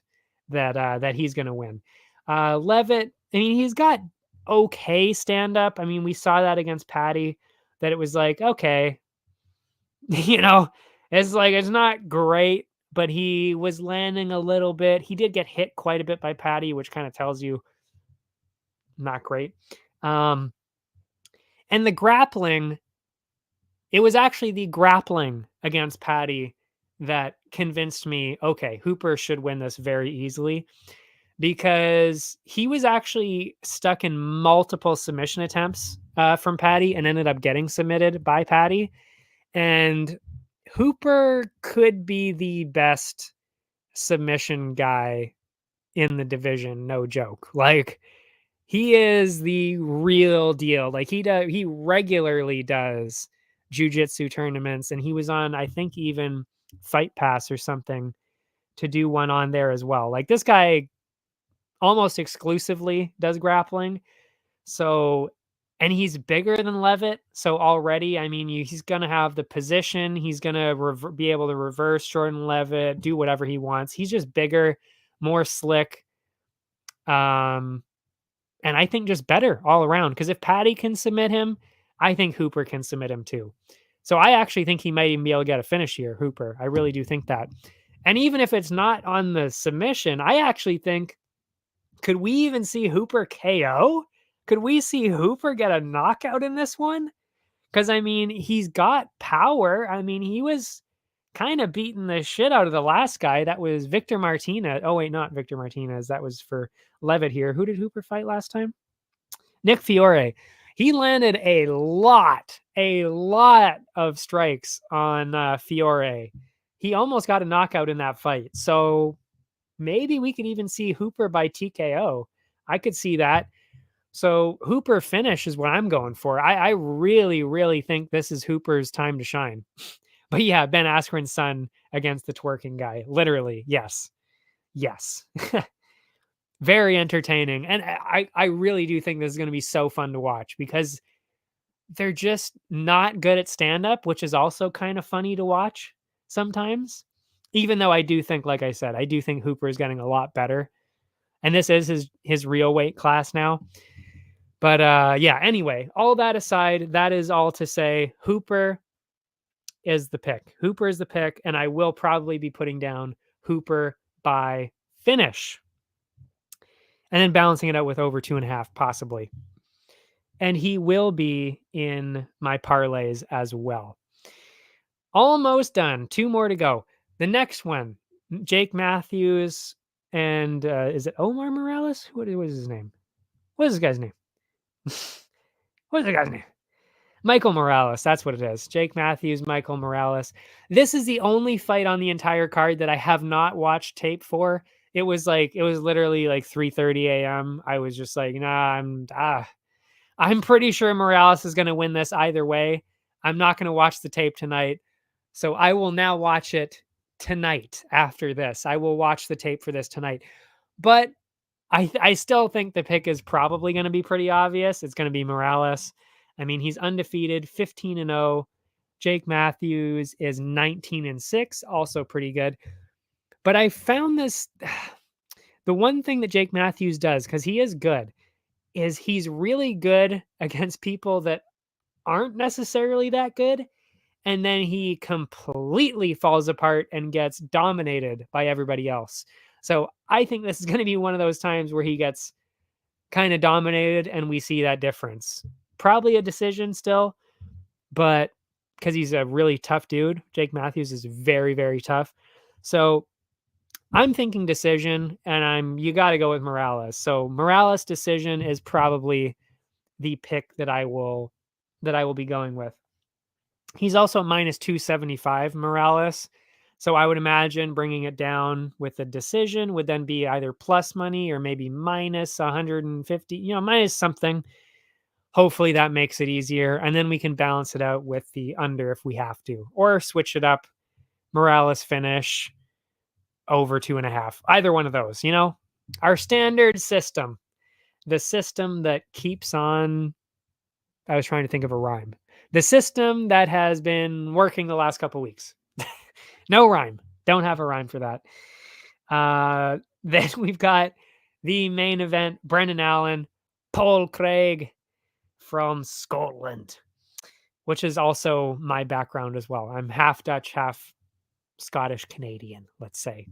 that he's going to win. Leavitt, I mean, he's got okay stand up. I mean, we saw that against Patty, that it was like, okay, it's like, it's not great, but he was landing a little bit. He did get hit quite a bit by Patty, which kind of tells you not great. And the grappling, it was actually the grappling against Patty that convinced me, okay, Hooper should win this very easily, because he was actually stuck in multiple submission attempts from Patty and ended up getting submitted by Patty. And Hooper could be the best submission guy in the division, no joke. Like, he is the real deal. Like, he regularly does jiu-jitsu tournaments, and he was on, I think, even Fight Pass or something to do one on there as well. Like, this guy almost exclusively does grappling. So, and he's bigger than Leavitt. So already, I mean, he's going to have the position. He's going to be able to reverse Jordan Leavitt, do whatever he wants. He's just bigger, more slick. And I think just better all around. Because if Patty can submit him, I think Hooper can submit him too. So I actually think he might even be able to get a finish here, Hooper. I really do think that. And even if it's not on the submission, I actually think, could we even see Hooper KO? Could we see Hooper get a knockout in this one? Because, I mean, he's got power. I mean, he was kind of beating the shit out of the last guy. That was Victor Martinez. Oh, wait, not Victor Martinez. That was for Leavitt here. Who did Hooper fight last time? Nick Fiore. He landed a lot of strikes on Fiore. He almost got a knockout in that fight. So maybe we could even see Hooper by TKO. I could see that. So Hooper finish is what I'm going for. I really, really think this is Hooper's time to shine. But yeah, Ben Askren's son against the twerking guy. Literally, yes. Yes. Very entertaining. And I really do think this is going to be so fun to watch, because they're just not good at stand-up, which is also kind of funny to watch sometimes. Even though I do think, like I said, I do think Hooper is getting a lot better. And this is his real weight class now. But yeah, anyway, all that aside, that is all to say Hooper is the pick. Hooper is the pick, and I will probably be putting down Hooper by finish. And then balancing it out with over 2.5, possibly. And he will be in my parlays as well. Almost done. 2 more to go. The next one, Jake Matthews and is it Omar Morales? What is his name? What is this guy's name? What is the guy's name? Michael Morales. That's what it is. Jake Matthews, Michael Morales. This is the only fight on the entire card that I have not watched tape for. It was literally like 3:30 a.m. I was just like, nah, I'm pretty sure Morales is going to win this either way. I'm not going to watch the tape tonight. So I will now watch it tonight after this. I will watch the tape for this tonight. But I still think the pick is probably going to be pretty obvious. It's going to be Morales. I mean, he's undefeated, 15-0. Jake Matthews is 19-6, also pretty good. But I found The one thing that Jake Matthews does, because he is good, is he's really good against people that aren't necessarily that good. And then he completely falls apart and gets dominated by everybody else. So I think this is going to be one of those times where he gets kind of dominated and we see that difference. Probably a decision still, but because he's a really tough dude, Jake Matthews is very, very tough. So I'm thinking decision, and you got to go with Morales. So Morales decision is probably the pick that I will be going with. He's also minus 275 Morales. So I would imagine bringing it down with a decision would then be either plus money or maybe minus 150, minus something. Hopefully that makes it easier. And then we can balance it out with the under if we have to, or switch it up. Morales finish over 2.5. Either one of those, our standard system, the system that keeps on. I was trying to think of a rhyme. The system that has been working the last couple weeks. No rhyme. Don't have a rhyme for that. Then we've got the main event, Brendan Allen, Paul Craig from Scotland, which is also my background as well. I'm half Dutch, half Scottish Canadian, let's say.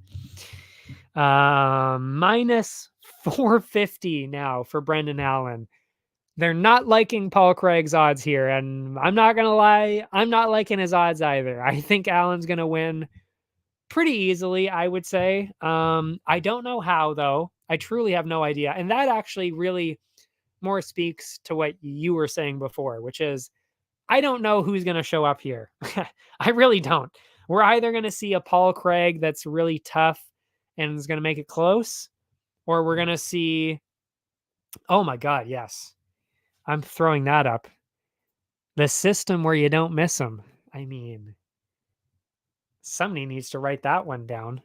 Minus 450 now for Brendan Allen. They're not liking Paul Craig's odds here, and I'm not going to lie, I'm not liking his odds either. I think Allen's going to win pretty easily, I would say. I don't know how, though. I truly have no idea. And that actually really more speaks to what you were saying before, which is I don't know who's going to show up here. I really don't. We're either going to see a Paul Craig that's really tough and is going to make it close, or we're going to see, oh my God, yes. I'm throwing that up. The system where you don't miss them. I mean, somebody needs to write that one down.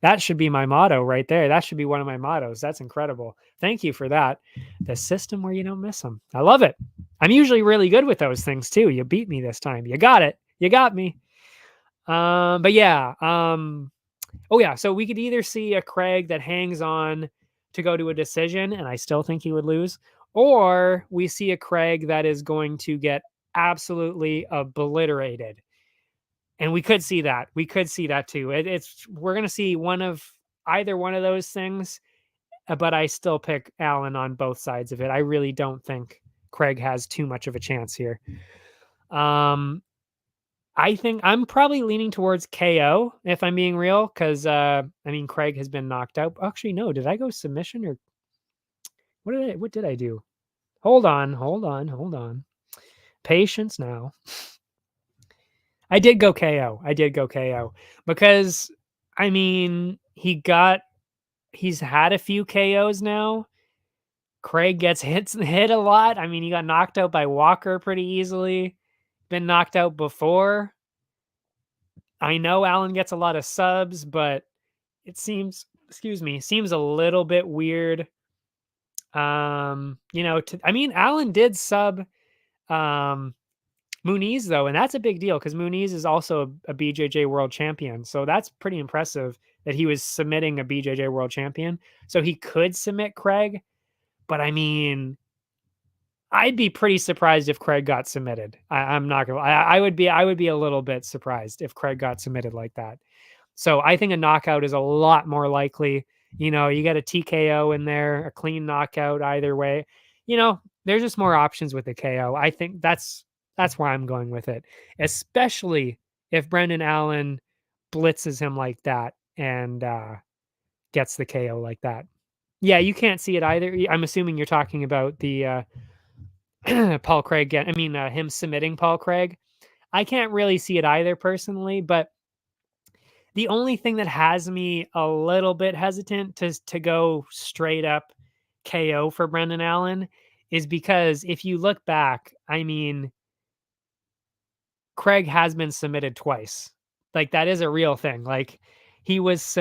That should be my motto right there. That should be one of my mottos. That's incredible. Thank you for that. The system where you don't miss them. I love it. I'm usually really good with those things too. You beat me this time. You got it. You got me. But yeah. Oh yeah. So we could either see a Craig that hangs on to go to a decision, and I still think he would lose, or we see a Craig that is going to get absolutely obliterated. And we could see that. We could see that too. We're going to see either one of those things, but I still pick Allen on both sides of it. I really don't think Craig has too much of a chance here. I think I'm probably leaning towards KO if I'm being real, because Craig has been knocked out. Actually, no. Did I go submission or what did I do? Hold on. Patience now. I did go KO. Because he's had a few KOs now. Craig gets hit a lot. He got knocked out by Walker pretty easily. Been knocked out before. I know Allen gets a lot of subs, but it seems a little bit weird. Allen did sub Muniz though, and that's a big deal because Muniz is also a BJJ world champion. So that's pretty impressive that he was submitting a BJJ world champion. So he could submit Craig, but I'd be pretty surprised if Craig got submitted. I'm not gonna. I would be a little bit surprised if Craig got submitted like that. So I think a knockout is a lot more likely. You get a TKO in there, a clean knockout either way. There's just more options with the KO. I think that's why I'm going with it, especially if Brendan Allen blitzes him like that and gets the KO like that. Yeah, you can't see it either. I'm assuming you're talking about the Paul Craig. Him submitting Paul Craig. I can't really see it either personally, but the only thing that has me a little bit hesitant to go straight up KO for Brendan Allen is because if you look back, Craig has been submitted twice. Like that is a real thing. Like he was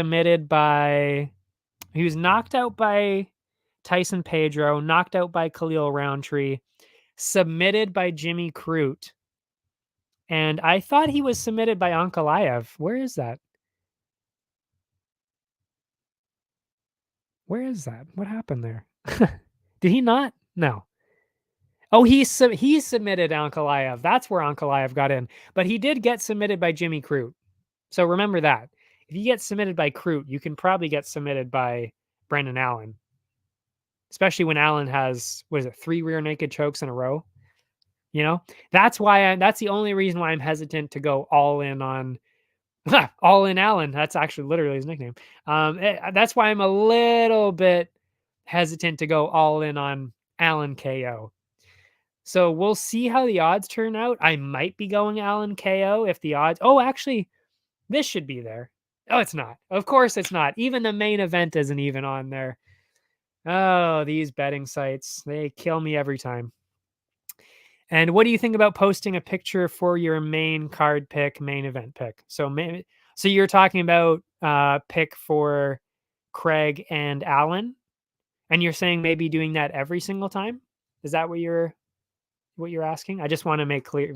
knocked out by Tyson Pedro, knocked out by Khalil Roundtree, submitted by Jimmy Crute. And I thought he was submitted by Ankalaev. Where is that? Where is that? What happened there? Did he not? No. Oh, he submitted Ankalaev. That's where Ankalaev got in. But he did get submitted by Jimmy Crute. So remember that. If you get submitted by Crute, you can probably get submitted by Brendan Allen. Especially when Allen has, what is it, 3 rear naked chokes in a row? You know? That's the only reason why I'm hesitant to go all in on all in Allen. That's actually literally his nickname. That's why I'm a little bit hesitant to go all in on Allen KO. So we'll see how the odds turn out. I might be going Allen KO if the odds. Oh, actually, this should be there. Oh, it's not. Of course, it's not. Even the main event isn't even on there. Oh, these betting sites, they kill me every time. And what do you think about posting a picture for your main card pick, main event pick? So you're talking about pick for Craig and Allen, and you're saying maybe doing that every single time? Is that what you're asking? I just want to make clear,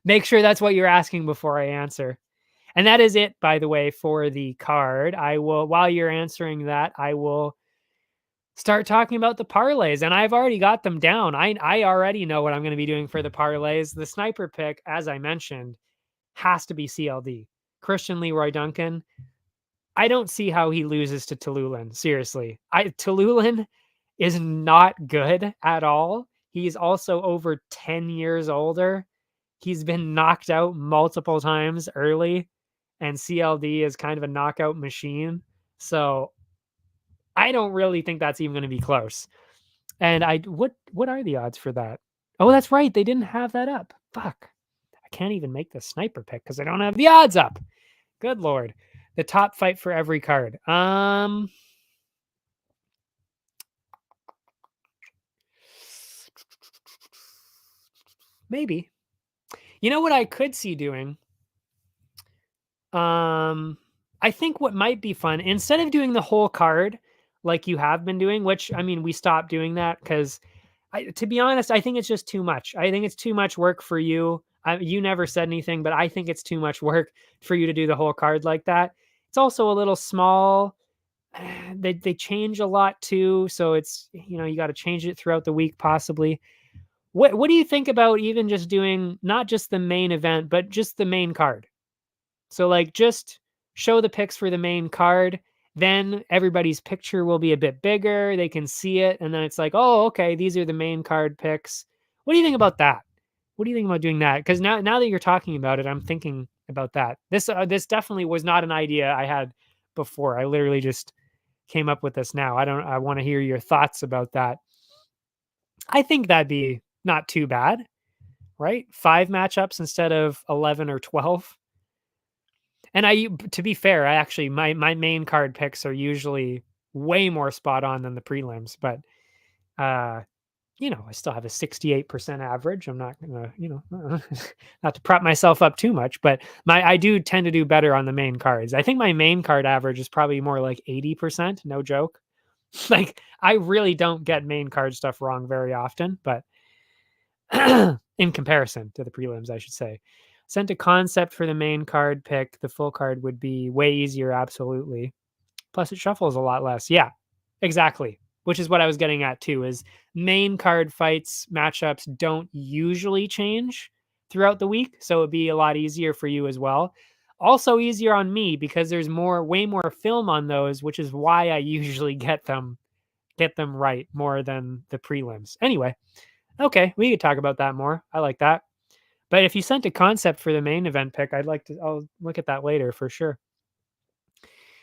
make sure that's what you're asking before I answer. And that is it, by the way, for the card. I will, while you're answering that, I will start talking about the parlays, and I've already got them down. I already know what I'm going to be doing for the parlays. The sniper pick, as I mentioned, has to be CLD. Christian Leroy Duncan. I don't see how he loses to Tululin. Seriously. Tululin is not good at all. He's also over 10 years older. He's been knocked out multiple times early, and CLD is kind of a knockout machine. So I don't really think that's even going to be close. And what are the odds for that? Oh, that's right. They didn't have that up. Fuck. I can't even make the sniper pick because I don't have the odds up. Good Lord. The top fight for every card. Maybe. You know what I could see doing? I think what might be fun, instead of doing the whole card like you have been doing, which, I mean, we stopped doing that because to be honest, I think it's just too much. I think it's too much work for you. You never said anything, but I think it's too much work for you to do the whole card like that. It's also a little small. They change a lot too, so it's, you got to change it throughout the week possibly. What do you think about even just doing not just the main event, but just the main card? So like just show the picks for the main card. Then everybody's picture will be a bit bigger. They can see it. And then it's like, oh, okay, these are the main card picks. What do you think about that? What do you think about doing that? Because now that you're talking about it, I'm thinking about that. This definitely was not an idea I had before. I literally just came up with this now. I want to hear your thoughts about that. I think that'd be not too bad, right? 5 matchups instead of 11 or 12. And to be fair, I actually, my main card picks are usually way more spot on than the prelims, but I still have a 68% average. I'm not gonna, not to prop myself up too much, but I do tend to do better on the main cards. I think my main card average is probably more like 80%, no joke. Like I really don't get main card stuff wrong very often, but in comparison to the prelims, I should say. Sent a concept for the main card pick. The full card would be way easier, absolutely. Plus, it shuffles a lot less. Yeah, exactly. Which is what I was getting at too. Is main card fights matchups don't usually change throughout the week, so it'd be a lot easier for you as well. Also easier on me because there's way more film on those, which is why I usually get them right more than the prelims. Anyway, okay, we could talk about that more. I like that. But if you sent a concept for the main event pick, I'll look at that later for sure.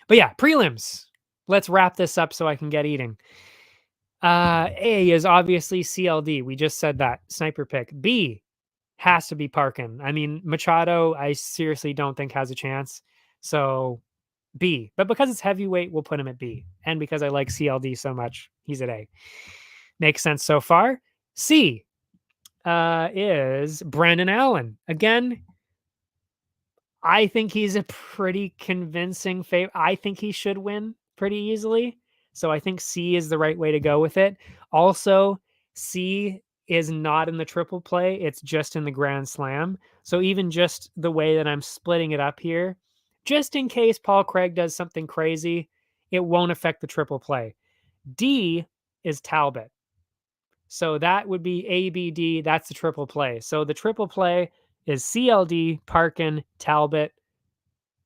But yeah, prelims. Let's wrap this up so I can get eating. A is obviously CLD. We just said that. Sniper pick. B has to be Parkin. I mean, Machado, I seriously don't think has a chance. So B. But because it's heavyweight, we'll put him at B. And because I like CLD so much, he's at A. Makes sense so far. C is Brandon Allen. Again, I think he's a pretty convincing favorite. I think he should win pretty easily. So I think C is the right way to go with it. Also, C is not in the triple play. It's just in the Grand Slam. So even just the way that I'm splitting it up here, just in case Paul Craig does something crazy, it won't affect the triple play. D is Talbot. So that would be ABD. That's the triple play. So the triple play is CLD, Parkin, Talbot.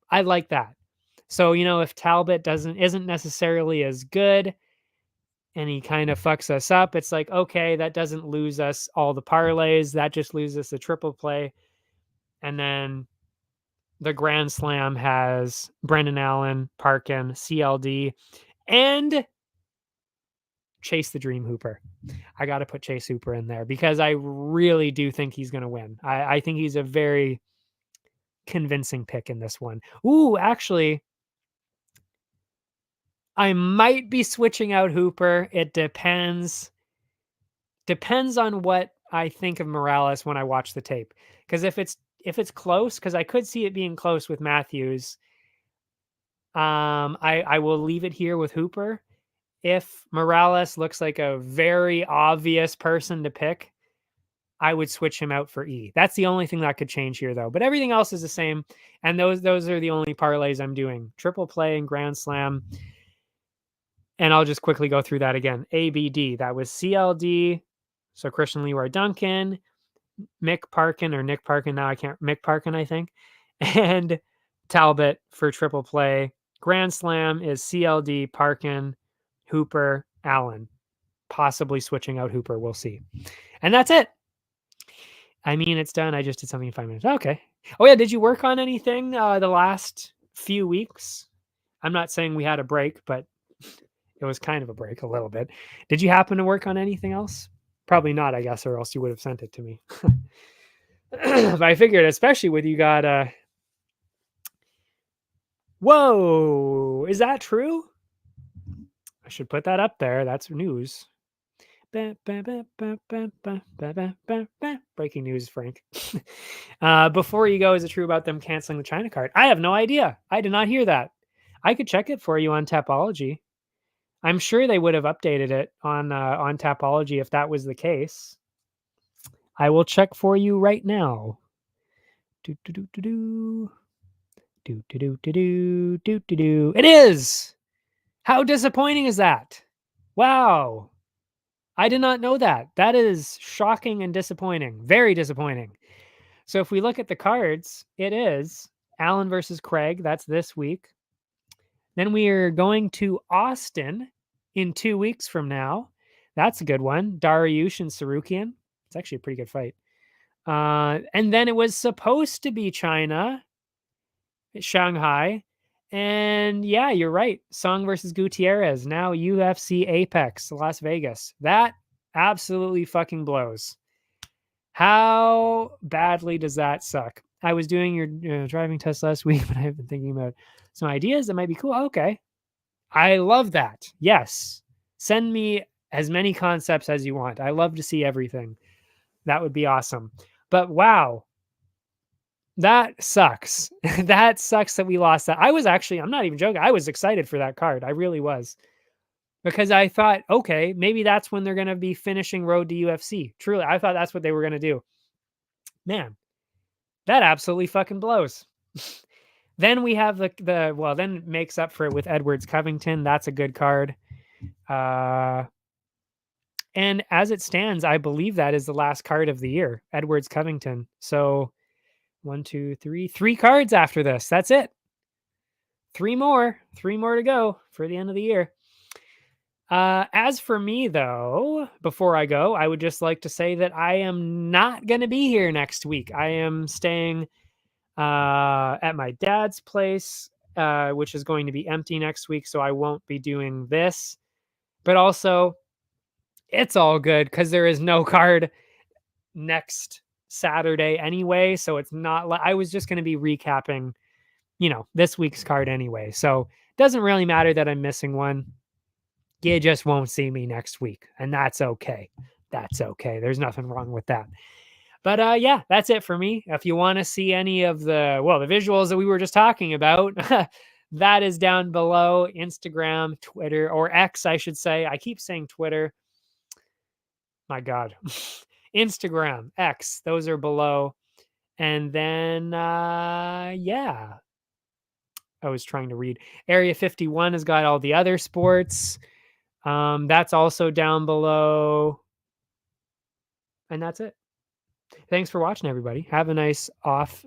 I like that. So, if Talbot isn't necessarily as good and he kind of fucks us up, it's like, okay, that doesn't lose us all the parlays. That just loses us the triple play. And then the Grand Slam has Brendan Allen, Parkin, CLD, and Chase the Dream Hooper. I got to put Chase Hooper in there because I really do think he's going to win. I think he's a very convincing pick in this one. Ooh, actually, I might be switching out Hooper. It depends. Depends on what I think of Morales when I watch the tape. Because if it's close, because I could see it being close with Matthews, I will leave it here with Hooper. If Morales looks like a very obvious person to pick, I would switch him out for E. That's the only thing that could change here, though. But everything else is the same. And those are the only parlays I'm doing. Triple play and Grand Slam. And I'll just quickly go through that again. ABD, that was CLD. So Christian Leroy Duncan, Mick Parkin, or Nick Parkin. Now I can't. Mick Parkin, I think. And Talbot for triple play. Grand Slam is CLD, Parkin, Hooper, Allen. Possibly switching out Hooper. We'll see. And that's it. I mean, it's done. I just did something in 5 minutes. Okay. Oh, yeah. Did you work on anything the last few weeks? I'm not saying we had a break, but it was kind of a break a little bit. Did you happen to work on anything else? Probably not, I guess, or else you would have sent it to me. But I figured, especially with you got whoa, is that true? I should put that up there. That's news. Breaking news, Frank. Before you go, is it true about them canceling the China card? I have no idea. I did not hear that. I could check it for you on Tapology. I'm sure they would have updated it on Tapology if that was the case. I will check for you right now. It is. How disappointing is that? Wow. I did not know that. That is shocking and disappointing. Very disappointing. So if we look at the cards, it is Allen versus Craig. That's this week. Then we are going to Austin in 2 weeks from now. That's a good one. Dariush and Sarukian. It's actually a pretty good fight. And then it was supposed to be China, Shanghai. And yeah, you're right. Song versus Gutierrez. Now UFC Apex, Las Vegas. That absolutely fucking blows. How badly does that suck? I was doing your driving test last week, but I've been thinking about some ideas that might be cool. Okay. I love that. Yes. Send me as many concepts as you want. I love to see everything. That would be awesome. But wow, that sucks. That sucks that we lost that. I'm not even joking. I was excited for that card. I really was. Because I thought, okay, maybe that's when they're going to be finishing Road to UFC. Truly, I thought that's what they were going to do. Man, that absolutely fucking blows. Then we have then makes up for it with Edwards Covington. That's a good card. And as it stands, I believe that is the last card of the year, Edwards Covington. So 1, 2, 3, 3 cards after this. That's it. 3 more to go for the end of the year. As for me, though, before I go, I would just like to say that I am not going to be here next week. I am staying at my dad's place, which is going to be empty next week, so I won't be doing this. But also, it's all good because there is no card next Saturday anyway, so it's not I was just going to be recapping, this week's card anyway. So it doesn't really matter that I'm missing one. You just won't see me next week, and that's okay. That's okay. There's nothing wrong with that. But yeah, that's it for me. If you want to see any of the visuals that we were just talking about, that is down below. Instagram, Twitter, or X, I should say. I keep saying Twitter. My God. Instagram, X, those are below. And then, yeah. I was trying to read. Area 51 has got all the other sports. That's also down below. And that's it. Thanks for watching, everybody. Have a nice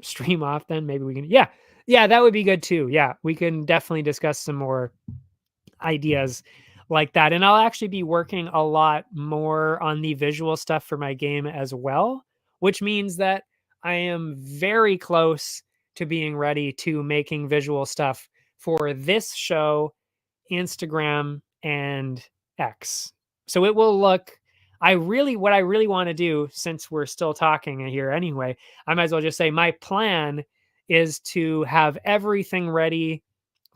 stream off then. Maybe we can, yeah, that would be good too. Yeah, we can definitely discuss some more ideas like that. And I'll actually be working a lot more on the visual stuff for my game as well, which means that I am very close to being ready to making visual stuff for this show, Instagram, and X. So it will look, what I really want to do, since we're still talking here anyway, I might as well just say my plan is to have everything ready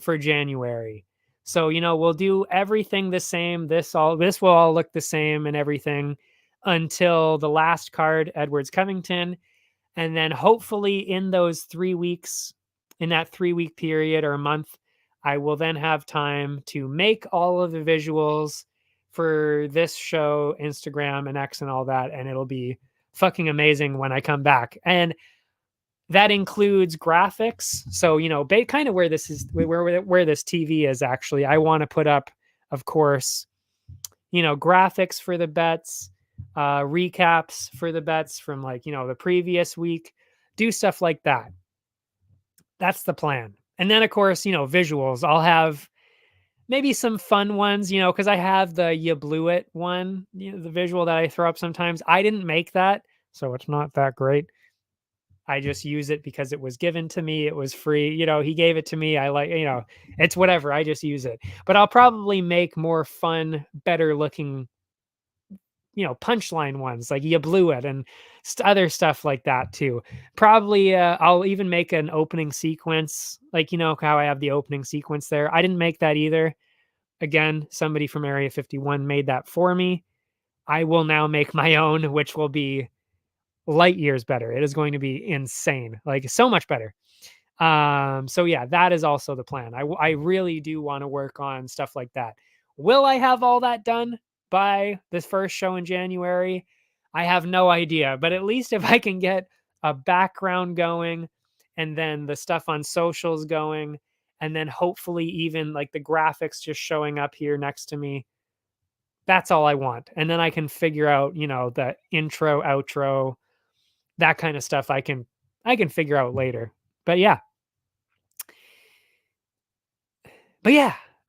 for January. So, we'll do everything the same. This will all look the same and everything until the last card, Edwards Covington. And then hopefully in those 3 weeks, in that 3-week period or a month, I will then have time to make all of the visuals for this show, Instagram and X and all that. And it'll be fucking amazing when I come back. And that includes graphics. So, kind of where this is, where this TV is actually, I want to put up, of course, graphics for the bets, recaps for the bets from the previous week, do stuff like that. That's the plan. And then, of course, visuals. I'll have maybe some fun ones, because I have the "you blew it" one, the visual that I throw up sometimes. I didn't make that, so it's not that great. I just use it because it was given to me. It was free. He gave it to me. I it's whatever. I just use it. But I'll probably make more fun, better looking, punchline ones, like "you blew it" and other stuff like that too. Probably I'll even make an opening sequence, like, how I have the opening sequence there. I didn't make that either. Again, somebody from Area 51 made that for me. I will now make my own, which will be light years better. It is going to be insane, like so much better. So yeah, that is also the plan. I really do want to work on stuff like that. Will I have all that done by this first show in January? I have no idea, but at least if I can get a background going and then the stuff on socials going, and then hopefully even like the graphics just showing up here next to me, that's all I want. And then I can figure out, the intro, outro, that kind of stuff I can figure out later. But yeah.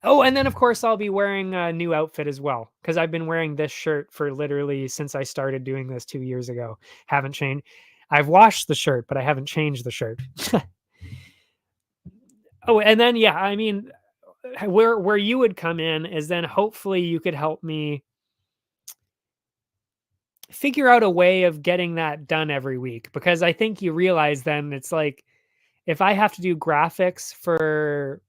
Oh, and then of course I'll be wearing a new outfit as well, because I've been wearing this shirt for literally since I started doing this 2 years ago. Haven't changed. I've washed the shirt, but I haven't changed the shirt. Oh, and then yeah, I mean, where you would come in is then hopefully you could help me figure out a way of getting that done every week, because I think you realize then it's like if I have to do graphics for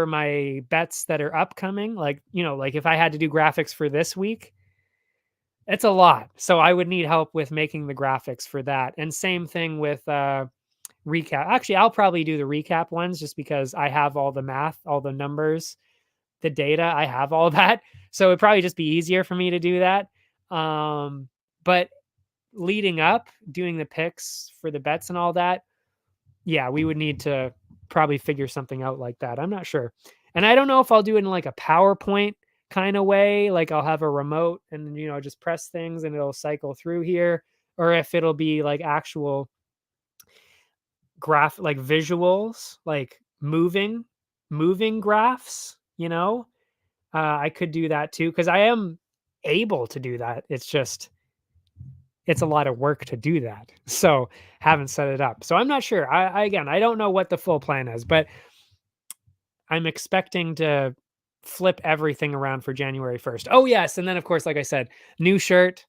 my bets that are upcoming, like, like if I had to do graphics for this week, it's a lot. So I would need help with making the graphics for that. And same thing with recap. Actually, I'll probably do the recap ones just because I have all the math, all the numbers, the data. I have all that. So it'd probably just be easier for me to do that. But leading up, doing the picks for the bets and all that, yeah, we would need to probably figure something out like that. I'm not sure. And I don't know if I'll do it in like a PowerPoint kind of way, like I'll have a remote and just press things and it'll cycle through here, or if it'll be like actual graph, like visuals, like moving graphs, I could do that too, because I am able to do that. It's a lot of work to do that. So haven't set it up. So I'm not sure. Again, I don't know what the full plan is, but I'm expecting to flip everything around for January 1st. Oh yes. And then of course, like I said, new shirt,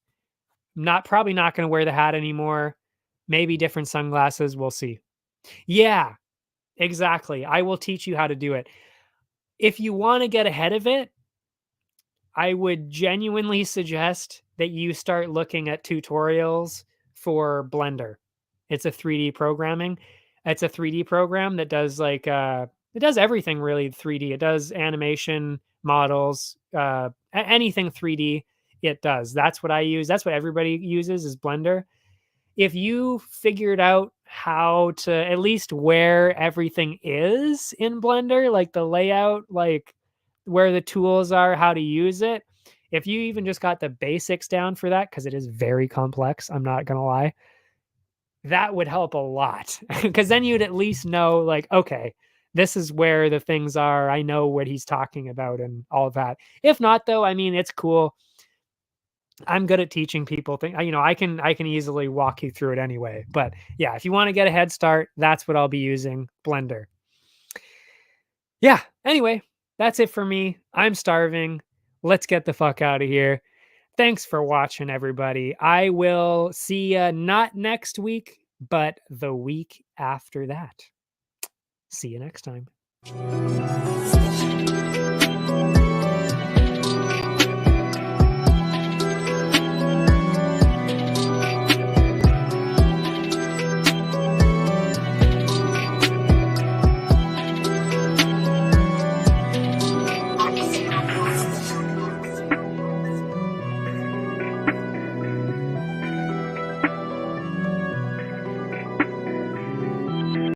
probably not going to wear the hat anymore. Maybe different sunglasses. We'll see. Yeah, exactly. I will teach you how to do it. If you want to get ahead of it, I would genuinely suggest that you start looking at tutorials for Blender. It's a 3D programming. It's a 3D program that does it does everything really 3D. It does animation, models, anything 3D it does. That's what I use. That's what everybody uses is Blender. If you figured out how to at least where everything is in Blender, like the layout, like where the tools are, how to use it, if you even just got the basics down for that, because it is very complex, I'm not going to lie, that would help a lot. Because then you'd at least know, like, okay, this is where the things are. I know what he's talking about and all of that. If not, though, I mean, it's cool. I'm good at teaching people things. I can easily walk you through it anyway. But yeah, if you want to get a head start, that's what I'll be using, Blender. Yeah. Anyway, that's it for me. I'm starving. Let's get the fuck out of here. Thanks for watching, everybody. I will see you not next week, but the week after that. See you next time.